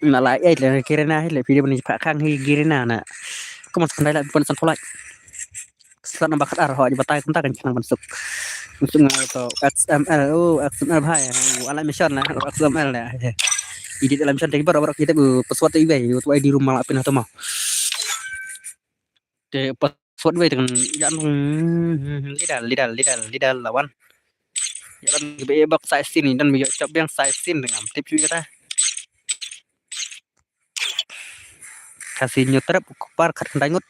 na lại ai le kirena le video ni pak khang hi girena na kuma pandai la pun san tholai sat nambah kadar ho di batai kumta kan chang masuk to XML XML bhai ala mission na XML na idi dalam mission te baru kita password iwe tu ID rumah lapin atau mau te password iwe dengan yan lidal lawan ya kan be bak size sini dan be cob yang size sin dengan tip juga ta kasih nyutrap kupar kat ndangut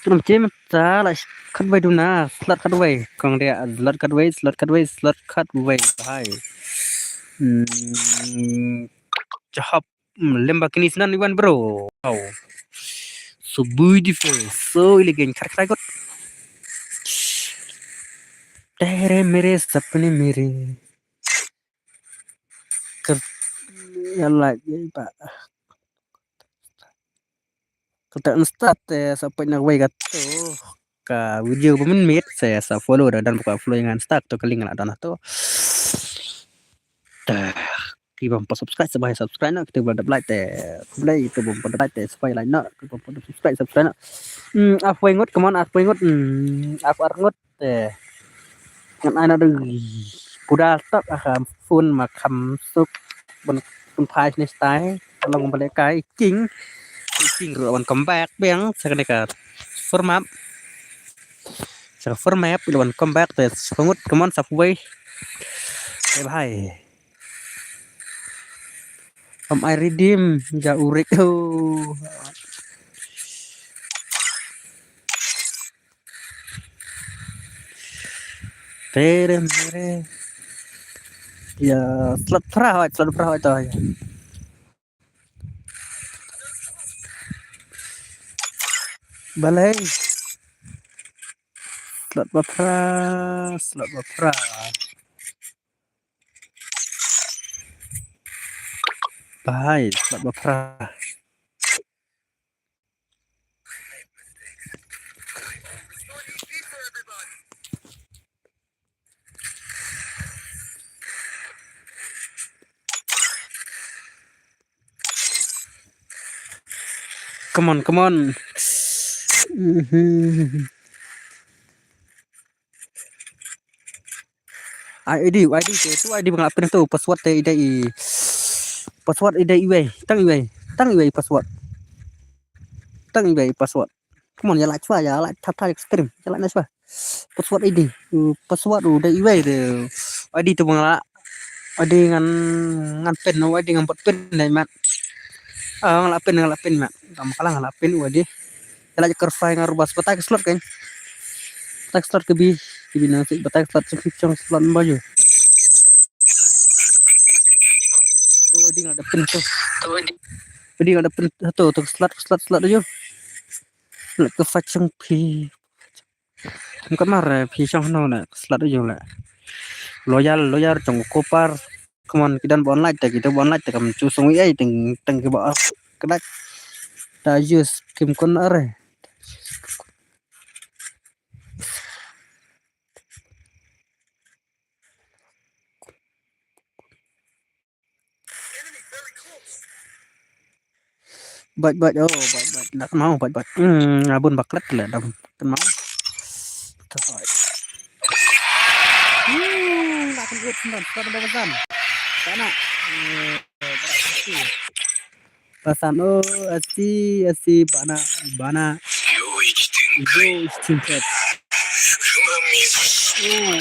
Tum chim ta la kat vai duna slot kat vai kong dia slot kat vai bhai jahap lemba kini senan iwan bro wow so beautiful so elegant kat kat तेरे मेरे सपने मेरे कर yalla pak kita start sampai nak way gato ka video bermenit saya follow dan buka follow dengan start to keling lah dan tu kita bom subscribe sebagai subscribe nak kita boleh like play itu bom like supaya like nak kita bom subscribe nak apa ingat kemana apa ingat apa ingat ngan ai nó được pura tắt phun mà khăm súc bun phaiในสไตล์ลงไปเลยcái chính rồi còn comeback beng sekarang dekat format rồi comeback từ pengut kemon subway cái bài ai redeem ja urik Tere mere ya slot perahu itu ya balai slot bapra bahai slot bapra come on ID tu ID mengapin tu password ide iwe tang iwe password come on ya like chua ya like tap extreme ya like chua password ID password udah iwe de ID tu mengala ID ngan pen no ID ngan pen dai mat ngalapin mat kamu kalah ngalapin ID ya like kerfai ngarubah sepetak slot kan tak slot ke bi Jadi nasi batai slat cengkicong slat baju. Tuh dia ada pintu. Dia ada pintu tuh slat aja. Slat ke facang pi. Bukan marah pi cong no na slat aja lah. Loyal trong kopar. Come on kita online ta kita online ta kam chu song ai teng teng ke ba kedak. Ta use kim kon are. Bạch nak mau bạch abun baklet lah dam kan mau thôi nak kebut sendan pesan sana pesan oh asi bana yo istimpat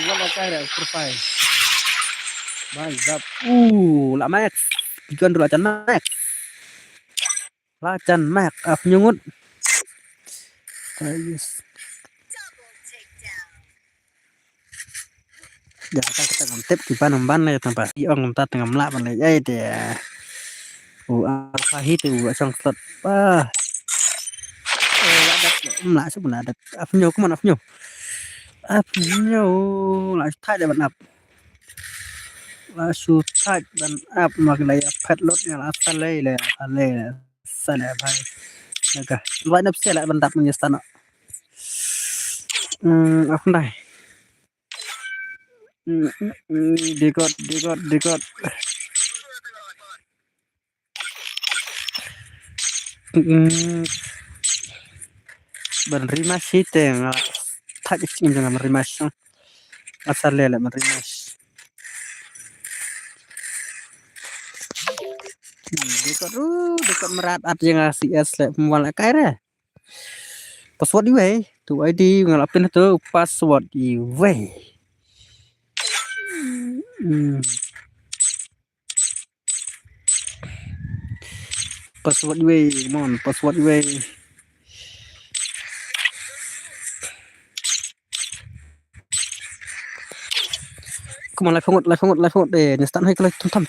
wala kaya profile mazap la max ikan dulu acan max lacan max ap nyungut ayus Jakarta kita ngantip di Panembahan ya tempat iong ngentah tengah melak pandai ya dia apa itu asang slot ah ada melak sebenarnya ada afnyo kemana afnyo lah thay dan ap lah thay dan ap maklaya pet lotnya lah saleh saleh bhai naga luar nafsi lah bentap menyestana apa nih dikot benrimas itu yang tak ingin dengan benrimas asal lele benrimas dekat merat at yang ngasih es le pemwala kaira password iwe tu ID ngalapin itu password iwe password iwe mon password iwe Come on, live phone để start hay cái thăm.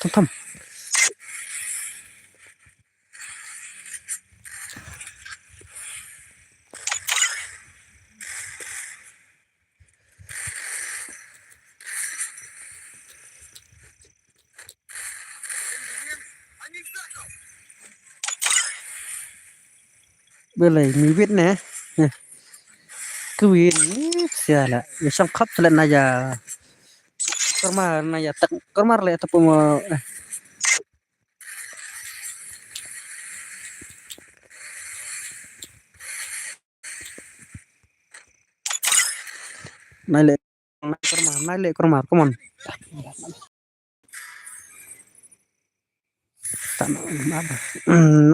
Bên này mình viết nè. Cứ viết xia là xong khắp lên này giờ kamar na ya tak kamar le ataupun naik kamar come on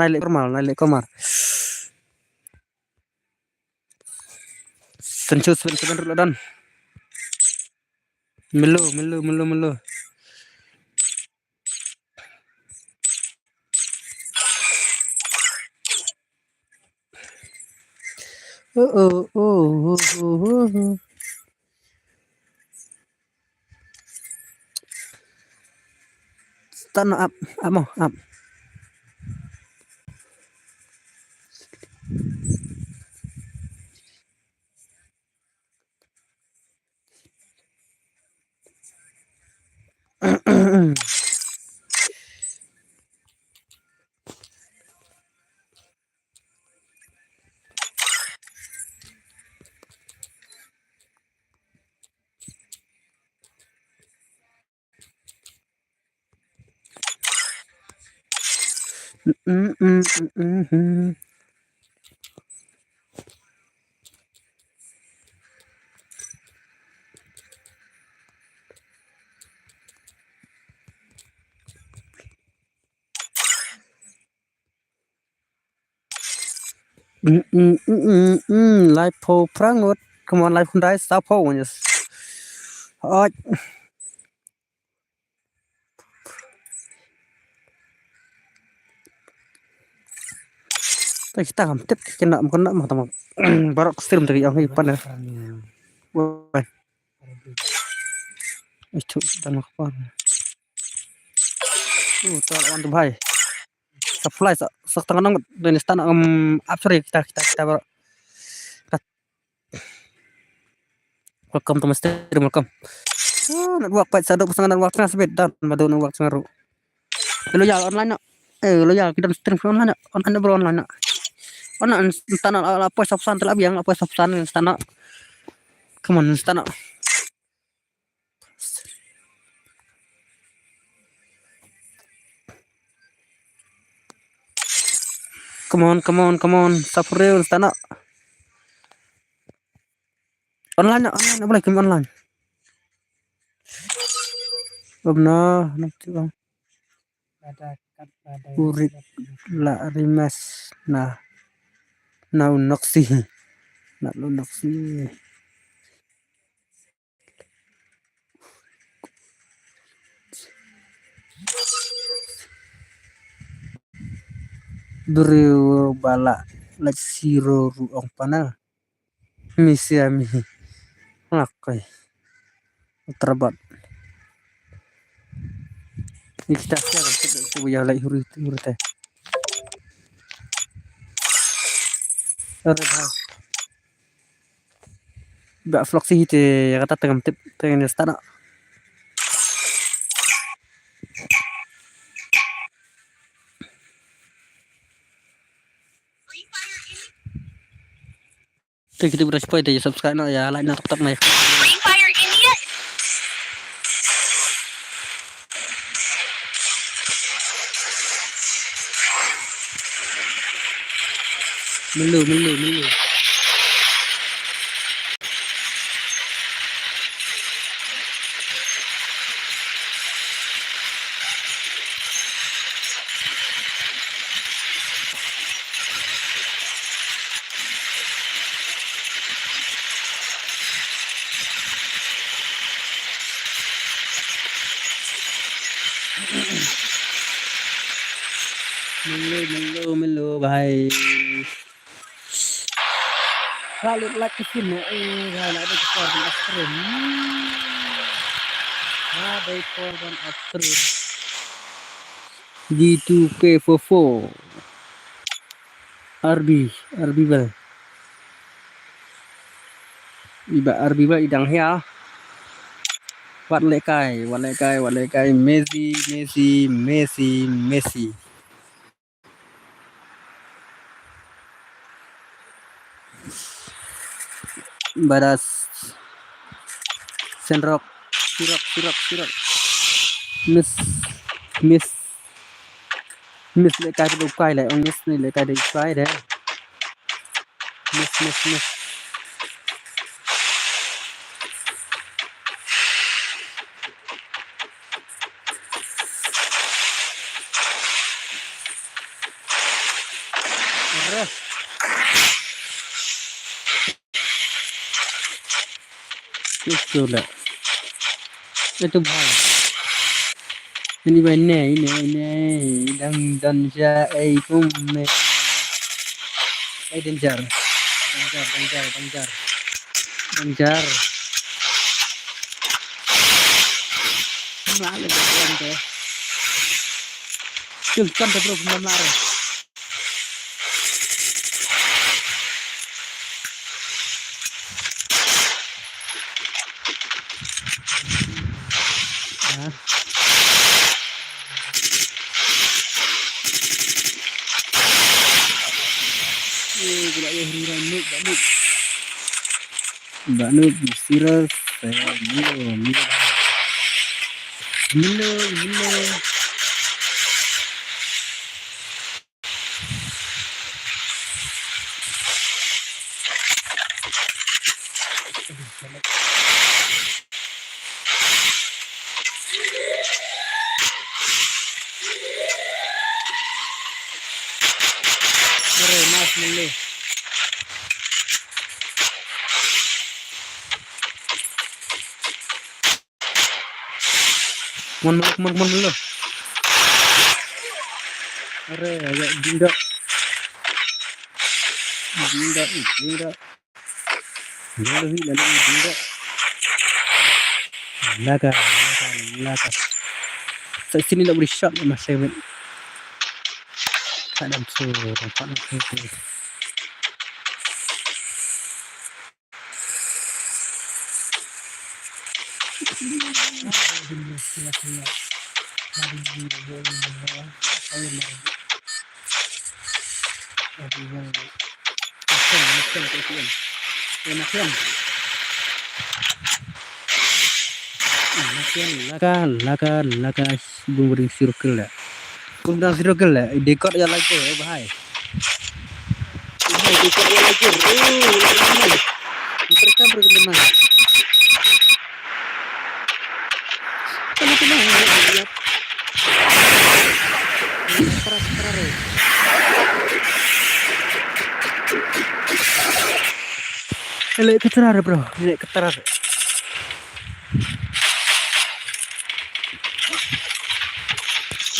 naik kamar sensus dulu dan melu stand up up live po prangut come on live hundai stop po just oj kita ngantip kena mah teman baru stream dari yang hipan ya woi Itu dan apa? Tuh lawan tuh bahai. Supply sak tangan nang dan istana absuri kita welcome to my stream welcome. Nak buat pat sadok pasangan dan waktu sebet dan madu nak waktu ngaru. Lo ya online nak. Lo ya kita stream online nak. Online bro online nak. Online istana apa subsan terlalu yang apa subsan istana. Come on istana. Come on. Sapre istana. Online boleh game online. Benar, nanti bang. Urik la rimas nah unoksi nak unoksi beri bala la siro ruang panel misi ami lakai terbat ini kita siapa ya lagi hurut teh Mbak vlog sih ya kata tengah tip tengah istana. Kita beres poin deh subscribe ya like tetap naik. Free Fire India. Melu. Melu bahai. Kalau like kesini, kalau ada korban astrid. Ada korban astrid. G2K Fofo. RB bal. Iba RB bal idang hea. Wat lekai. Messi. Baras senrok sirok miss lekai tu kai lai on miss ni lekai dei kai deh miss itu bahaya. Ini dan pun danger. Lalu bagian deh. Kan terus menarik. Mbak Nuk serius Milo. Mas Milo. Mon lo. Are agak dinda. Laga. Sini nak beri shot Mas Seven. Tak ada suruh. Laga beri circle lah. Kundang circle lah. Dekot ya lagi bahaya. Dekot ya lagi. Mereka berkenalan. Lek keterar bro, lek keterar.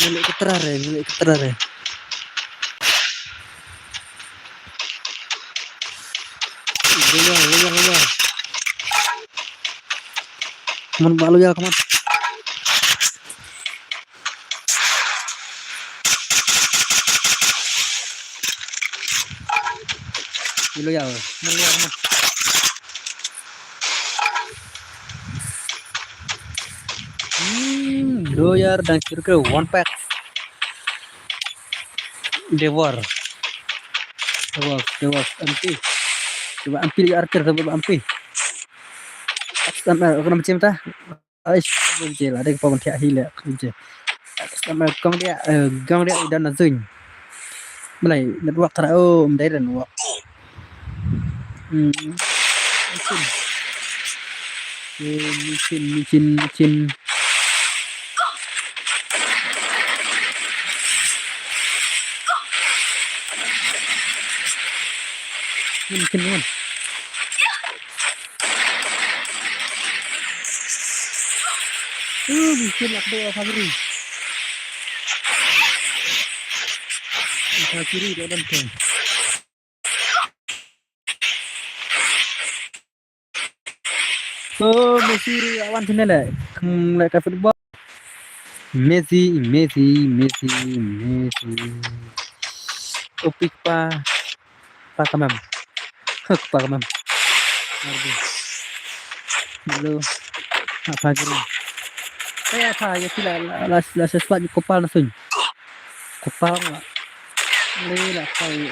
Lek keterar. Luar. Kamu balu ya kamu. Lu ya, kamu. Doyar dan circle one pack. Devour. Ampi. Coba ampi di archer coba ampi. Sama kena macam ta. Aish, je lah ada pun tiak hilang je. Sama kong dia dan nazing. Mulai network terau dari network. Micin. Mungkin. Mungkin lah doa Fabri. Kiri dia dan tu. Messi awan sini lah. Like football. Messi. Topik pa kamam. Pa kamam. Hello. Apa gini? Saya ya sila la sesuatu kopal nasun. Kopal lah. Lila kai.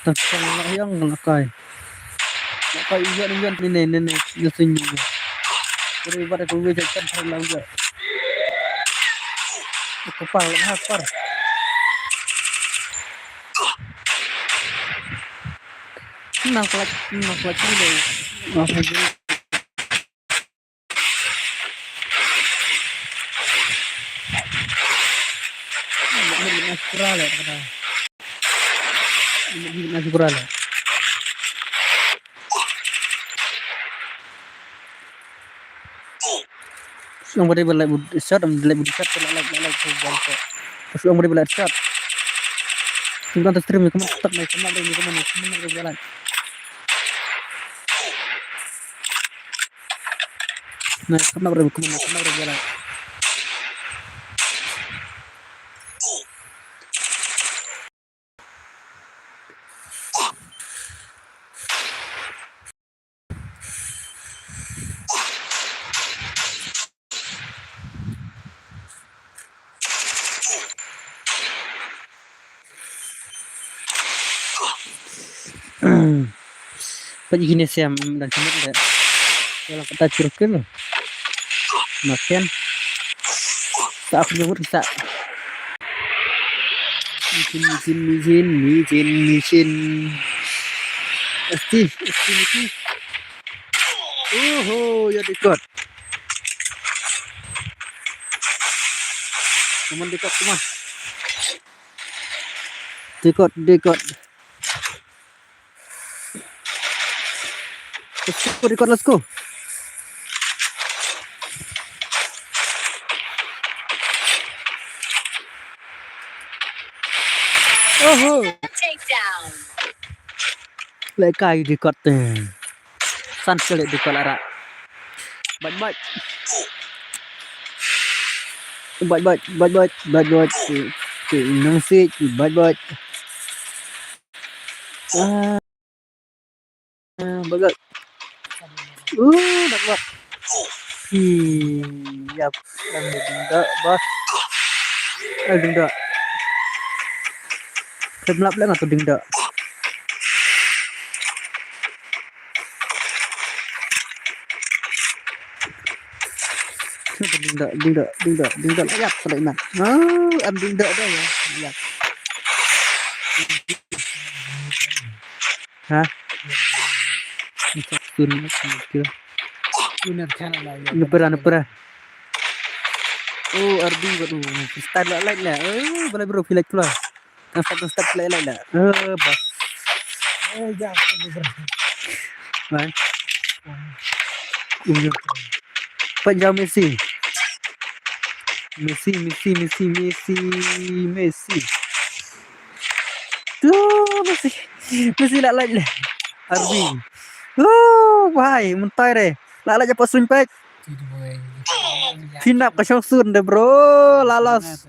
Tentang yang lakai. Lakai iyan ni nasun. Jadi pada kuwi jakan terlalu juga. Kopal lapar. Nak lagi deh. Apa jadi? Nasi kurang. Yang boleh belai shot, Terus yang boleh belai shot. Tunggu stream ni kemana? Tak naik kemana jalan. Nah, kemana jalan. Pagi gini siam dan cemut enggak. Kalau kita curugkan makan tak aku nyebut bisa micin esti ya dekat teman dekat teman dekat let's go. Takedown. lại cài đi cọt săn chơi lại đi cọt lại ạ bạch bạch bạch bạch bạch bạch bạch bạch chỉ nâng xí chỉ bạch bạch bạch bạch đặc bạch thì dập em đừng đợi bos em đừng đợi thêm lắp nữa là tôi đừng đợi đừng đợi lại giặt lại mặt em đừng đợi đây giặt hả Sun chưa Unat kan lah. Nepera oh Ardi waduh start lại nè boleh bro village pula start lại nè bos Jauh. Right. Panjang Messi. Tuh Messi lại lại Ardi. Why mentai deh. Lại lại dapat sun pek. Finap ke Chong Sun deh bro. Lalos.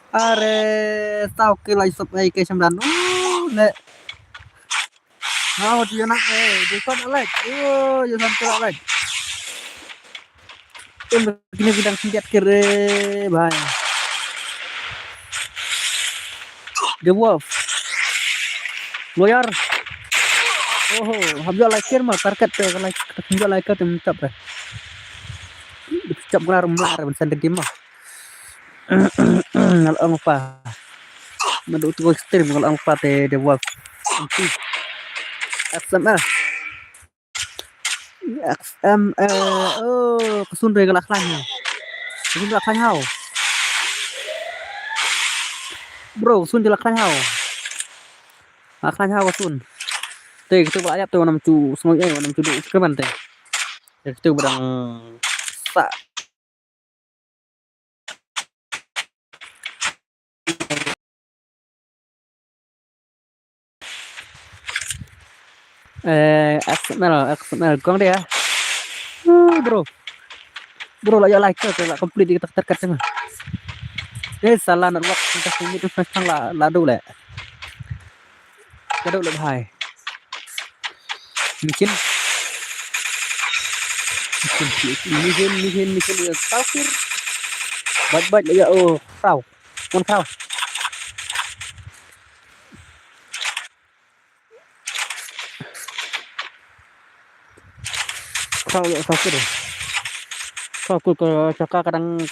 Are tao ke lai sop ai ke samdan. Le. Nào dia nak dia kon lại. Dia sampai lại. Begini bidang senjat kere bahaya. The Wolf. Lawyer. Oh, habis like mah target pe like habis like tu mencap dah. Mencap kelar melar bensan game mah. Kalau apa? Madu tu ekstrem kalau apa te The Wolf. XML. XML. Oh, kesun dari galak lain. Kesun galak lain hau. Bro, kesun galak lain hau. Galak lain hau kesun. Teh kita banyak tuh 6 cu semuanya 6 cu ke mana teh. Itu barang sak. XML kong dia. Bro lah ya like tuh lah complete kita terkat sama. Salah nak waktu kita ini tu sang lah dulu lah. Kadang lebih high. Mungkin ya kafir bat ya frau kon frau ya kafir kafir ke cakap kadang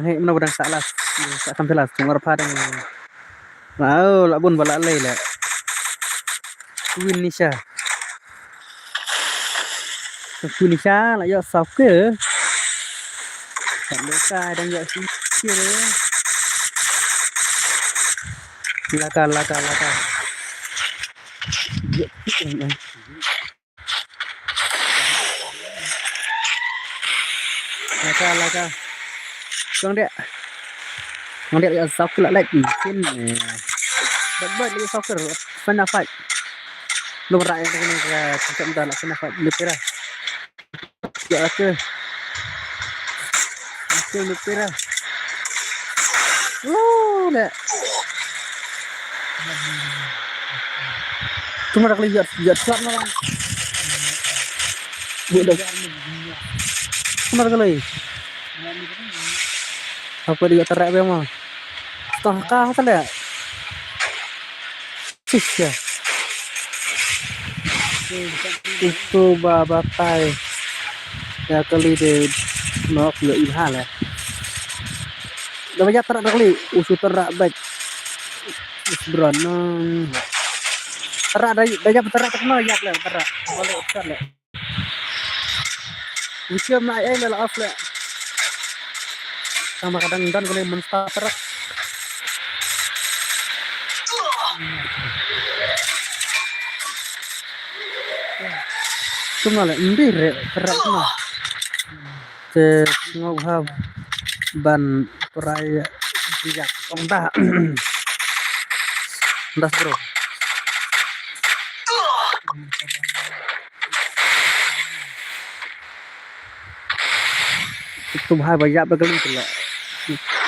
he mana salah sampai lah cuma padang mau labun balak lay lah Indonesia lah ya soccer tak mereka dan ya sihir laka laka kong dia ya soccer lagi mungkin buat dia soccer mana fight lu rakyat ini ke cakap dah nak kena fight lepera ya ke lepera dah cuma nak lihat slap malam budak cuma kali apa dia terak memang setengah kah tak ya itu babatai ya kali de nok ya ilha lah dah banyak terak kali usu terak baik beranang terak dah terak terkenal yak lah terak boleh usah lah usia naik lah off lah sama kadang dan kalau mensta terak cuma lah indir terak mah ngobhab ban peraya bijak ongdah bro Itu bahaya banyak bergelut lah.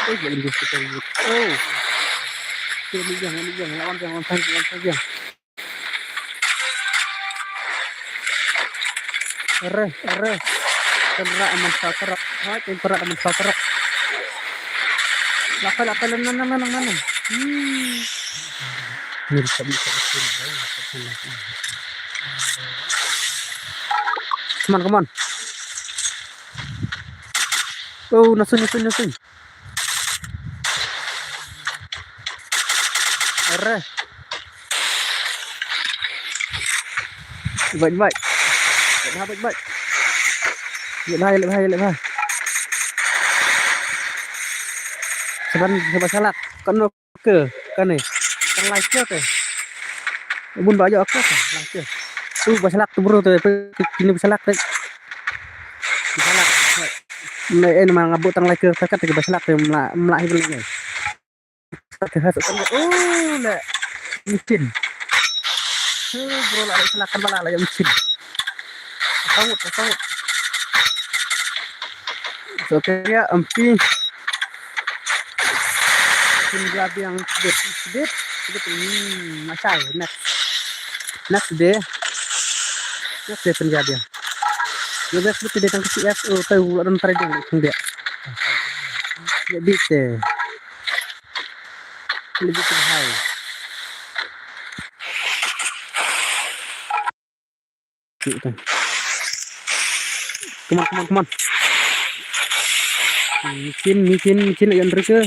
Jangan gitu gitu. Oh, ini jangan lawan jangan saja. Ere, kena aman sakrak. Hai, kena aman sakrak. Lakal nan. Bisa. Come on. Oh, nasun. Ere. Baik. Baik. Lihat bahaya. Seban salak. Kan ke kan ni. Kan like ke. Bun baju aku kan like. Tu basalak tu bro tu. Kini basalak tu. Basalak. Nay mang ngabut tang like ke takat ke basalak tu melak hibil ni. Takat hasuk kan. Oh, nak micin. Bro lah selakan bala lah yang micin. Sawut. So kaya ampi Punjabi yang sedip ini masai next day Punjabi ya best betul dia tangkap CS tahu orang trading itu dia jadi lebih high gitu come on mungkin yang mereka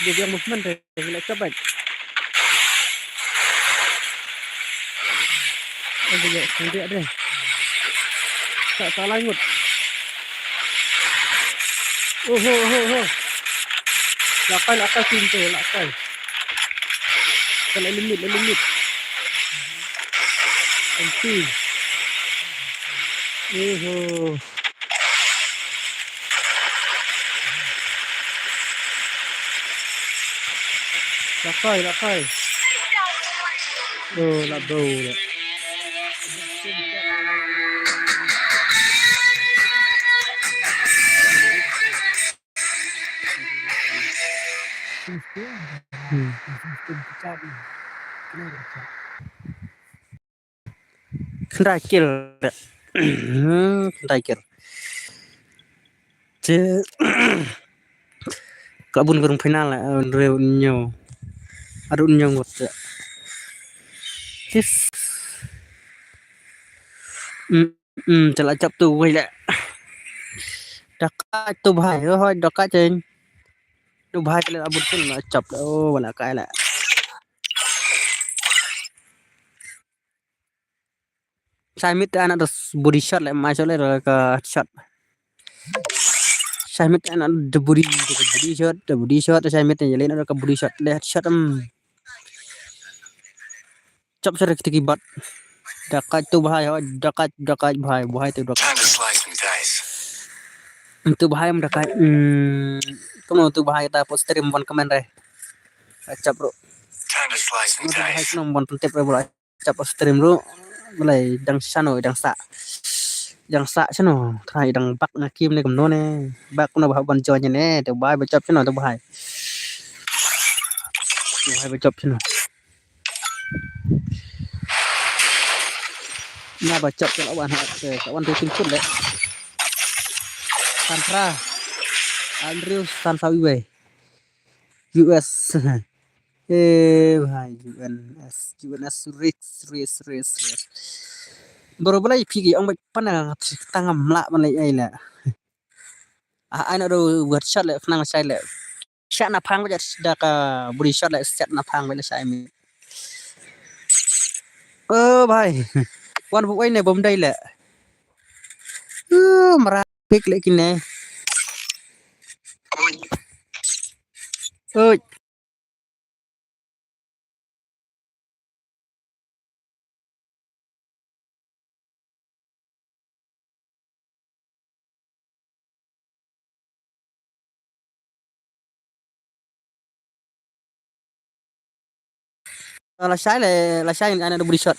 dia yang movement deh bila coba dia sendiri deh tak salah ngut lakal pintu lakal kalau limit anti lakal lah bro Terakhir chứ cả bun gần final là rêu nhiều adun nhiều một chứ trở lại chập tù quay lại đặc cái tù bài thôi đặc cái trên tù bài là bun trên là chập đâu là cái lại sai mít anh ada body shot lại mai cho lại rồi cái shot sai mít anh ada body shot sai mít này lên nó cái body shot lại shot chập sẽ được cái bật đặc cái tù bài thôi đặc cái bài từ đặc itu bahaya mereka kamu tu bahaya ta poster mon komen re acap bro itu bahaya tu mon tentep bro acap poster bro mulai dang sa chano thai dang bak na kim ne kamno ne bak na bah ban jonya ne tu bahaya bacap chano tu bahaya bacap chano na bacap ke lawan kawan tu tim le Sandra Andrew Sansawiwe US भाई UNS race baru balai pigi ang pana tanga mla balai ai la ai na do word shot le nang sai le shot na phang ba da ka body shot le set na phang ba le sai mi भाई wan bu ai ne bom dai le mara pik le kin ne ơi là sai anh ada beri shot.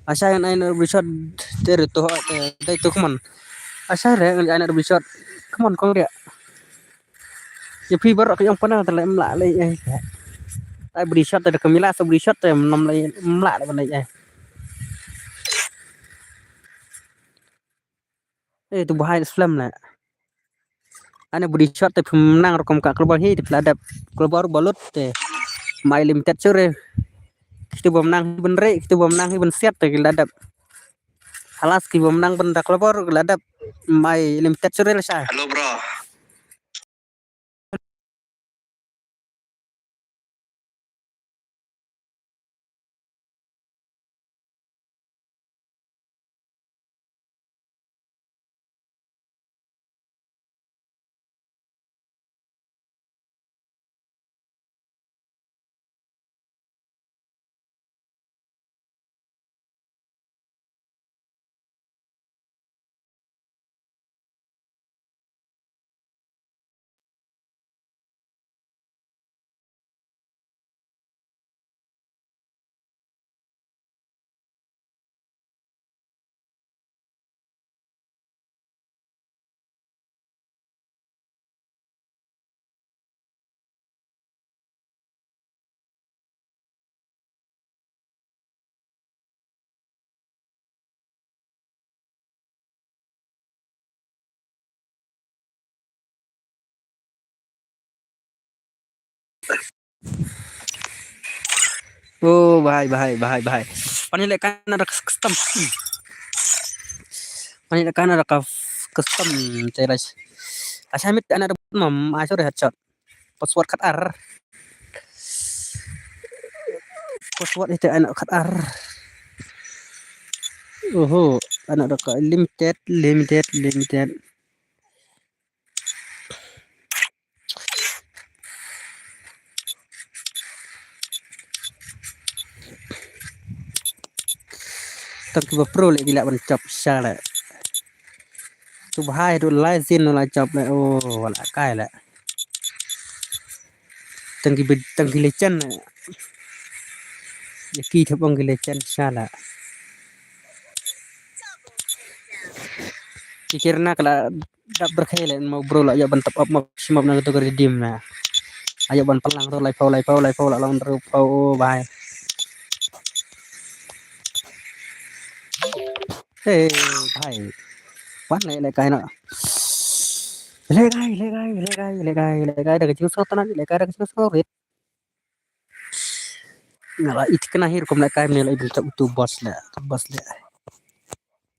Asai anh beri shot dari tu come on. Asai anh ada beri shot. Come on kau dia. Ya phi baru yang pernah terlem lah lagi. Ai beri shot ada Camila so beri shot nam lagi lah bên này. Tu bahaya Islam lah. Ana beri shot pemenang rekam kak keluar hi di peladap keluar balut mai limited sore kita menang bener kita menang ben siap peladap halas kita menang ben keluar peladap mai limited sore lah saya. Halo bro. Oh bahaya. Panilai kan ada custom. Panilai kan ada custom ceras. Asamit ana mam asur headshot. Password kat ar. Password itu anak kat ar. Oh, anak ada limited. Tak pro lagi gila bencap salah. Tu bahaya tu lazim nu lacap le oh wala kai le. Tanggi lecen. Ya ki thapang lecen salah. Kikirna kala dak berkhailan mau bro la ya ban top up maximum na to redeem na. Ayo ban pelang tu lai pau la long ru pau bahaya. Hey, bhai. Quát lại cái nọ. Lê gai được chiếu số tao lê gai được chiếu số hết. Ngala it kena hir kom kai menilai tu bos le.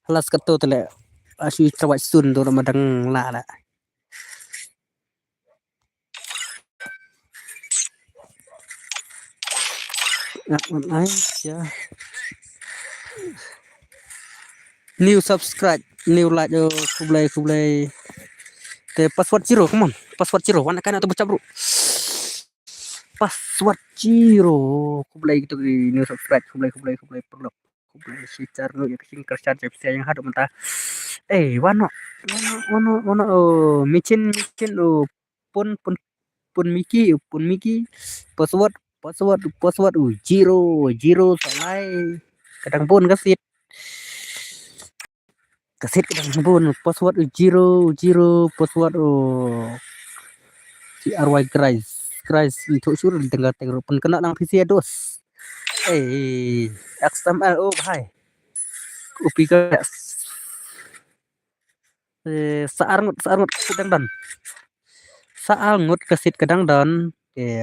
Halas ketu tele asu trawat sun tu madang la la. Ya. New subscribe, new like kublai. The password zero, come on. Password zero, mana kan atau baca bro. Password zero. Kublai gitu new subscribe, kublai perlu. Kublai share no ya kesing kerja yang hadap mentah. Wano oh micin oh pun miki password zero salai kadang pun kasit kadang pun password zero password CRY Christ untuk suruh di tengah pun kena nang PC dos XML oh bahai upi ka saarngut kadang dan saarngut kasit kadang dan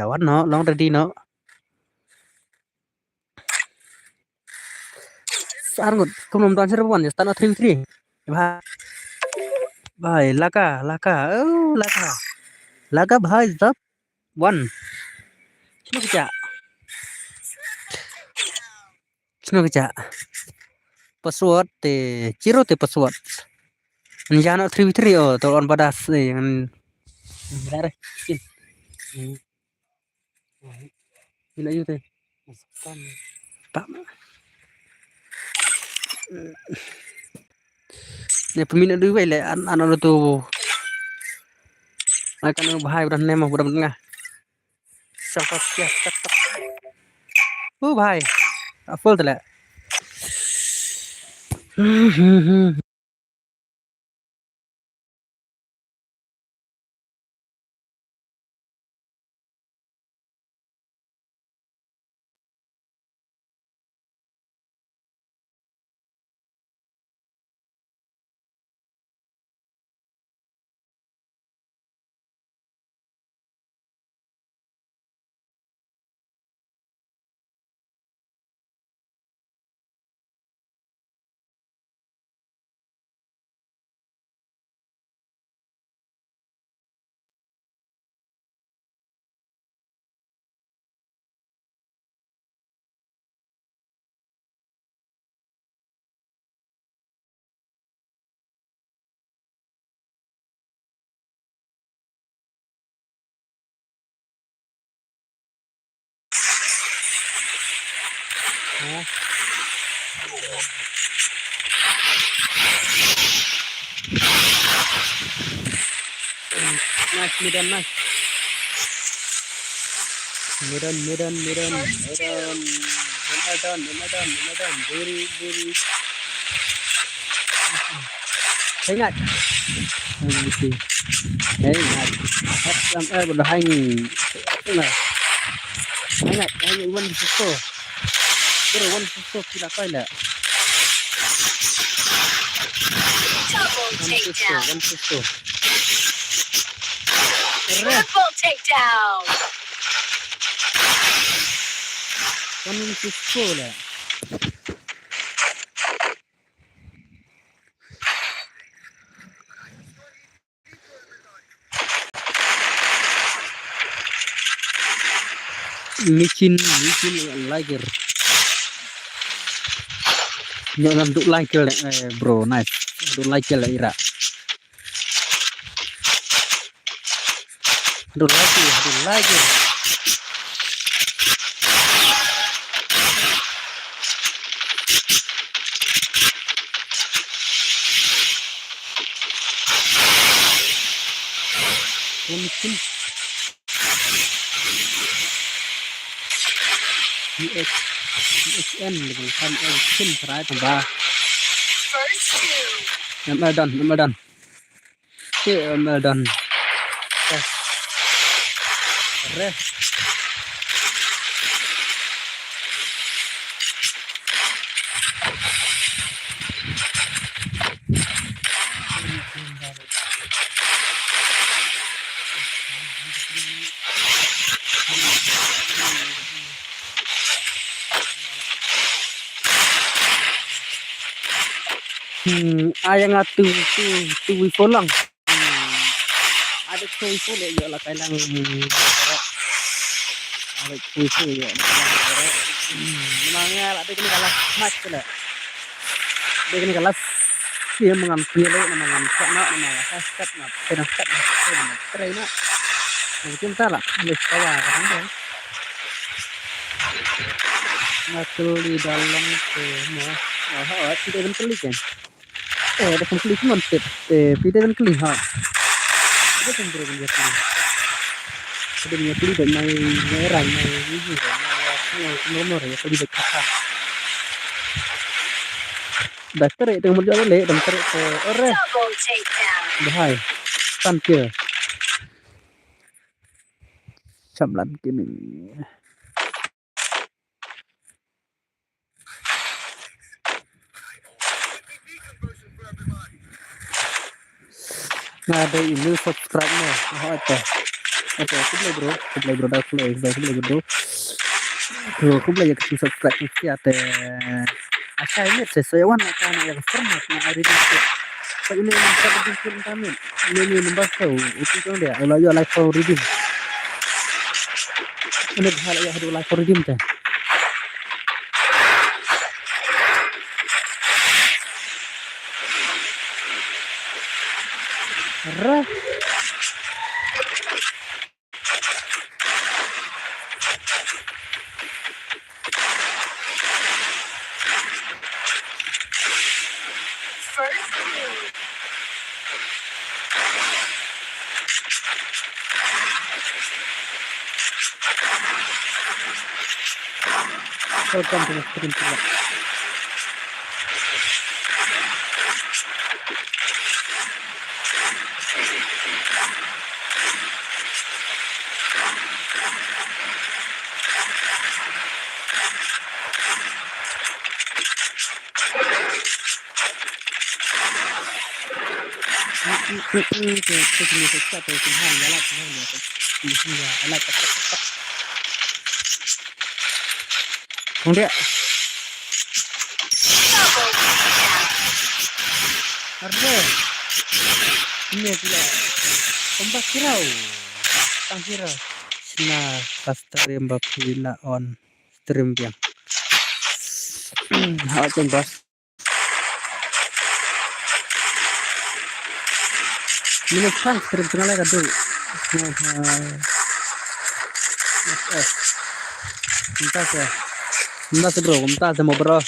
wano long ready no saarngut kumum dan serbuan ya stand 3 bahai laka bahai zap one sino keja password zero password Njana 3 oh tolong badas yang benar gila itu teh pak ya peminat dulu le anak tu akan bahaya udah nemah udah tengah Sampai siap tetap. Bhai, full tuh lah. Nice, nice. Medan. Very. Ingat. Ingat. Sampai udah hang. Ingat, hang one susu. Bro, one susu kita kaya. Double takedown. One susu. Triple takedown. One susu lah. Micin lager. Jangan untuk lager bro, nice. Untuk lager lah ira. Untuk lager. Mungkin USN dengan kan mungkin serai tambah. First two. Ramadan. Ramadan. Rest. Ayang atu tu pulang. Ada tu le yo la kailang. Ada tu yo. Memangnya ada kini kalah match lah. Dia kini kalah dia mengambil le nama sana nama hashtag nak penaskat nak try nak. Mungkin salah boleh tawa kan dia. Masuk di dalam semua. Tidak ada klik kan? Ada klik mantep. Tidak ada klik ha. Ada sendiri dia klik. Ada dia klik dan main merah, main hijau, main nomor ya klik dekat. Dokter itu kemudian le, dokter itu Double takedown. bahaya. Tampil. Camlan kini. Nah, ada ini subscribe nya. Oh, apa? Oke, bro. Dah play bro. Tuh, aku belajar ke subscribe mesti ada. Asa ini sesuai warna yang format na hari ini. Pag ini yung sa pagkikin kami. Ini nambas ko. Uti ko dia. Wala yung like for redeem. Ano bahala yung hado like for redeem ta. Ra. First two. Welcome to my stream pula. Dia Double tap. ada ini pula ombak kirau tang kirau nah pas stream bakila on stream yang hot bos ini kan stream kenal lagi tuh entah bro entah sama bro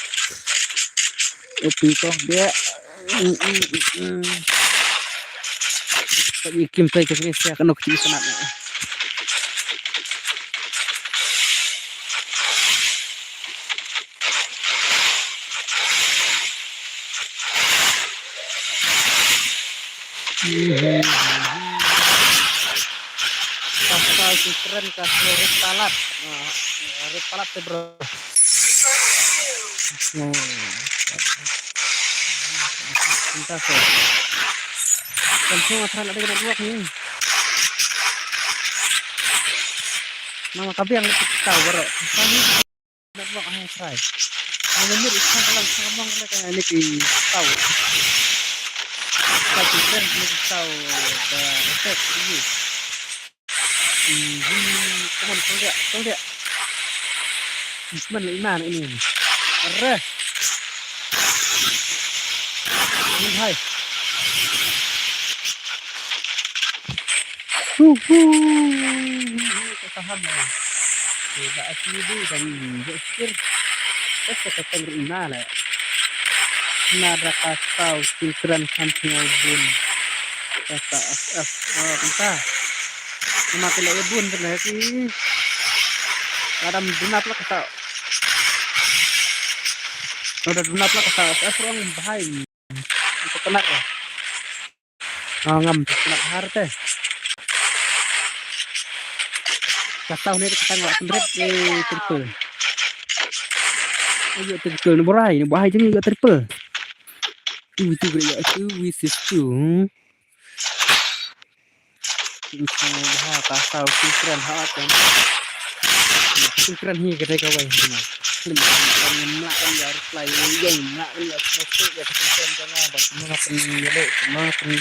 itu dia Kim tay kasi siya kanok ci sanat pasal keren kasih retalat retalat bro entah sih kan semua masalah ada dua nih nama kabi yang tahu bro kami network hanya try menurut ikan kalau sama mereka ini tahu tapi kan mereka tahu the effect ini kamu lihat Bismillah ini arah ini hai Ketahan lah. Tidak asli dan berpikir kata berina lah. Nada kasau filtran samping bun. Kata asas. Kita memakai lagi bun benar sih. Kadang dunap lah kata. Udah dunap lah kata asas orang bahaya. Itu benar lah. Ngam benar harta. Kasau ni kita nggak trip triple. Ayo triple ni bahaya je ni juga triple. Itu gaya tu wisis tu. Itu bahaya kasau filtran hot kan. Filtran ni kita kawai ni. Filtran nak kan ya reply yang nak ya fokus ya filtran jangan buat mengapa ni le mengapa ni.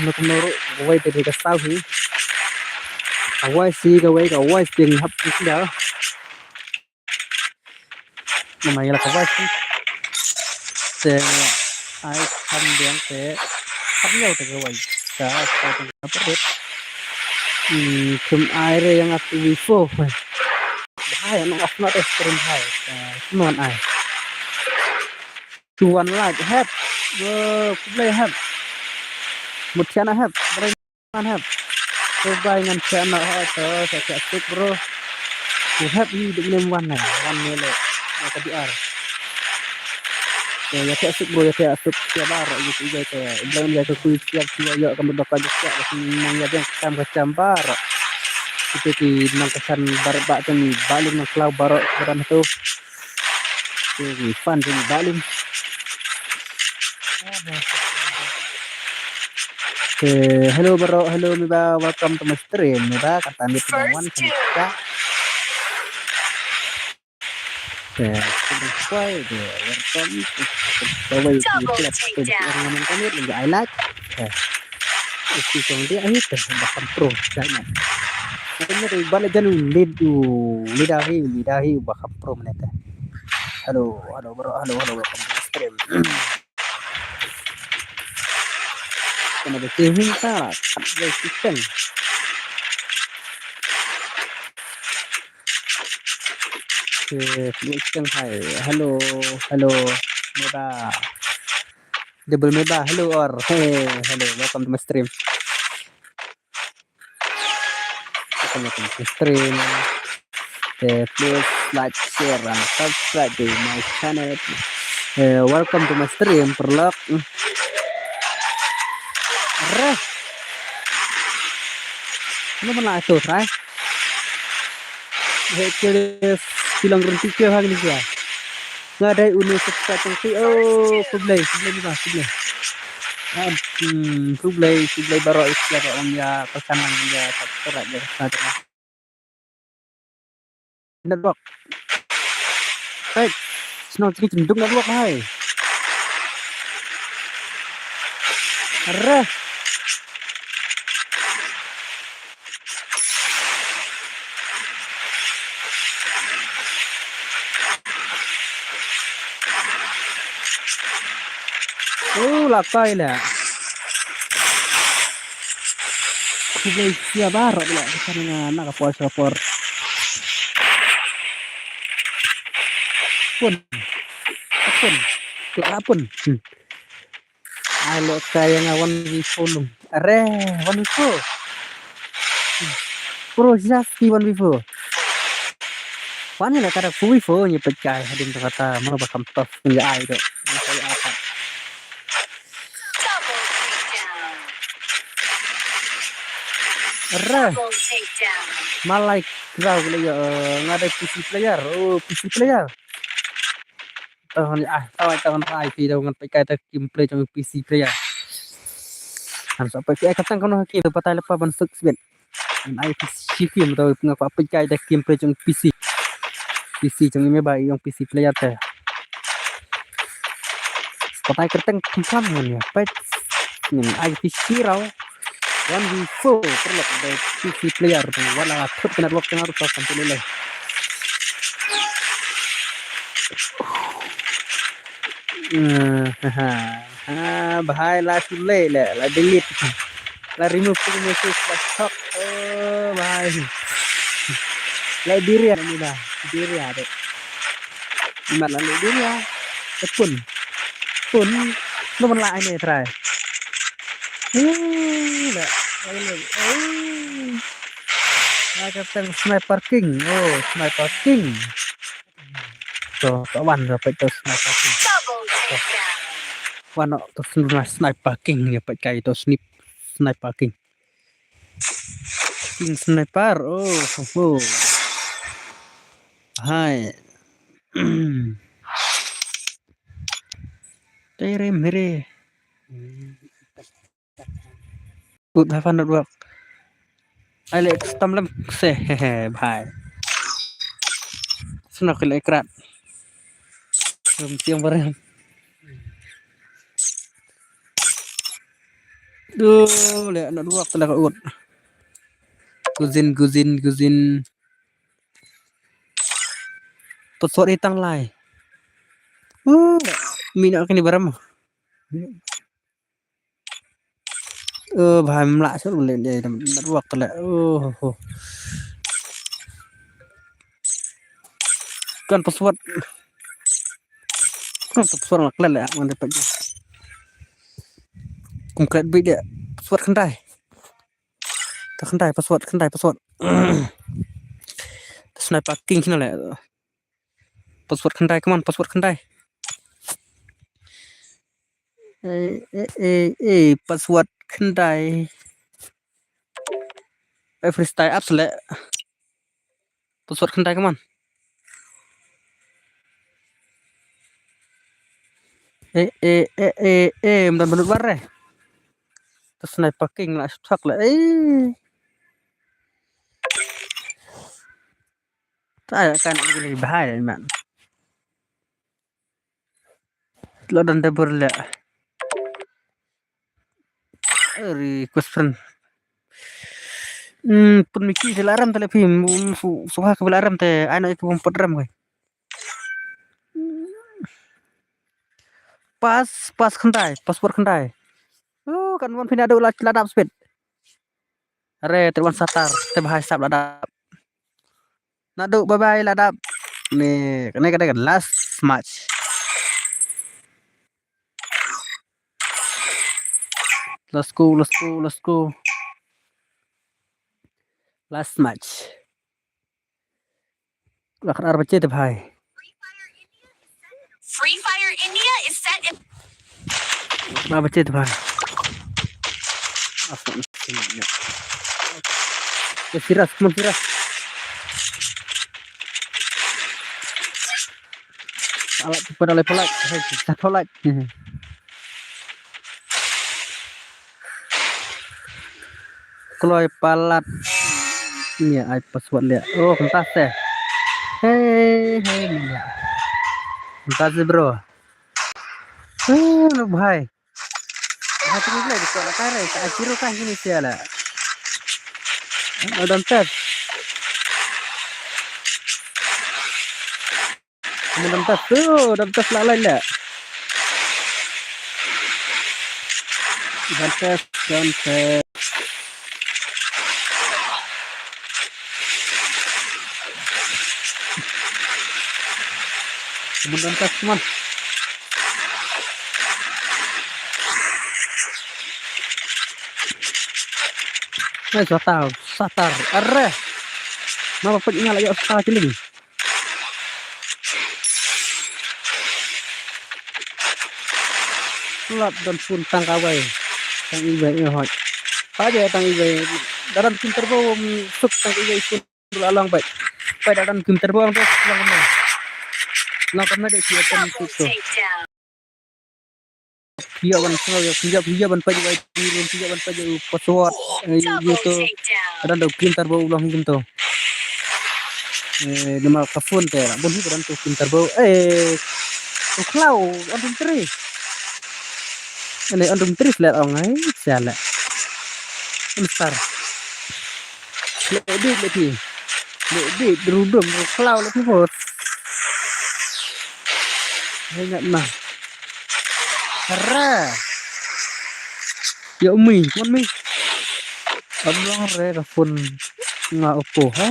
Nak menurut kawai dari kasau ni. Awai sih kawai ting hap itu dah. Namanya lah kawai sih. Ai tham biang hap nhau tu kawai. Apa deh? Kum air yang aku wifi. Bahaya nak upload stream hai. Non ai. Tuan lah have. Play have. Mutiara have. Berenang have. Coba dengan channel atau saya cek bro. You have you dengan one mele. Apa di ar. Ya cek bro ya cek siapa gitu juga kayak belum dia tu siap ya kamu dapat juga yang yang cambar. Itu di nang kesan barbak tu ni balik nang kelau barok beran tu. Ni fun tu balik. Hello bro, hello Miba, welcome to my stream Miba, kata Anda penawan kita. Subscribe, welcome to I like. Isi yang dia itu bahkan pro, jangan. Makanya balik jalan lidahi bahkan pro mereka. Halo bro, halo welcome to my stream. Kena berkehing tak? Ada sistem. Sistem hai. Hello, Meba. Double Meba. Hello or hey, hello. Welcome to my stream. kebanyakan stream. Please like, share, and subscribe to my channel. Welcome to my stream, Perlok. Reh, ano ba na ito, Ray? Bilang berhenti ke hari ni dia. Nggak ada unit subscribe nanti. Oh, kublai ni bah, kublai. Kublai baru istilah orang ya pesanan dia subscribe dia saja. Nak buat. Baik, senang sikit cendung nak buat hai. Arah. Lakai lah. Kublai siapa baru pula pesanan nak kapor. Apun. Alo kaya ngawan di sulung. Are, wan bifo. Pro Jaki wan bifo. Wan ni lah kada bifo ni pecah hadin kata mau bakam tos ni ai tu. Saya apa? Double takedown. Are, Double takedown. malai kau ya ngada PC player. Oh, PC player. Tahun ai pi dah ngan pakai ta gameplay trong PC player. Harus apa ki kata kono ki patai lepa ban suk sbet. Ai PC film tau ngapa pakai ta gameplay trong PC. PC trong me bai yang PC player ta. Patai kerteng kumpam ya. Pai nin ai PC rau. One V4 perlu ada PC player tu. Wala thut kena waktu harus sampai lelai. Bahaya lah sulit lah delete lah remove tu message lah stop bahaya lah diri ni dah diri ada imat lalu diri ya pun lu menlah ini try macam sniper king sniper king so kawan dapat tu sniper king Double takedown. Wano to sniper king ya pakai itu sniper king sniper hai tere mere good have fun at work Alex tamlam se bhai sunak le krat tiang barang Duh, lihat nak dua telah kau Guzin. Pesawat hitang lai. Minyak kini baram. Bahaya melak sih boleh dia nak dua telah. Kan pesawat nak lelak mana dapat je. Konkret bit dia pesawat kendai pesawat sniper king sini lah pesawat kendai keman pesawat kendai pesawat kendai freestyle apps lah pesawat kendai keman benar-benar bareh sniper king lah stuck lah tak kan lebih bahaya man lo dan debur lah request friend pun miki dilarang telepon suha ke dilarang teh anak itu pun pedram gue pas kendai paspor kendai kan wan pina ada ulah ladap speed are terwan satar teh bahaya sap ladap nadu bye ladap nih kena last match let's go last match. Lakar arba cete bhai. Free Fire India is set in Arba cete bhai. Asal mesinnya. Firas, come on Firas. Alat pada level like, satu like. Kalau palat, ini ai password dia. Oh, kentas deh. Hey, ya. Kentas deh bro. Lu bhai. Hati ni lagi soal kare, tak kira kan ini siala. Adam tes. Adam tes tu, Adam tes lalai lah. Dan tes. Kemudian tes teman. Satar. Arre. Nama pentingnya lagi usaha cili. Lap dan pun tangkawai. Tang ibai hot. Aja tang ibai. Dalam tim terbawah suk tang ibai pun alang baik. Pai dalam tim terbawah tu lang mana. Lang kena dia siap double tu. takedown. Dia ban sengaja dia ban pagi baik dia ban pagi password Double itu takedown. ada tim terbawah ulang gitu. Nama kafun teh, boleh beran tu tim terbawah. Klau andung tri. Ini andung tri lihat orang siala. Besar. Lebih. Berudum klau lebih bos. Ingat mah. Hara. Ya umi, mon mi. Amlang re kafun nga opo ha.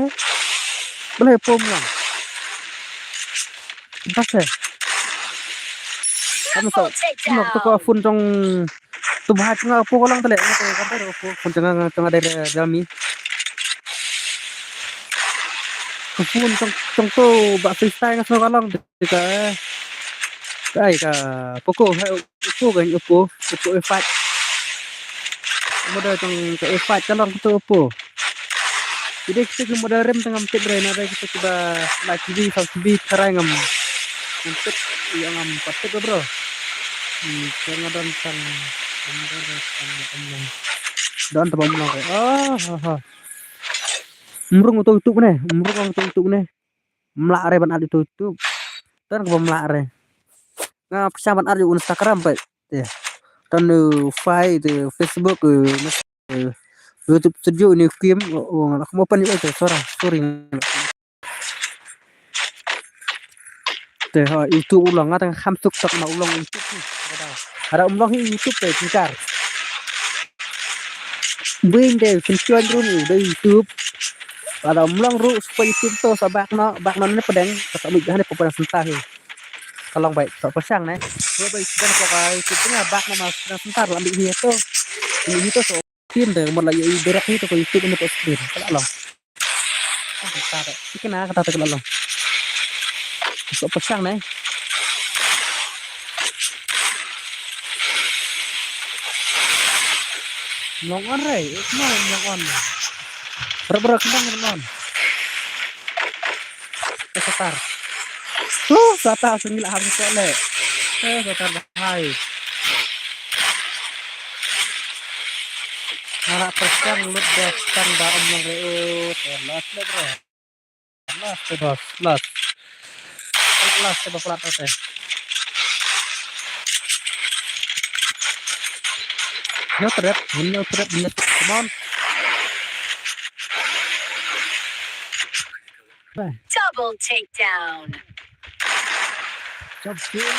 Boleh pom lang. Entah saya. Kamu tahu, Triple nak tu takedown. kafun trong tu bahas nga opo lang tale. Nga tu opo pun tengah dari dalami. Kafun trong tu bak freestyle nga kalang dekat kai ka poko kan opo F5. Modal trong F5 kalang tu opo. Jadi kita modal rem tengah mesti berani ada kita coba live TV, South TV sekarang untuk yang patut bro. Jangan dan terbang lang. Murung tutup nih, melak re ban adi tutup. Dan ke melak re. Nga pesaban adi Instagram pak. Ya. Dan Facebook YouTube studio ni film aku mau pan itu sorry. YouTube ulang ngata hamsuk tak na ulang YouTube ni. Ada ulang YouTube teh tingkar. Buing deh pencuan runi dari YouTube. Ada ulang ru supaya YouTube tu sabak ni pedang tak ambil dah ni peperan sentah ni. Kalau baik tak pasang ni. Kalau baik dan pakai YouTube ni bak nama pedang sentar ambil dia tu. Ini tu so tim deh mau lagi berak ni tu ke YouTube ni tu screen. Kalau tak. Ikan kata kalau so pasang ni. Long on re, long on. Berak kembang long on. Satar. Satar sengil habis soleh. Satar bahai. Harap persen lut dastan dalam long reo. Last le bro. Last coba pelat teh. No trap. Come on. Double takedown. Chop dia.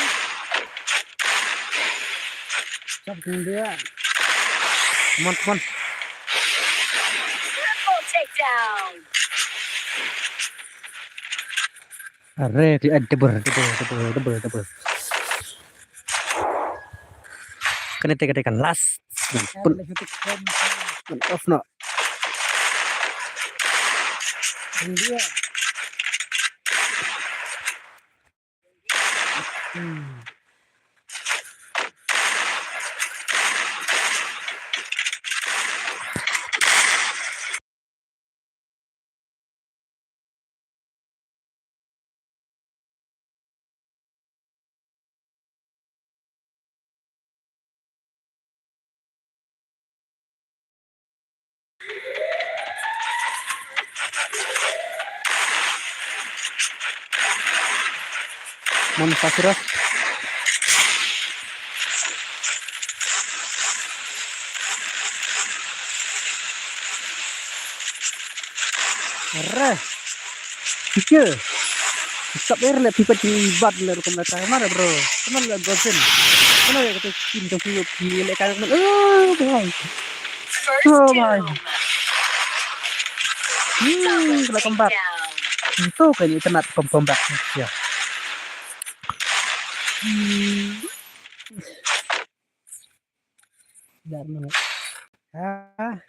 Come on. Triple takedown. Arre, double. Kena tekan last. Pun off no. Dia. Manufacturer. Arre. Pikir. Stop air le pipa di bad le ko mata mana bro. Teman le gosen. Mana ya kata cinta fiyo pi le kan. Bhai. First Oh, doom. my. Double Welcome back. takedown. Itu kayaknya kena pembak ya. Dar mana? Ah.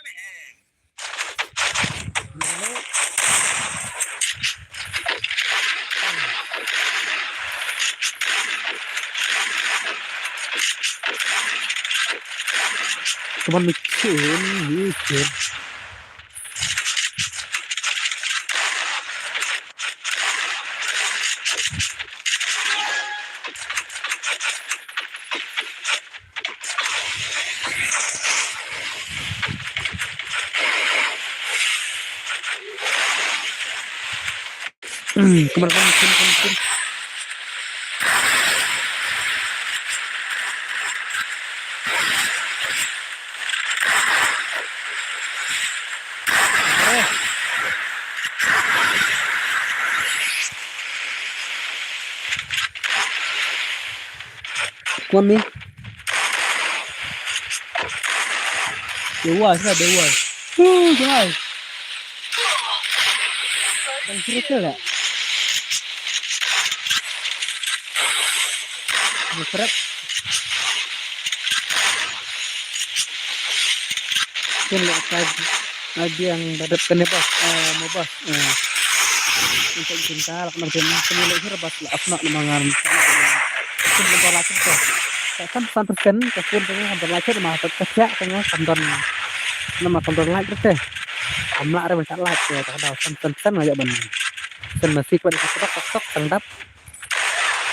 Cuman mikir. Kemana mungkin. Con đi. Đúng rồi. Đúng rồi. Đang chưa tới lại. Berat. Kan lagi yang dapat kena bos, mau bos. Untuk cinta, nak pemilik herbas lah, apa nak mangan. Kan bentar lagi tu. Kan santerkan, kasihan tu bentar lagi mah kerja tengah kantor. Nama kantor lagi tu. Amla ada bentar lagi ya, tak ada santerkan aja ben. Kan masih pada sok tendap.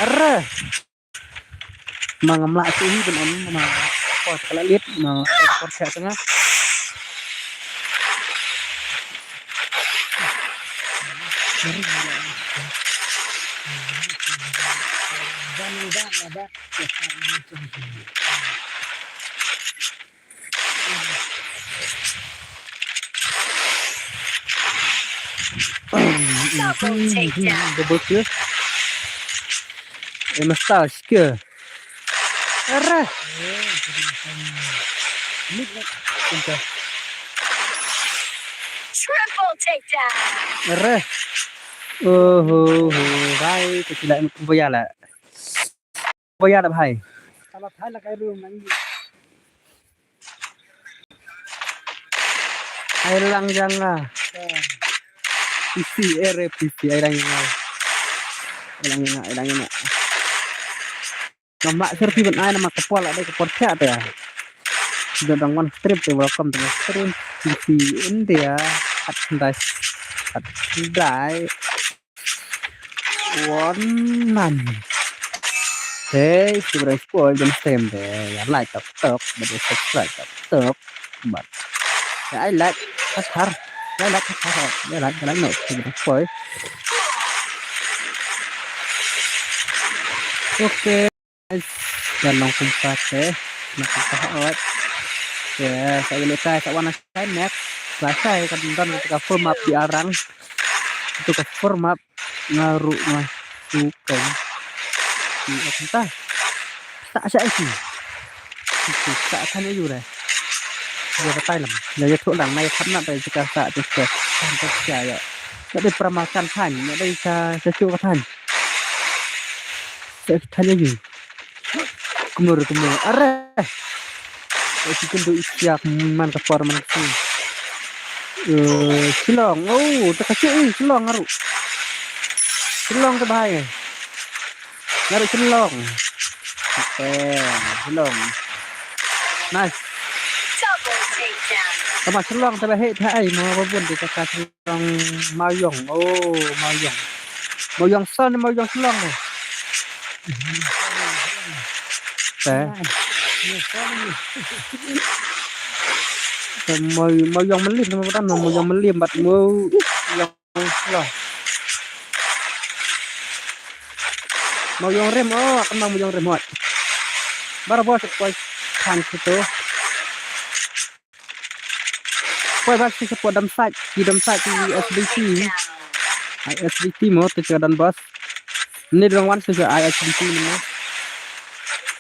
Arre. Mangamla ini benar mah. Kau kalau lihat mah kerja tengah. Double takedown. Double kill. Massage ke? Arah. Triple takedown. Arah. Oh, भाई तो tidak bayar lah. Bayar lah भाई. Kalau Thai lah kayak rumah ini. Air lang jangan. PC air lang jangan. Air lang. Nama serti ben ai nama kepala ada keporca tu ya. Sudah dangwan strip tu welcome to stream PC India at dai one hey sudah spoil jam stream deh ya like top but subscribe top but I like kasar I like no sudah spoil oke guys jangan kumpat nak kumpat ya saya lihat saya warna saya net saya kan ketika full map di arang itu ke full map ngaruh masuk ke entah tak saya sih itu tak akan itu deh dia kata lắm dia thuộc đằng này khắp nặng tại kita tak tu sampai saya tapi peramakan kan ada saya cuba kan saya tanya you kumur are itu kan tu isyak man ke forman sih Cilong. Oh, terkecil cilong ngaruh. Cilong terbahaya. Ngaruh cilong. Oke, cilong. Nice. Double takedown. Sama cilong terbahaya thai mau pun di kakak cilong mauyong. Oh, mauyong. Mauyong son mauyong cilong nih. Teh. Mauyong melim teman-teman, mauyong melim bat mau yang cilong. Mauyong rem, oh, akan mauyong rem hot. Baru bos kuai kan situ. Kuai bos support dam side, di SBT. SBT mau tu dan bos. Ini rangwan saja ISBT ini.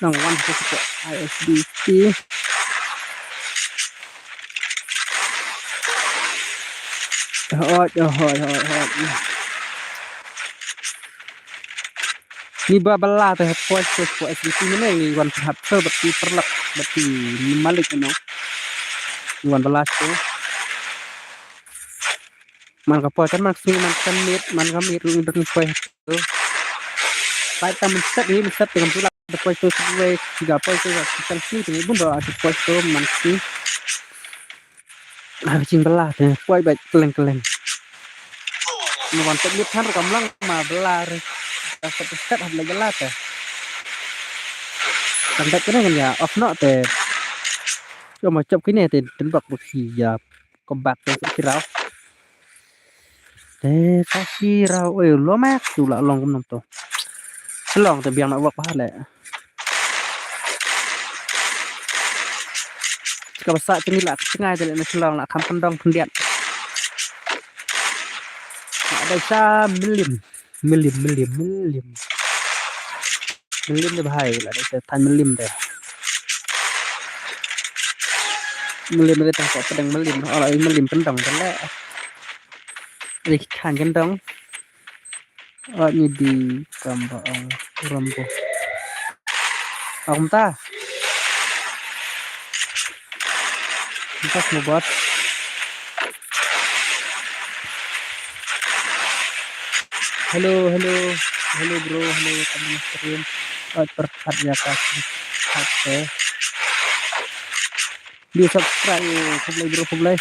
Rangwan saja ISBT. Ni babala teh pois SBT ini wan hapse beti perlek beti malik no. Wan belas tu. Man ka pois kan man sini man kamit dengan pois tu. Baik kita men-set dengan pula pois tu sesuai 3 pois tu kita sini dengan pun dah ada pois tu man sini. Cing belah teh pois baik keleng-keleng. Wan set kan kamlang ma belar. Set hab lagi lah teh. Tangkat kena kan ya off no teh. Cuma chụp cái này thì đến bậc một khi có bạc thì sẽ rau. Thế có khi rau ơi lúa mát dù là lòng cũng nằm to. Cái lòng thì biang nó bậc phát lệ. Kalau saat ini lah setengah jadi nasional nak kampung dong pendiat. Ada sa milim dia bahaya lah ada tan milim deh. Milim ada tangkap pedang milim. Orang ini milim pendang kan Ini kan gendong. Ini di kambang rambo. Aku tak. Kita mau buat. Halo bro, halo teman stream. Berkat ya kasih HP. Di subscribe kublai.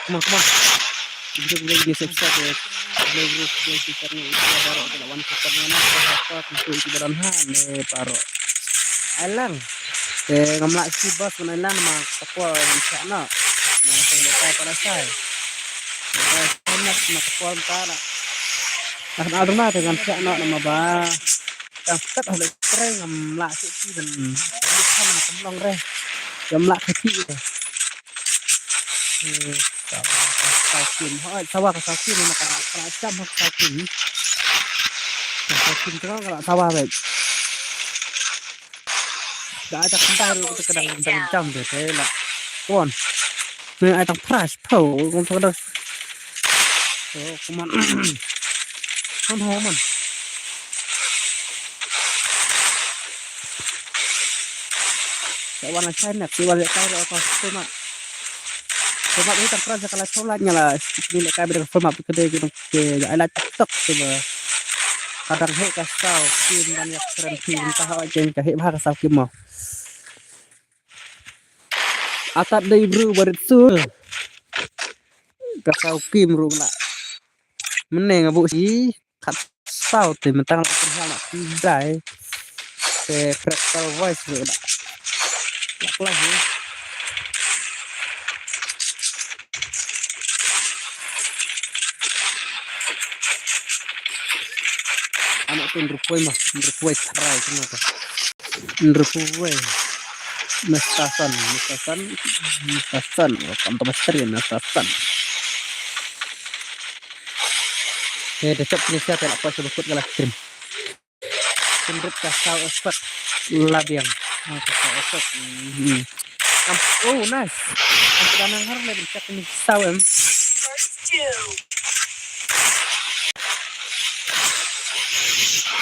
Come on. Di subscribe ya. Kublai kita ni baru lawan kita mana apa untuk ibaran paro. Alang. Ngamlak si bos menelan mah kapal di sana. Yang saya pada saya. Sangat nak kapal tara. Nah, ada mah dengan sana nama ba. Yang set oleh keren ngamlak si dan kan kemlong reh. Ngamlak kecil. Sakin, sawah sakin makan macam sakin. Sakin tu kalau sawah baik. Đã đặt tay rồi cái đằng trong để thế là con người ai đọc price thầu con thôi đâu con con hố mình cái warna China si warna kai rồi con format ini terperan sekali solatnya lah ini kayak beda format gede gitu kayak ada TikTok coba kadang hek kasau kim banyak keren kim entah aja yang hek bah kasau kim mau atap dari bro barit sul kasau kim rum lah meneng abu si kasau tu mentang nak kenal nak tidai ke crystal voice tu dah lah ni anak tu nrupuai cerai semua tu nrupuai Mestasan kantor misteri Mestasan dah cep ni siapa nak puas sebut galah stream sendiri kasau effect labiang kasau effect oh nice kanang har lebih cek ni sawem First two.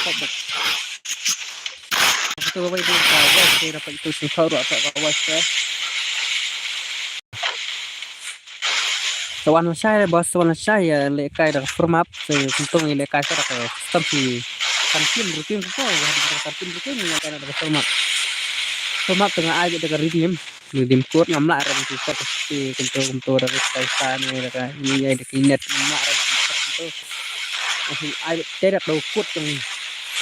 dapat itu apa itu kawas saya dapat itu susah atau kawas ya Tawan saya bos tawan saya lekai dah format saya untung lekai saya dah tapi kantin rutin kok ada kantin rutin yang kan ada format tengah aja dengan redeem code ngamla ada di situ seperti untuk dari Kaisan ini ada kinet ngamla ada di situ masih ada tidak tahu code yang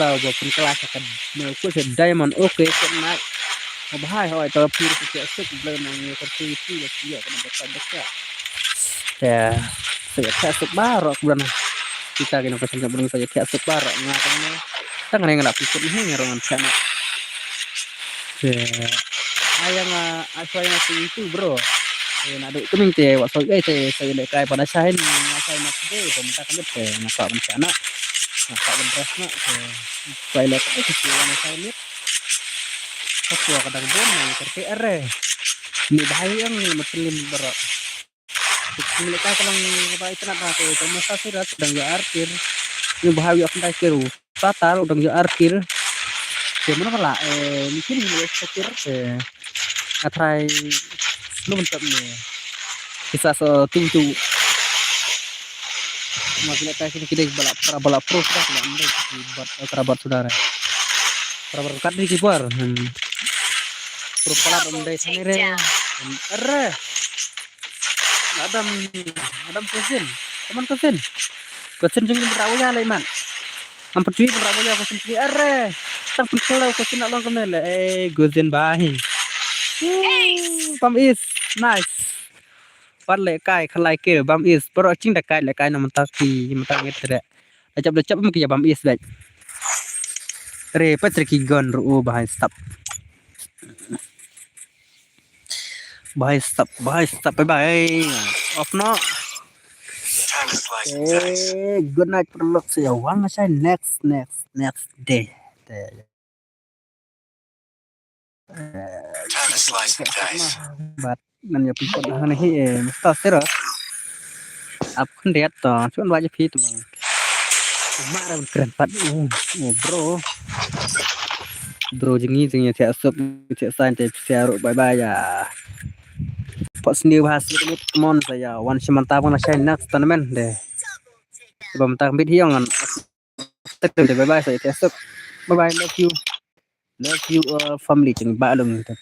tahu buat kelas akan code diamond oke kena bahaya hoi tapi tidak belum yang seperti itu ya kena baca ya saya kasih baru bulan kita kena pasang belum saya kasih baru ngatanya tangan yang nggak pikir ini ngerongan sana ya ayang asal itu bro nak duk keming teh waktu saya lekai pada saya ni saya nak deh pemerintah kan teh nak bencana nak beras nak saya lekai itu saya ni aku kadang bon kerja ini bahaya yang muslim berat mereka kalau apa itu nak pakai itu masa sudah sedang ya arkir ini bahaya aku tak kira total udah ya arkir gimana pula mungkin ini sekir atrai lu bentuk ni kisah setuju makin kita sini kita balap pro sudah tidak ambil buat kerabat saudara kerabat dekat di kibar pro balap ambil sendiri Adam kusin teman kusin juga berawal lah iman hampir cuy berawal ya kusin cuy tak perlu kusin nak long kemana kusin bahi bam is nice pan lekai khalai ke bam is pero cing lekai nama taki mentang itu dah acap mungkin ya bam is dah repet gon ru bahai stop bye bye off no good night perlu saya wang saya next day but nan ya pikir nah ni mesti terus apun dia toh cuma wajib itu bang marah keren pat bro jengi saya sup saya santai saya bye bye ya pas sendiri bahas ini teman saya wan semantap pun saya next tournament deh sebelum tampil hiangan tetap bye bye saya tesuk bye bye love you family jeung balung bye